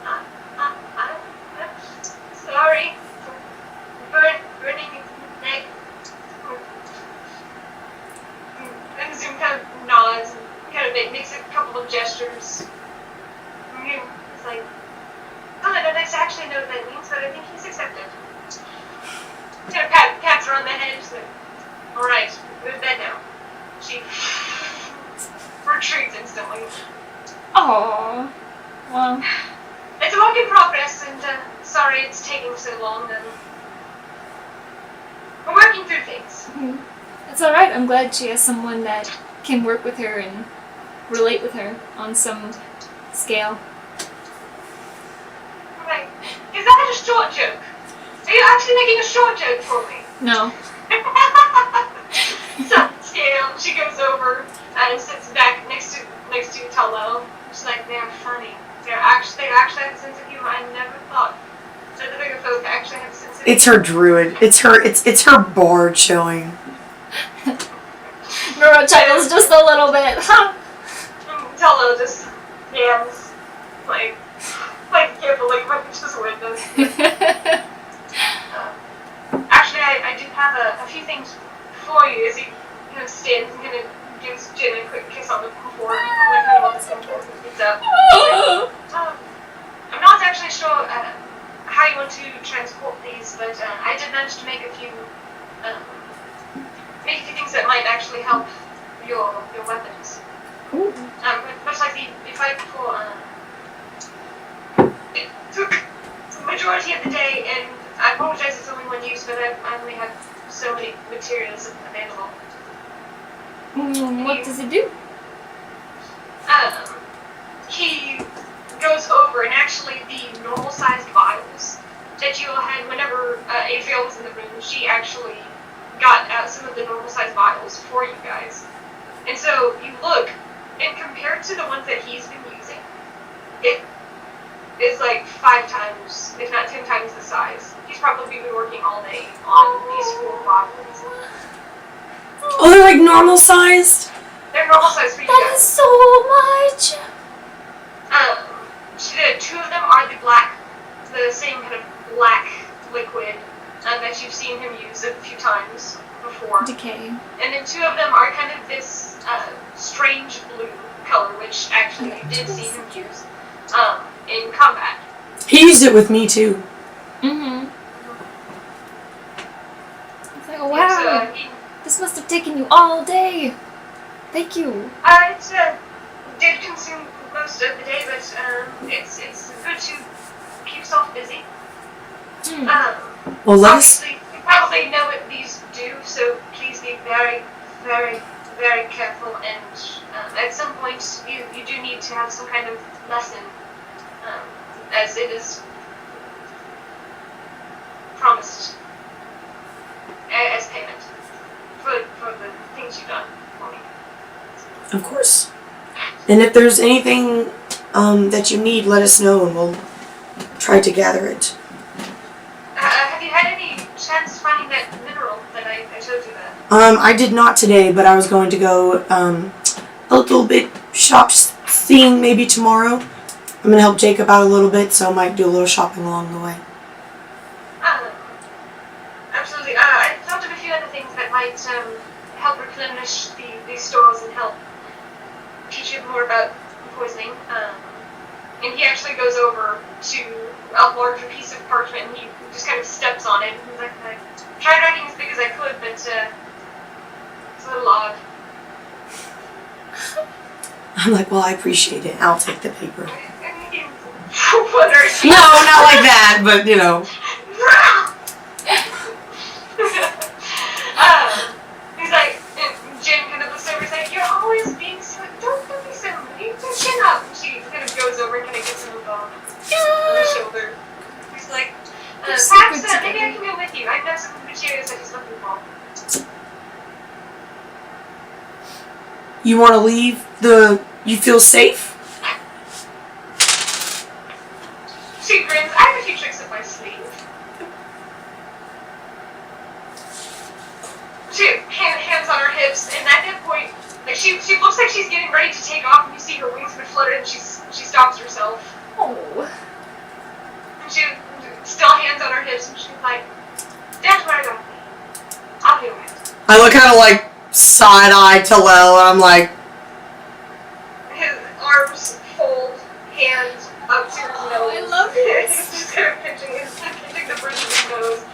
I'm sorry for burning your neck." And Zoom kind of nods and kind of makes a couple of gestures. And he's like, "Oh, I don't actually know what that means, but I think he's accepted." Kind of pats her on the head. She's like, "All right, go to bed now." She retreats instantly. Aww. Well. It's a work in progress, and sorry it's taking so long. We're working through things. It's alright. I'm glad she has someone that can work with her and relate with her on some scale. Right. Is that a short joke? Are you actually making a short joke for me? No. Scale. She goes over and sits back next to Talo. She's like, "They're funny. They actually have a sense of humor. I never thought that the bigger folk actually have a sense of humor." It's her druid. It's her bard showing. Nora chuckles just a little bit. Talo just yams, like giggling when he just witness. Actually, I do have a few things for you as he kind of stands and kind of gives Jen a quick kiss on the forehead, like kind of on the skin before he gets up. I'm not actually sure how you want to transport these, but I did manage to make a few things that might actually help your weapons. Much like the fight before, it took the majority of the day, and I apologize it's only one use, but I only have so many materials available. What does it do? He goes over, and actually the normal-sized vials that you all had whenever Adriel was in the room, she actually got some of the normal-sized vials for you guys. And so you look, and compared to the ones that he's been using, it is like 5 times, if not 10 times the size. He's probably been working all day on these 4 bottles. Oh, they're like normal sized? They're normal size for you That guys. is so much! 2 of them are the same kind of black liquid that you've seen him use a few times before. Decay. And then 2 of them are kind of this strange blue color, which actually you did see him use in combat. He used it with me too. Mm-hmm. It's like, oh, And so, wow. This must have taken you all day. Thank you. It did consume most of the day, but it's good to keep yourself busy. Well, let's. Obviously, you probably know what these do, so please be very, very, very careful. And at some point, you do need to have some kind of lesson, as it is promised as payment for the things you've done for me. Of course. And if there's anything that you need, let us know and we'll try to gather it. chance finding that mineral that I showed you that? I did not today, but I was going to go a little bit shop seeing maybe tomorrow. I'm going to help Jacob out a little bit, so I might do a little shopping along the way. Absolutely. I thought of a few other things that might help replenish these stores and help teach you more about poisoning. And he actually goes over to a larger piece of parchment and he just kind of steps on it. And he's like, I tried writing as big as I could, but it's a little odd. I'm like, well, I appreciate it. I'll take the paper. What No, not like that, but you know. He's like, Jen kind of looks over and is like, you're always being so, don't be so mean, chin up. And she kind of goes over and kind of gets him on the shoulder. He's like, perhaps maybe I can go with you. I know some materials that he's looking for. You want to leave you feel safe? She grins, I have a few tricks up my sleeve. She hands on her hips, and at that point, like she looks like she's getting ready to take off, and you see her wings kind of flutter, and she stops herself. Oh. And she still hands on her hips, and she's like, "That's where I got me. I'll be alright." I look kind of like side-eye to Lel, and I'm like, His arms fold, hands up to his nose. I love this. He's just kind of pinching the bridge of his nose.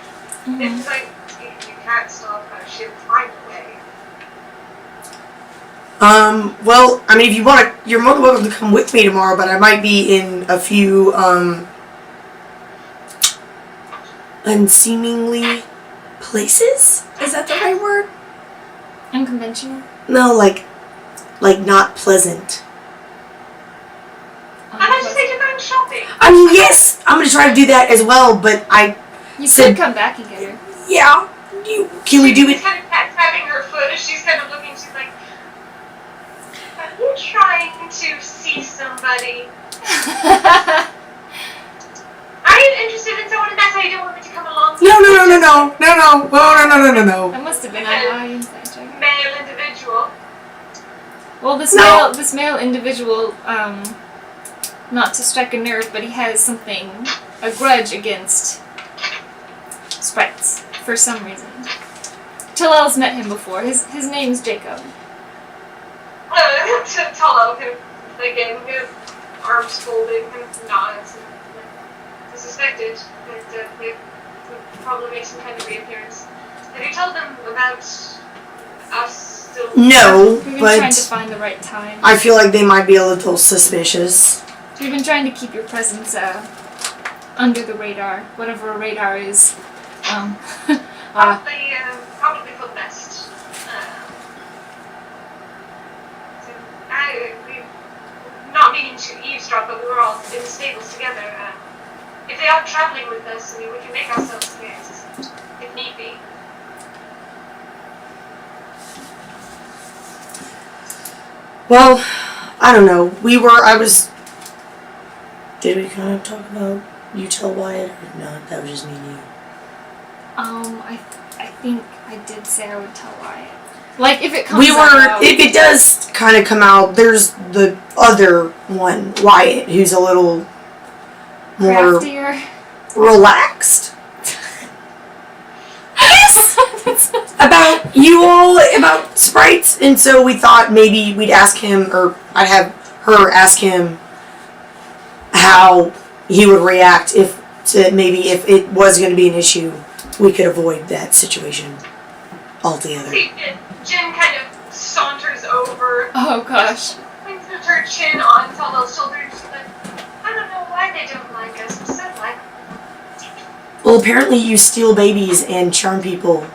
And he's like, you can't stop her. She'll find a way. well, I mean, if you want to, you're more than welcome to come with me tomorrow, but I might be in a few, unseemingly places? Is that the right word? Unconventional? No, like not pleasant. I thought you said you're going shopping. I mean, yes, I'm going to try to do that as well, but You said- could come back and get her. yeah, can we do She's it? kind of tapping her foot as she's kind of looking. She's like, are you trying to see somebody? Are you interested in someone and that's why you don't want me to come along? No. That must have been our inside joke. Male individual. Well, this No. male individual, not to strike a nerve, but he has a grudge against sprites for some reason. Talel's met him before. His name's Jacob. Talo kind of, again, kind of arms folded, kind of nods, and I suspected that they would probably make some kind of reappearance. Have you told them about us still? No, We've been trying to but find the right time. I feel like they might be a little suspicious. We've been trying to keep your presence under the radar, whatever a radar is. Probably for the best. Not meaning to eavesdrop, but we were all in the stables together. If they are traveling with us, I mean, we can make ourselves scarce, if need be. Well, I don't know. Did we kind of talk about you tell Wyatt or not? That was just me and you. I think I did say I would tell Wyatt. Like, if it comes out. If it does kind of come out, there's the other one, Wyatt, who's a little more craftier. relaxed. About you all, about sprites, and so we thought maybe we'd ask him, or I'd have her ask him how he would react if it was going to be an issue, we could avoid that situation altogether. See, Jen kind of saunters over. Oh gosh. Puts her chin on Taldo's shoulder and she's like, I don't know why they don't like us. We're so likable. Well, apparently you steal babies and charm people.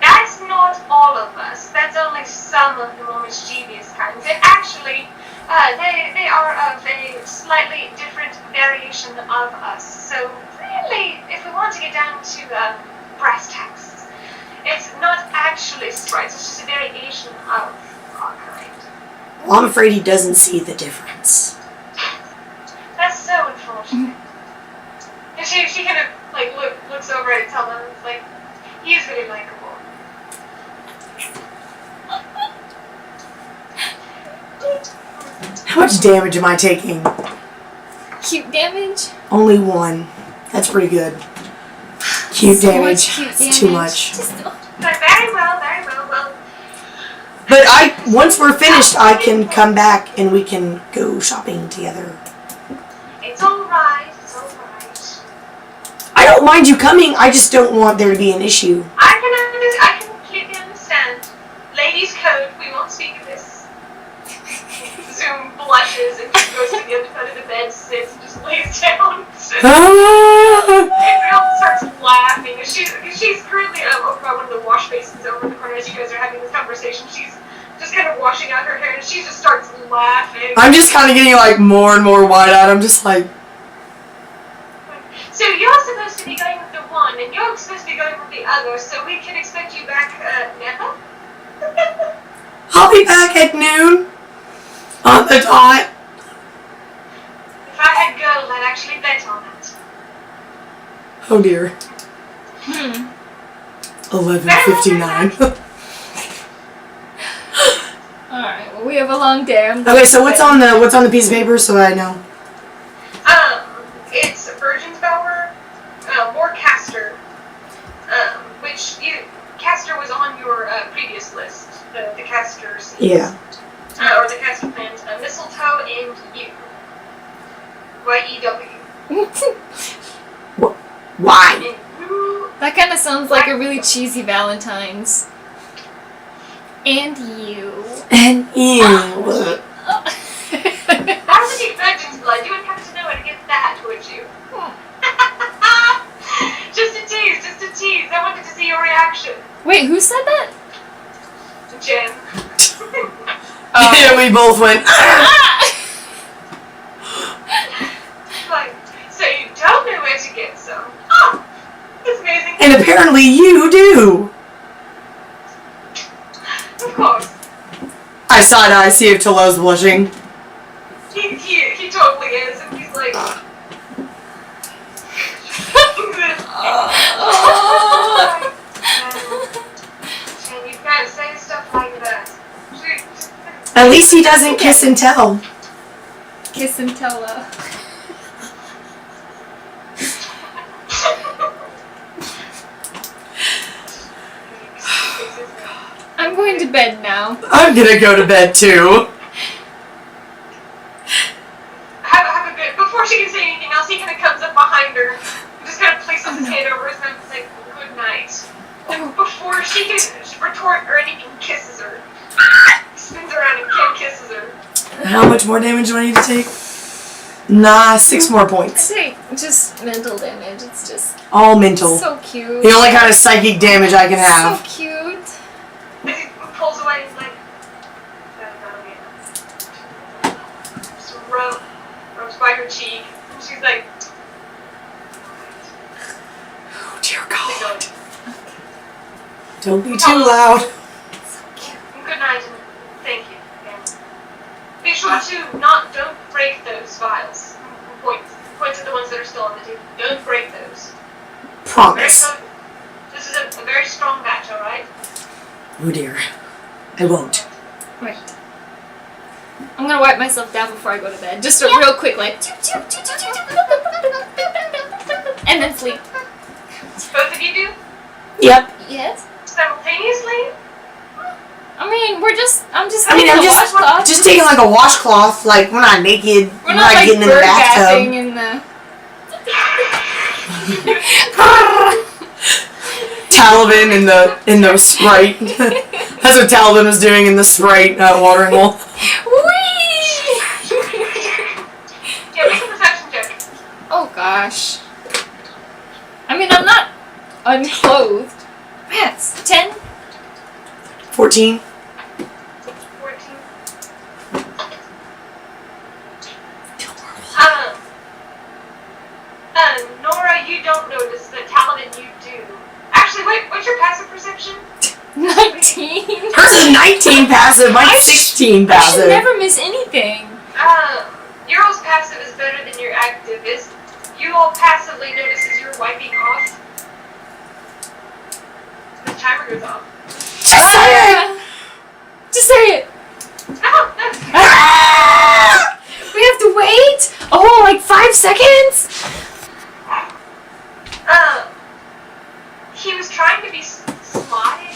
That's not all of us. That's only some of the more mischievous kinds. And actually, they are of a slightly different variation of us. So really, if we want to get down to brass tacks, it's not actually sprites. It's just a variation of our kind. Well, I'm afraid he doesn't see the difference. That's so unfortunate. And she kind of like looks over at Talavin and is like, he is really likable. How much damage am I taking? Cute damage? Only 1. That's pretty good. Cute So damage. much cute It's too damage. much. But very well, well. But once we're finished, I can come back and we can go shopping together. It's alright. I don't mind you coming. I just don't want there to be an issue. I can completely understand. Ladies' code, we won't speak of this. Zoom blushes and just goes to the other side of the bed, sits, and just lays down. April starts laughing. She's currently over by one of the wash basins over in the corner as you guys are having this conversation. She's just kind of washing out her hair and she just starts laughing. I'm just kind of getting like more and more wide-eyed. I'm just like... So you're supposed to be going with the one and you're supposed to be going with the other, so we can expect you back never? I'll be back at noon. On the dot. If I had gold, I'd actually bet on it. Oh dear. 11:59. Alright, well we have a long day. Okay, so what's on the piece of paper so I know? It's Virgin's Bower, or Caster, Caster was on your previous list, the Caster seeds. Yeah. Or the Caster plant, mistletoe and yew. Y-E-W. Why? And you, That kind of sounds like a really cheesy Valentine's. And you. And ew. that would be Virgin's blood. You wouldn't have to know how to get that, would you? Just a tease. I wanted to see your reaction. Wait, who said that? Jen. And we both went. Like, so you don't know where to get some. Oh, it's amazing. And apparently you do. Of course. I side-eye, see if Tolo's blushing. He totally is, and he's like... And you can't say stuff like that. At least he doesn't kiss and tell. Kiss and tell. I'm going to bed now. I'm gonna go to bed too. Have a good... Before she can say anything else, he kind of comes up behind her and just kind of places his hand over his mouth and says, good night. And before she can retort or anything, kisses her. Spins around and again kisses her. How much more damage do I need to take? Nah, 6 more points. I think just mental damage. It's just All mental. so cute. The only kind of psychic damage I can have. So cute. And he pulls away and he's like, that'll be enough. Just rubs by her cheek. And she's like, Oh dear God. Don't be too loud. So cute. good night and thank you. And be sure to don't break those vials. Points at the ones that are still on the table. Don't break those. Promise. This is a very strong batch, alright? Oh dear. I won't. Right. I'm gonna wipe myself down before I go to bed. Just a real quick, like, and then sleep. Both of you do? Yep. Yes. Simultaneously? I mean, I'm just I'm taking a washcloth. just taking like a washcloth. Like we're not naked. We're not like getting in the birdbathing bathtub. in the. Talavin in the Sprite. That's what Talavin was doing in the Sprite watering hole. Whee! Yeah, make a perception check. Oh gosh. I mean, I'm not unclothed. Yes. 10. 14. 14. Nora, you don't notice the Talavin, you do. Actually, wait, what's your passive perception? 19. Hers is 19 passive. Mine's 16 I should passive. never miss anything. Your all's passive is better than your active. You all passively notice as you're wiping off, the timer goes off. Just say it! Just say it! No. We have to wait? Oh, like 5 seconds? He was trying to be sly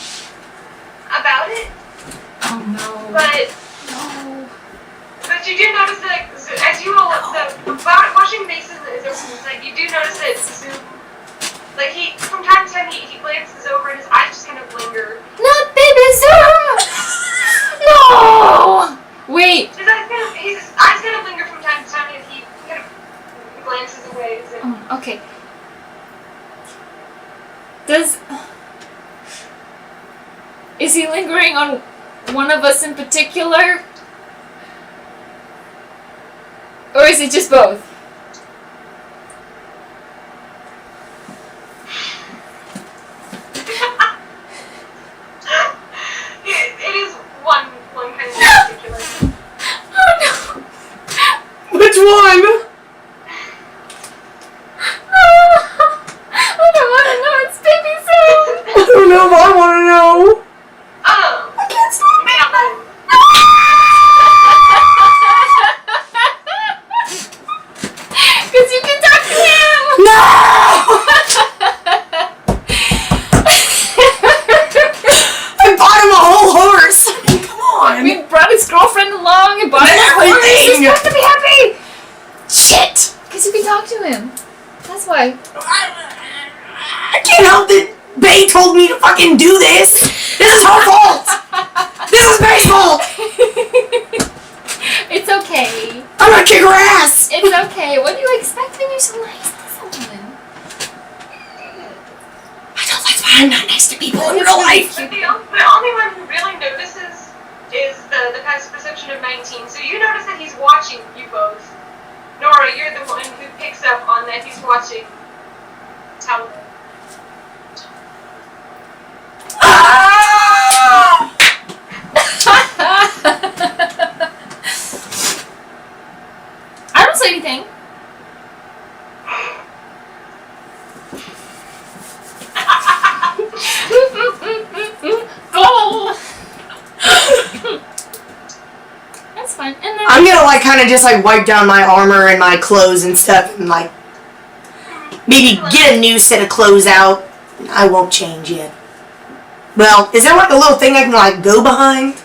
about it, Oh no. but No. you do notice that as you all the washing basin is open, like you do notice that Zoom, like he from time to time he glances over and his eyes just kind of linger. Not baby Zoom! No! Wait. His eyes kind of linger from time to time, and he kind of glances away. Okay. Is he lingering on one of us in particular? Or is it just both? It is one kind of particular. Oh no! Which one? I don't want to know. It's baby Zoom. I don't know if I want to know. I can't stop it. Because you can talk to him. No! I bought him a whole horse. I mean, come on. We brought his girlfriend along and bought him a horse. He's Everything. supposed to be happy. Shit. Because you can talk to him. That's why. I can't help that Bay told me to fucking do this. This is her fault. This is Bay's fault. It's okay. I'm gonna kick her ass. It's okay. What do you expect when you're so nice to someone? I know that's why I'm not nice to people in real life. But the only one who really notices is the passive perception of 19. So you notice that he's watching you both. Nora, you're the one who picks up on that he's watching Talavin. Ah! I don't say anything. Go! That's fine. And then I'm gonna like kind of just like wipe down my armor and my clothes and stuff and like maybe get a new set of clothes out. I won't change yet. Well, is there like a little thing I can like go behind?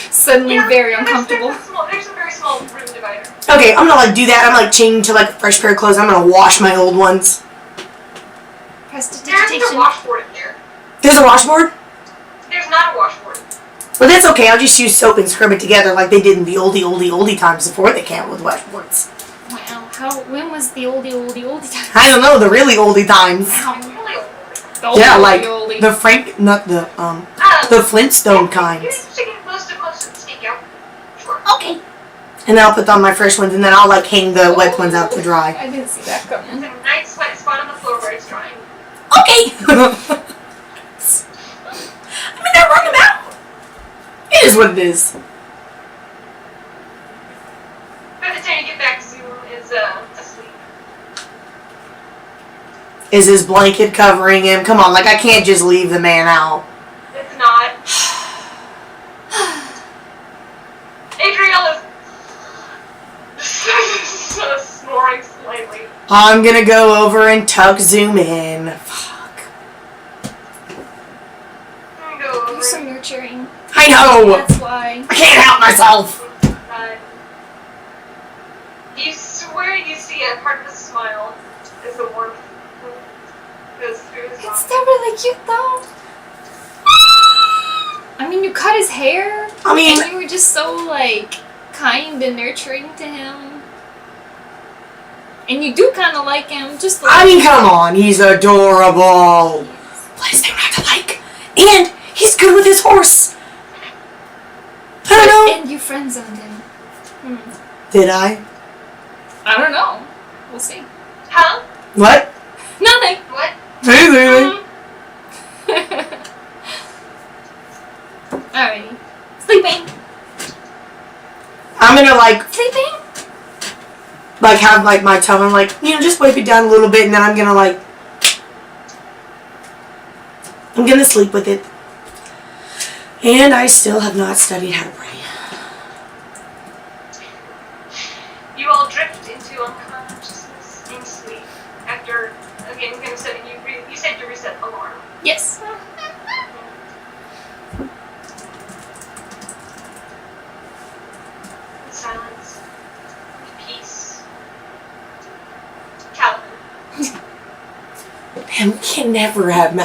suddenly very uncomfortable. There's a very small room divider. Okay, I'm gonna like do that. I'm like change to like a fresh pair of clothes. I'm gonna wash my old ones. There's a Prestidigitation. washboard in there. There's a washboard? There's not a washboard. But that's okay. I'll just use soap and scrub it together like they did in the oldie times before they came out with washboards. Wow, when was the oldie time? I don't know, the really oldie times. Really old. The Yeah, oldie, like oldie. the Frank, not the Flintstone kind. You just get close to the sneak out. Sure. Okay. And then I'll put on my fresh ones and then I'll like hang the wet ones out to dry. I didn't see that There's coming. a nice wet spot on the floor where it's drying. Okay! I mean, I run them out. It is what it is. By the time you get back, Zoom is asleep. Is his blanket covering him? Come on, like I can't just leave the man out. It's not. Adriel is snoring slightly. I'm gonna go over and tuck Zoom in. Fuck. I'm gonna go over. You're so nurturing. I know! That's why. I can't help myself! You swear you see a part of the smile is the warmth goes through his It's body. still really cute though. I mean, you cut his hair. I mean- and you were just so like kind and nurturing to him. And you do kind of like him, just like. I mean, come on, he's adorable. What is there not to like? And he's good with his horse. I don't know. And you friend zoned him. Did I? I don't know. We'll see. Huh? What? Nothing. What? Anything. Alrighty. Sleeping. I'm gonna like Sleeping. have like my tongue, like, you know, just wipe it down a little bit, and then I'm gonna like I'm gonna sleep with it. And I still have not studied how to pray. You all drift into unconsciousness in sleep after, again, I'm going to set you said you reset the alarm. Yes. Silence. Peace. Talavin. Man, we can never have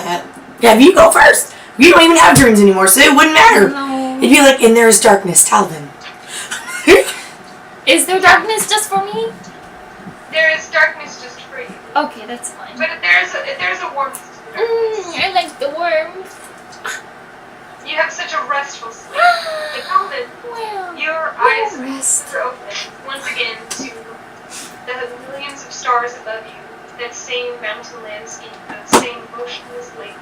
you go first. We don't even have dreams anymore, so it wouldn't matter. No. It'd be like, and there is darkness, Talavin. Is there darkness just for me? There is darkness just for you. Okay, that's fine. But there's a warmth to the darkness. I like the warmth. You have such a restful sleep. But Talavin, Well, your eyes rest. are open once again to the millions of stars above you, that same mountain landscape, that same motionless lake,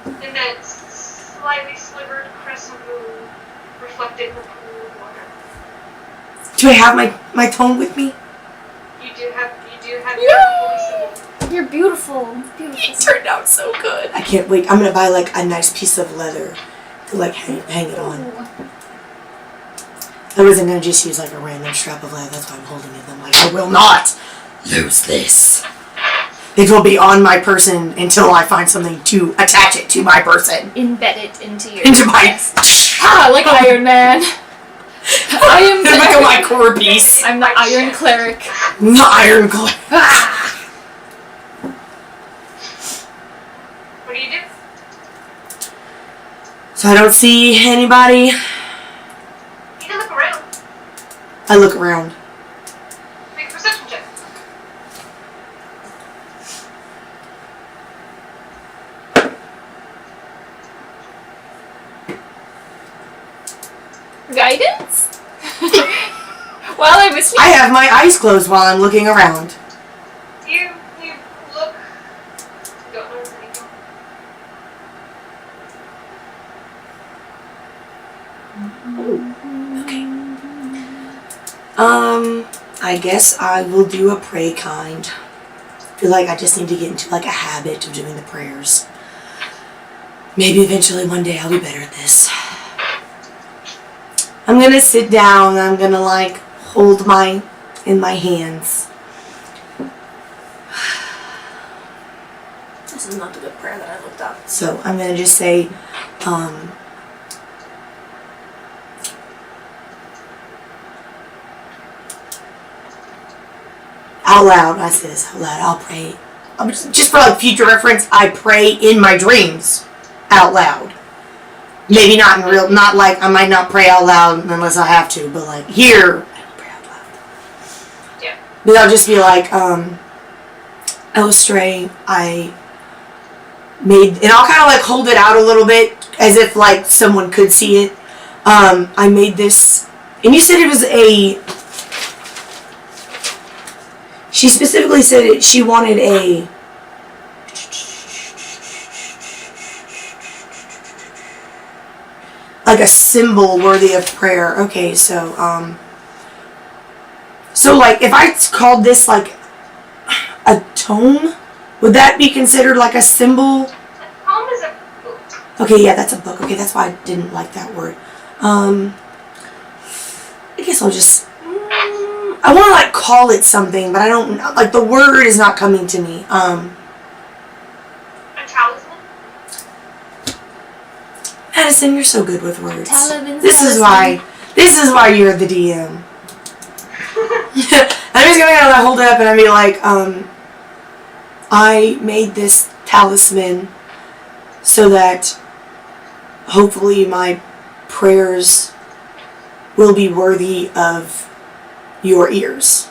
and that slightly slivered crescent moon reflected in the pool of water. Do I have my tone with me? You do have your Yay! voice. You're beautiful. Beautiful. It turned out so good. I can't wait. I'm gonna buy like a nice piece of leather to like hang it on. I wasn't gonna just use like a random strap of leather. That's why I'm holding it. I'm like, I will not lose this. It will be on my person until I find something to attach it to my person. Embed it into your My chest. Like Iron Man. I am look at my core piece. I'm the Iron Cleric. The Iron Cleric. What do you do? So I don't see anybody. You can look around. I look around. Make a perception check. Guidance? While I was I have my eyes closed while I'm looking around. You look. Don't notice anything. I guess I will do a pray kind. I feel like I just need to get into like a habit of doing the prayers. Maybe eventually one day I'll be better at this. I'm gonna sit down and I'm gonna like hold in my hands. This is not the good prayer that I looked up. So I'm gonna just say, out loud. I say this out loud. I'll pray. Just for like future reference, I pray in my dreams out loud. Maybe not in real, not like I might not pray out loud unless I have to, but like here, I don't pray out loud. Yeah. But I'll just be like, Eilistraee, I made, and I'll kind of like hold it out a little bit as if like someone could see it. I made this, and you said it was she specifically said she wanted a like a symbol worthy of prayer. Okay, so like if I called this like a tome, would that be considered like a symbol? A poem is a book. Okay, yeah, that's a book. Okay, that's why I didn't like that word. I guess I'll just I want to like call it something, but I don't like the word is not coming to me. A talisman. Madison, you're so good with words. Talavin's This is why you're the DM. I'm just gonna hold it up and I'll be like, I made this talisman so that hopefully my prayers will be worthy of your ears.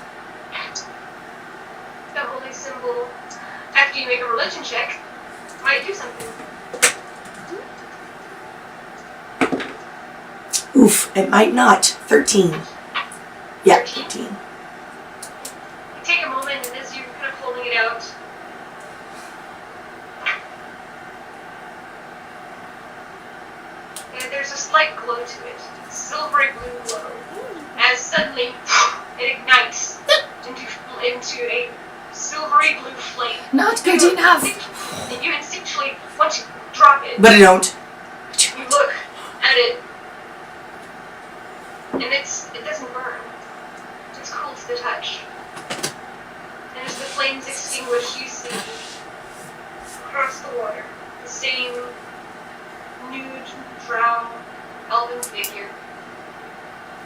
The holy symbol, after you make a religion check, might do something. Oof, it might not. 13. Yeah, 13. You take a moment, and as you're kind of holding it out, and there's a slight glow to it, silvery blue glow, as suddenly it ignites into a silvery blue flame. Not good enough. and you instinctually want to drop it. But I don't. You look at it, and it doesn't burn. It's cool to the touch. And as the flames extinguish, you see across the water the same nude, drow, elven figure,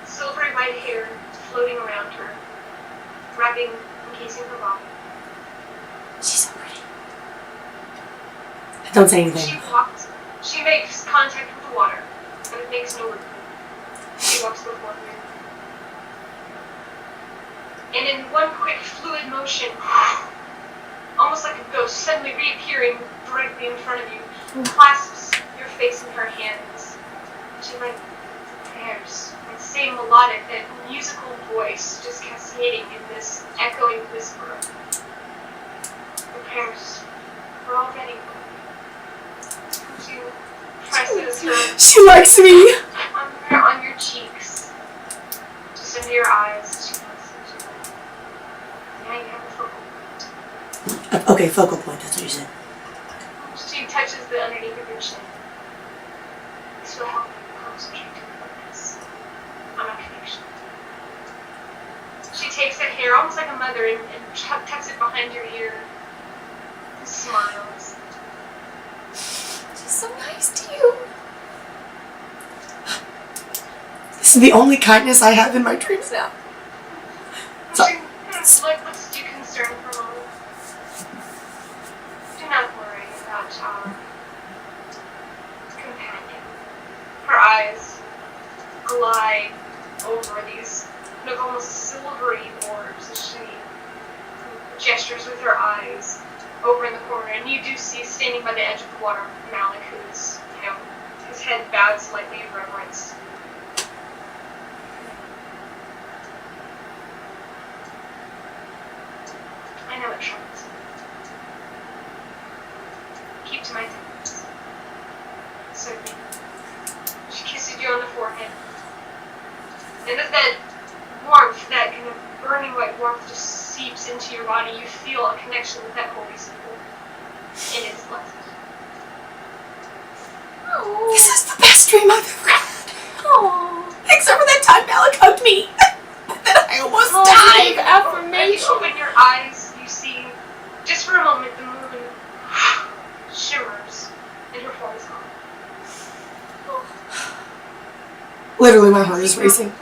silvery white hair floating around her, wrapping, encasing her body. She's so pretty. Don't say anything. She makes contact with the water, but it makes no movement. She walks before you. And in one quick fluid motion, almost like a ghost suddenly reappearing directly in front of you, clasps your face in her hands. She prayers, that same melodic, that musical voice just cascading in this echoing whisper. The prayers were all ready. She presses her She likes me. on your cheeks, just under your eyes. She presses you. Now you have a focal point. Okay, focal point, that's what you said. She touches the underneath of your chin. This will help you concentrate and focus on our connection. She takes that hair almost like a mother and tucks it behind your ear and smiles. She's so nice to you. This is the only kindness I have in my dreams now. So, She looks you concerned for a moment. Do not worry about our companion. Her eyes glide over these kind of almost silvery orbs as she gestures with her eyes over in the corner, and you do see standing by the edge of the water Malik, who's, his head bowed slightly in reverence. I know it troubles you. Keep to my things. Certainly. She kisses you on the forehead. And as that warmth, that kind of burning white warmth just seeps into your body, you feel a connection with that holy symbol. And it's blessed. Oh. this is the best dream I've ever had. Oh. Except for that time Malik hugged me. Then I almost Positive died. As you affirmation. open your eyes, you see, just for a moment, the moon shimmers and her form is gone. Literally, my heart is racing.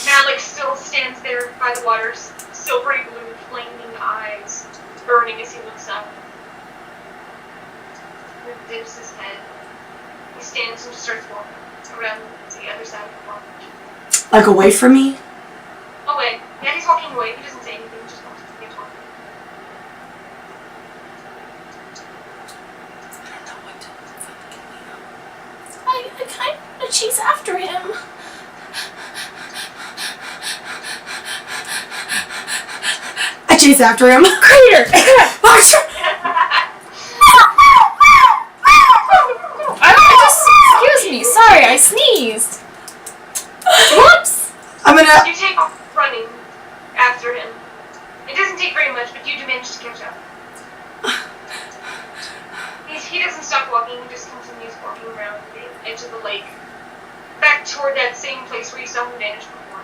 Malik still stands there by the water's silvery blue, flaming eyes, burning as he looks up. He dips his head. He stands and starts walking around to the other side of the water. Like away from me? Away. Yeah, he's walking away. He doesn't say anything, he just walks. He keeps walking. I don't know what to I kind of chase after him. I chase after him. Crater! I just, excuse me, sorry, I sneezed. Whoops! I'm gonna. You take off running after him. It doesn't take very much, but you do manage to catch up. He doesn't stop walking, he just continues walking around the edge of the lake. Back toward that same place where you saw him vanish before.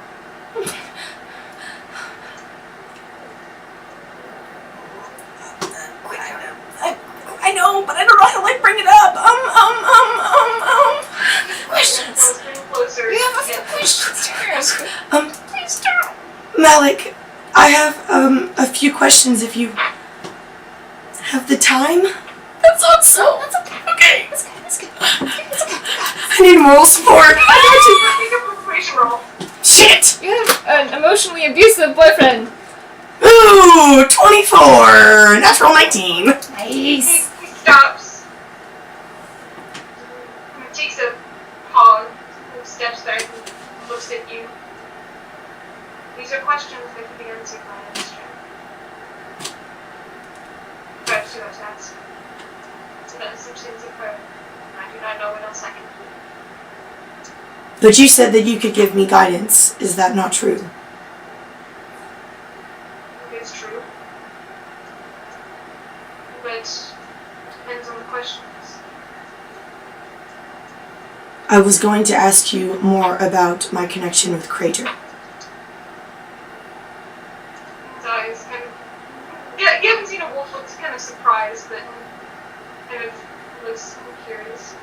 I know, but I don't know how to bring it up. Questions. Closer and closer. We have a few questions to ask. Please stop. Malik, I have a few questions if you have the time. That's awesome. That's okay. Okay. That's good. That's good. That's okay. I need moral support. Make a preparation roll. Shit. You have an emotionally abusive boyfriend. Ooh, 24. Natural 19. Nice. He stops. He takes a pause, steps back, and looks at you. These are questions that can be answered by Eilistraee. Perhaps you have to ask. That is such things occur. I do not know what else I can do. But you said that you could give me guidance. Is that not true? It's true. But depends on the questions. I was going to ask you more about my connection with Crater. His eyes kind of... Yeah, you haven't seen a wolf looks kind of surprised, but kind of looks curious.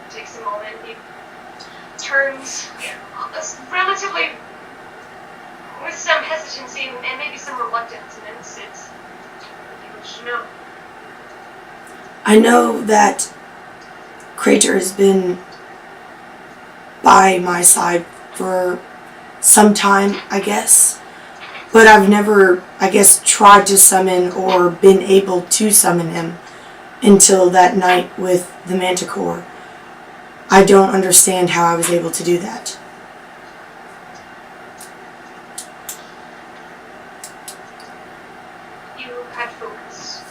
Takes them all in. He turns relatively with some hesitancy and maybe some reluctance, and then sits. You should know. I know that Crater has been by my side for some time, I guess. But I've never, I guess, tried to summon or been able to summon him until that night with the Manticore. I don't understand how I was able to do that. You had focus.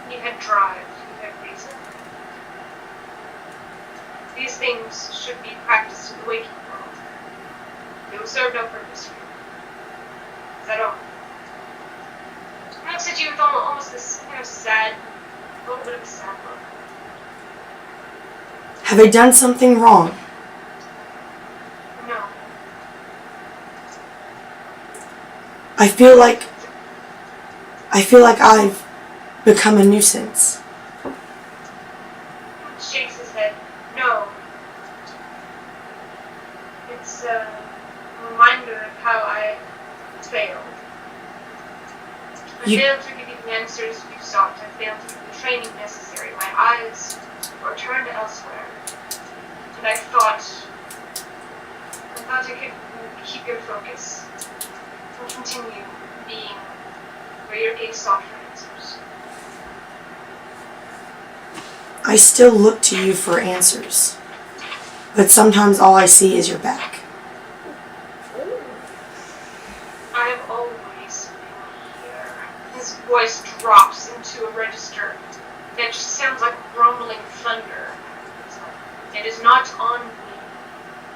You had drive. You had reason. These things should be practiced in the waking world. They will serve no purpose for you. Is that all? He looks at you with almost this kind of sad, a little bit of a sad look. Have I done something wrong? No. I feel like I've become a nuisance. Shakes his head. No. It's a reminder of how I failed. I failed to give you the answers you sought. I failed to give you the training necessary. My eyes were turned elsewhere. And I thought I could keep your focus and continue being where your gaze sought for answers. I still look to you for answers. But sometimes all I see is your back. I have always been here. His voice drops into a register that just sounds like rumbling thunder. It is not on me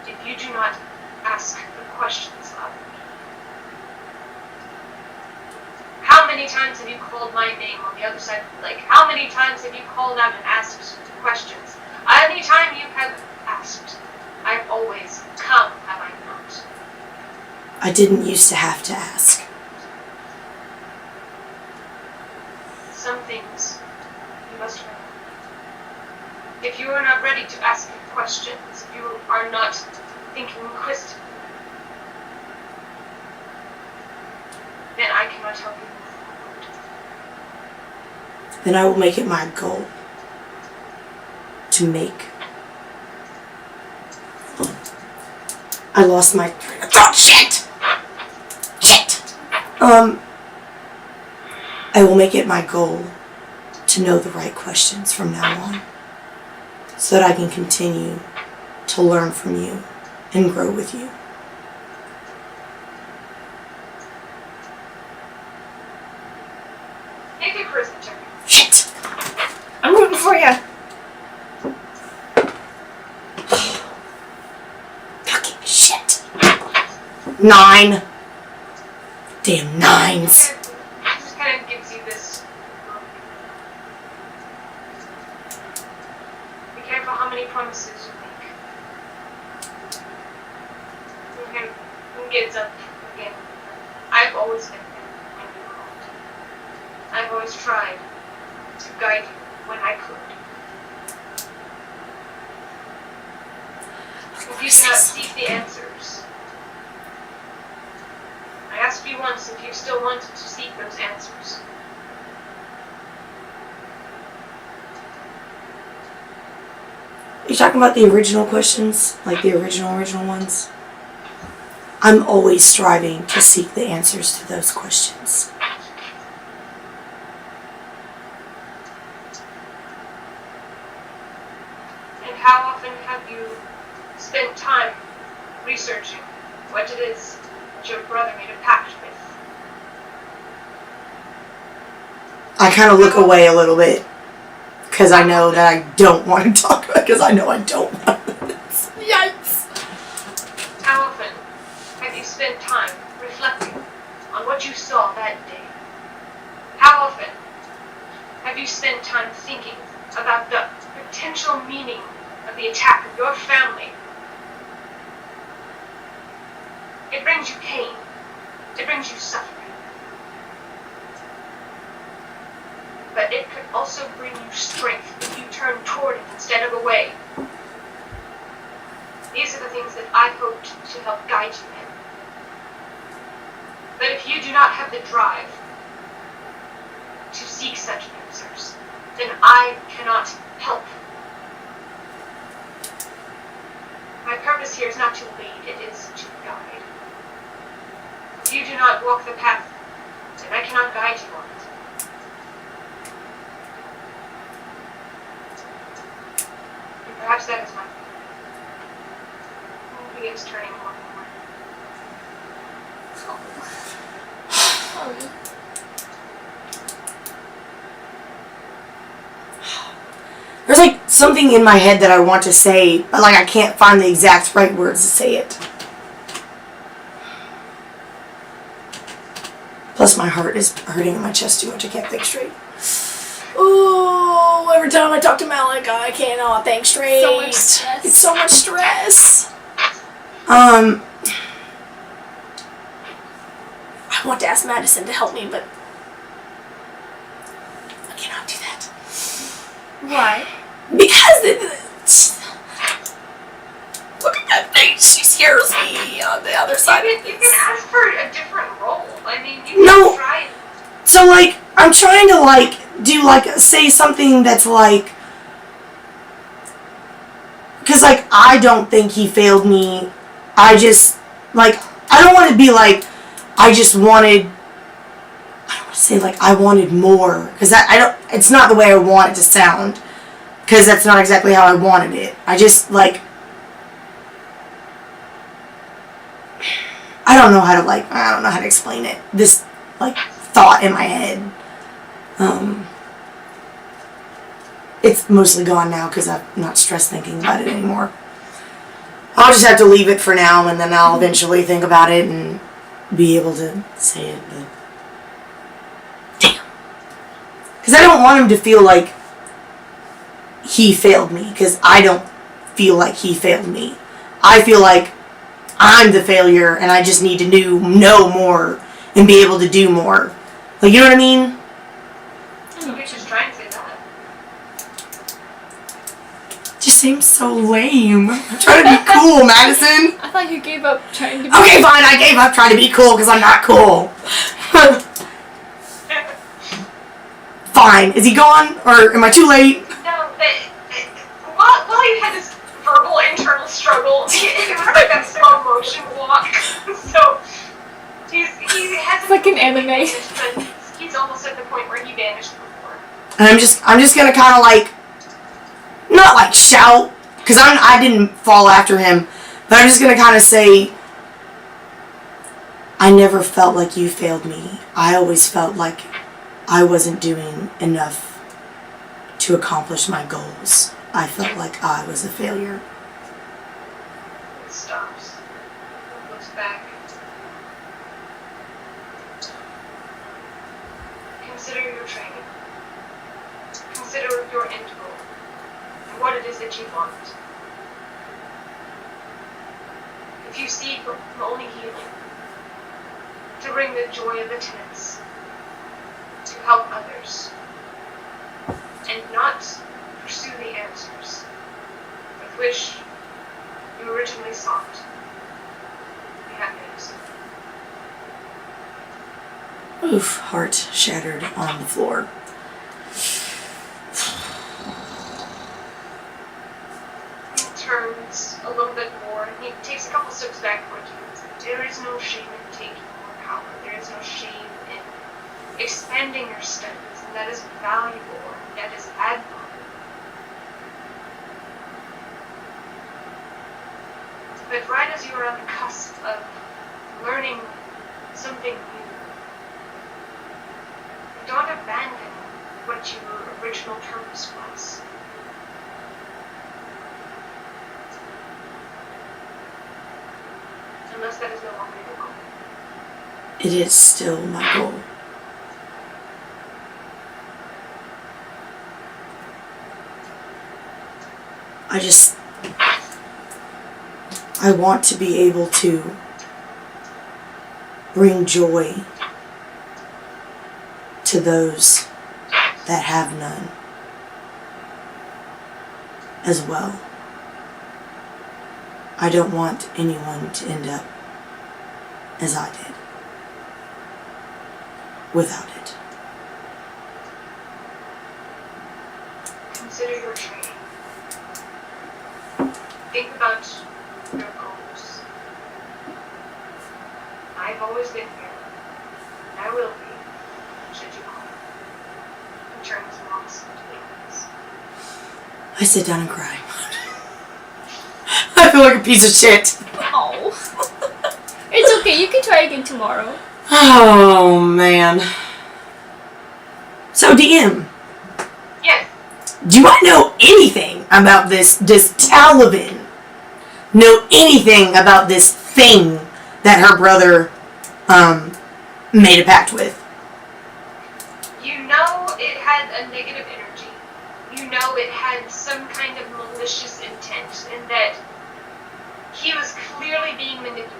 if you do not ask the questions of me. How many times have you called my name on the other side of the lake? How many times have you called out and asked questions? Any time you have asked, I've always come, have I not? I didn't used to have to ask. Some things you must remember. If you are not ready to ask questions, if you are not thinking inquisitively, then I cannot help you move forward. Then I will make it my goal to make. I lost my train of thought. Shit! I will make it my goal to know the right questions from now on, so that I can continue to learn from you and grow with you. Make a charisma check. Shit! I'm rooting for you. Fucking shit! 9. Damn 9s. It just kind of gives you this look. Be careful how many promises you make. You kind of gets up again. I've always been there when you called. I've always tried to guide you when I could. If you do not seek the answers, I asked you once if you still wanted to seek those answers. Are you talking about the original questions? Like the original ones? I'm always striving to seek the answers to those questions. And how often have you spent time researching what it is that your brother made a pact with? I kind of look away a little bit because I know that I don't want to talk about it, because I know I don't want this. Yikes! How often have you spent time reflecting on what you saw that day? How often have Have you spent time thinking about the potential meaning of the attack of your family? It brings you pain. It brings you suffering. But it could also bring you strength if you turn toward it instead of away. These are the things that I hoped to help guide you in. But if you do not have the drive to seek such answers, then I cannot help. My purpose here is not to lead, it is to guide. If you do not walk the path, then I cannot guide you on it. And perhaps that is my fault. He begins turning more and more. Sorry. There's like something in my head that I want to say, but like I can't find the exact right words to say it. Plus my heart is hurting in my chest too much. I can't think straight. Oh, every time I talk to Malik, I cannot think straight. So much stress. It's so much stress. Um, I want to ask Madison to help me, but I cannot do that. Why? Because look at that face. She scares me on the other side of You this. can ask for a different role. I mean, you No. can try it. so like, I'm trying to like, do like, say something that's like, because like, I don't think he failed me. I just, like, I don't want to be like, I just wanted, I don't want to say like, I wanted more. Because I don't, it's not the way I want it to sound. Because that's not exactly how I wanted it. I just, like, I don't know how to explain it. This, like, thought in my head. It's mostly gone now because I'm not stressed thinking about it anymore. I'll just have to leave it for now, and then I'll eventually think about it and be able to say it, but damn. Because I don't want him to feel like he failed me, because I don't feel like he failed me. I feel like I'm the failure, and I just need to know more and be able to do more. Like, you know what I mean? You're just trying to say that. Just seems so lame. I'm trying to be cool, Madison. I thought you gave up trying to be. Okay, fine, I gave up trying to be cool because I'm not cool. Fine. Is he gone? Or am I too late? No, but while you had this verbal internal struggle, he had like that slow motion walk. So he has It's like an anime. but he's almost at the point where he vanished before. And I'm just gonna kind of like, not like shout, because I didn't fall after him, but I'm just gonna kind of say, I never felt like you failed me. I always felt like I wasn't doing enough to accomplish my goals. I felt like I was a failure. It stops. It looks back. Consider your training. Consider your end goal. And what it is that you want. If you seek only healing, to bring the joy of the tenants, to help others, and not pursue the answers with which you originally sought, you have news. Oof, heart shattered on the floor. He turns a little bit more, and he takes a couple steps back towards you. There is no shame in taking more power. There is no shame in expanding your studies, and that is valuable, and that is admirable. But right as you are on the cusp of learning something new, don't abandon what your original purpose was. Unless that is no longer your goal. It is still my goal. I want to be able to bring joy to those that have none as well. I don't want anyone to end up as I did without it. Consider your training. Think about your goals. I've always been here, and I will be, should you call. And turn his loss into weakness. I sit down and cry. I feel like a piece of shit. Oh. It's okay, you can try again tomorrow. Oh, man. So, DM, Yes. do I know anything about this Talavin? Know anything about this thing that her brother made a pact with? You know it had a negative energy. You know it had some kind of malicious intent, and that he was clearly being manipulated.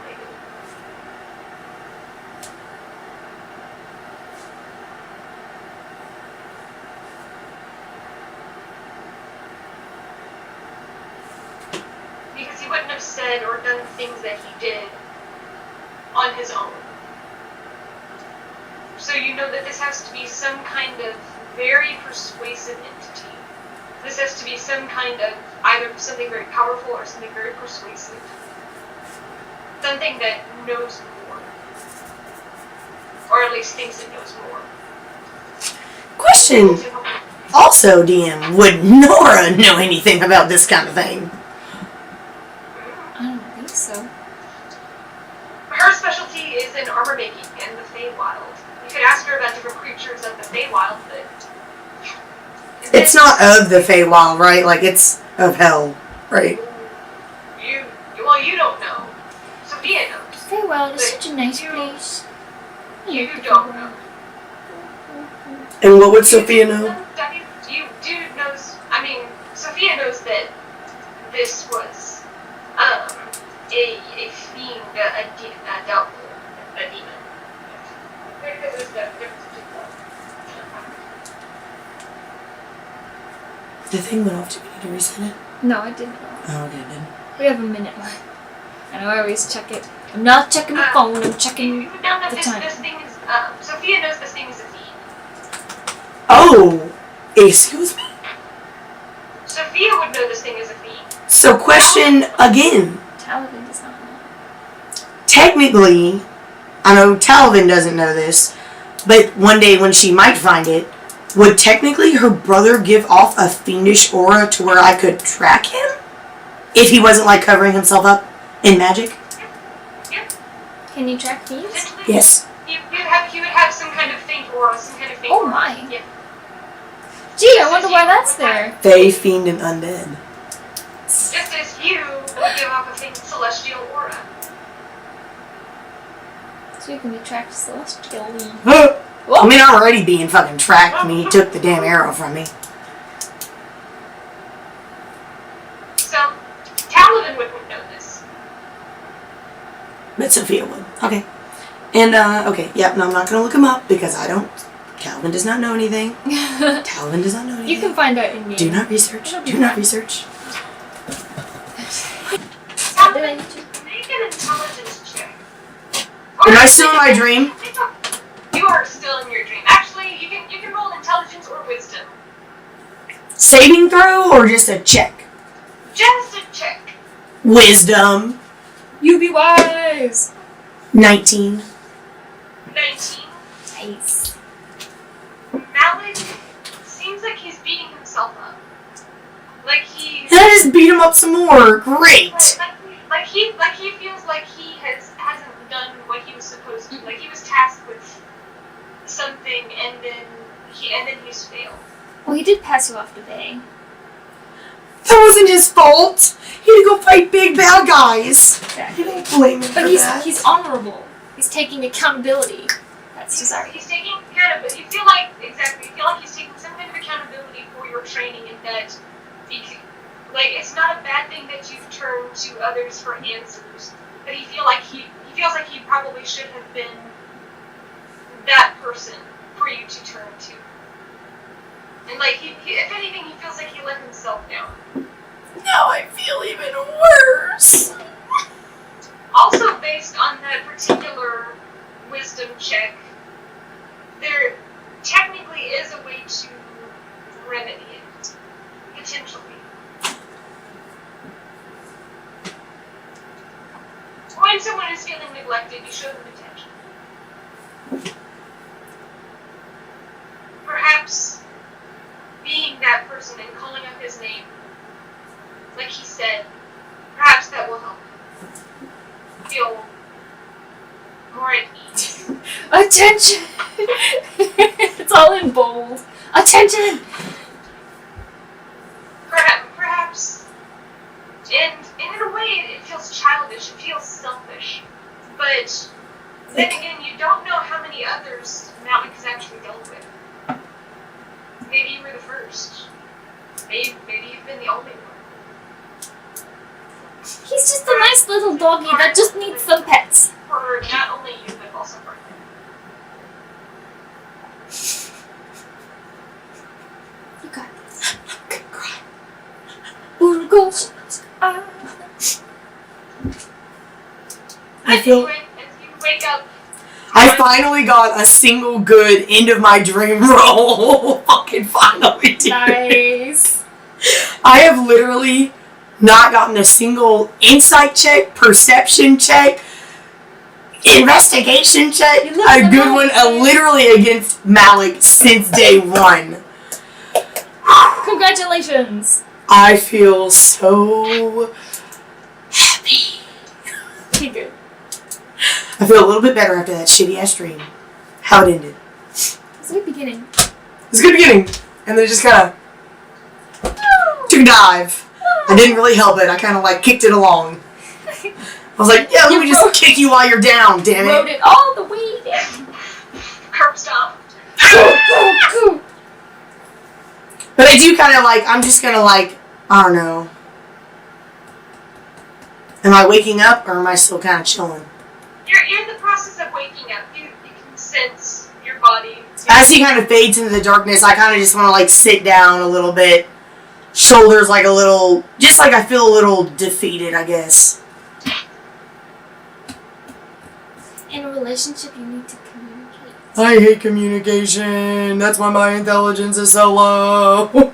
Because he wouldn't have said or done things that he did on his own. So you know that this has to be some kind of very persuasive entity. This has to be some kind of either something very powerful or something very persuasive. Something that knows more. Or at least thinks it knows more. Question. Also, DM, would Nora know anything about this kind of thing? I don't think so. Her specialty is in armor making and the Feywild. You could ask her about different creatures of the Feywild, but... It's not of the Feywild, right? Like, it's of hell, right? You don't know. Sophia knows. Feywild is But such a nice you- place. You don't know. And what would Sophia know? Dude knows, I mean, Sophia knows that this was, a fiend, a devil, a demon. There's the difference between The thing went off. Do we need to reset it? No, I didn't know. Oh, okay, then. We have a minute left. I know I always check it. I'm not checking my phone, I'm checking You know that the this time. thing is, Sophia knows this thing is a fiend. Oh, excuse me? Sophia would know this thing is a fiend. So, question again. Talavin does not know. Technically, I know Talavin doesn't know this, but one day when she might find it, would technically her brother give off a fiendish aura to where I could track him? If he wasn't, like, covering himself up in magic? Yep. Can you track these? Essentially, Yes. He would have some kind of faint aura, some kind of faint Oh aura. my. Yeah. Gee, I wonder why that's there. Fae, fiend, and undead. Just as you would give off a faint celestial aura. So you can be tracked celestially. I mean, I'm already being fucking tracked. I mean, he took the damn arrow from me. So, Talavin wouldn't know this. But Sophia would. Okay. And, okay, yep, no, I'm not gonna look him up because I don't. Calvin does not know anything. Calvin does not know anything. You can find out in game. Do not research. Do not research. Talavin, make an intelligence check. Am I still in my dream? You are still in your dream. Actually, you can roll intelligence or wisdom. Saving throw or just a check? Just a check. Wisdom. You be wise. 19. 19. Nice. Malik seems like he's beating himself up. Like he. And I just beat him up some more. Great. Like he feels like he hasn't done what he was supposed to. Like he was tasked with something and then he's failed. Well, he did pass you off to Bay. That wasn't his fault. He had to go fight big bad guys. Exactly. I don't blame him But for that. he's honorable. He's taking accountability. That's just our. He's taking accountability. You feel like he's taking some kind of accountability for your training, and that like it's not something that you turn to others for answers. But he feels like he probably should have been that person for you to turn to. And like if anything, he feels like he let himself down. Now I feel even worse. Also, based on that particular wisdom check, there technically is a way to remedy it, potentially. When someone is feeling neglected, you show them attention. Perhaps being that person and calling up his name, like he said, perhaps that will help feel more at ease. Attention! It's all in bold. Attention! Perhaps, and in a way it feels childish, it feels selfish, but then again, you don't know how many others Malik has actually dealt with. Maybe you were the first. Maybe you've been the only one. He's just a nice little doggy that just needs some pets. For not only you, but also for him. You got this. I'm gonna cry. Burgos. I feel. As you wake up, I finally got a single good end of my dream roll. Fucking finally, dude. Nice. I have literally not gotten a single insight check, perception check, investigation check, a good one, literally against Malik since day one. Congratulations. I feel so happy. Okay, good. I feel a little bit better after that shitty ass dream. How it ended. It's a good beginning. It was a good beginning. And then it just kind of took a dive. I didn't really help it. I kind of like kicked it along. I was like, yeah, let me just kick you while you're down, damn it. Rode it all the way down. curb stop. But I do kind of like, I'm just going to like, I don't know. Am I waking up or am I still kind of chilling? You're in the process of waking up. You can sense your body. As he kind of fades into the darkness, I kind of just want to like sit down a little bit. Shoulders like a little, just like I feel a little defeated, I guess. In a relationship, you need to communicate. I hate communication. That's why my intelligence is so low.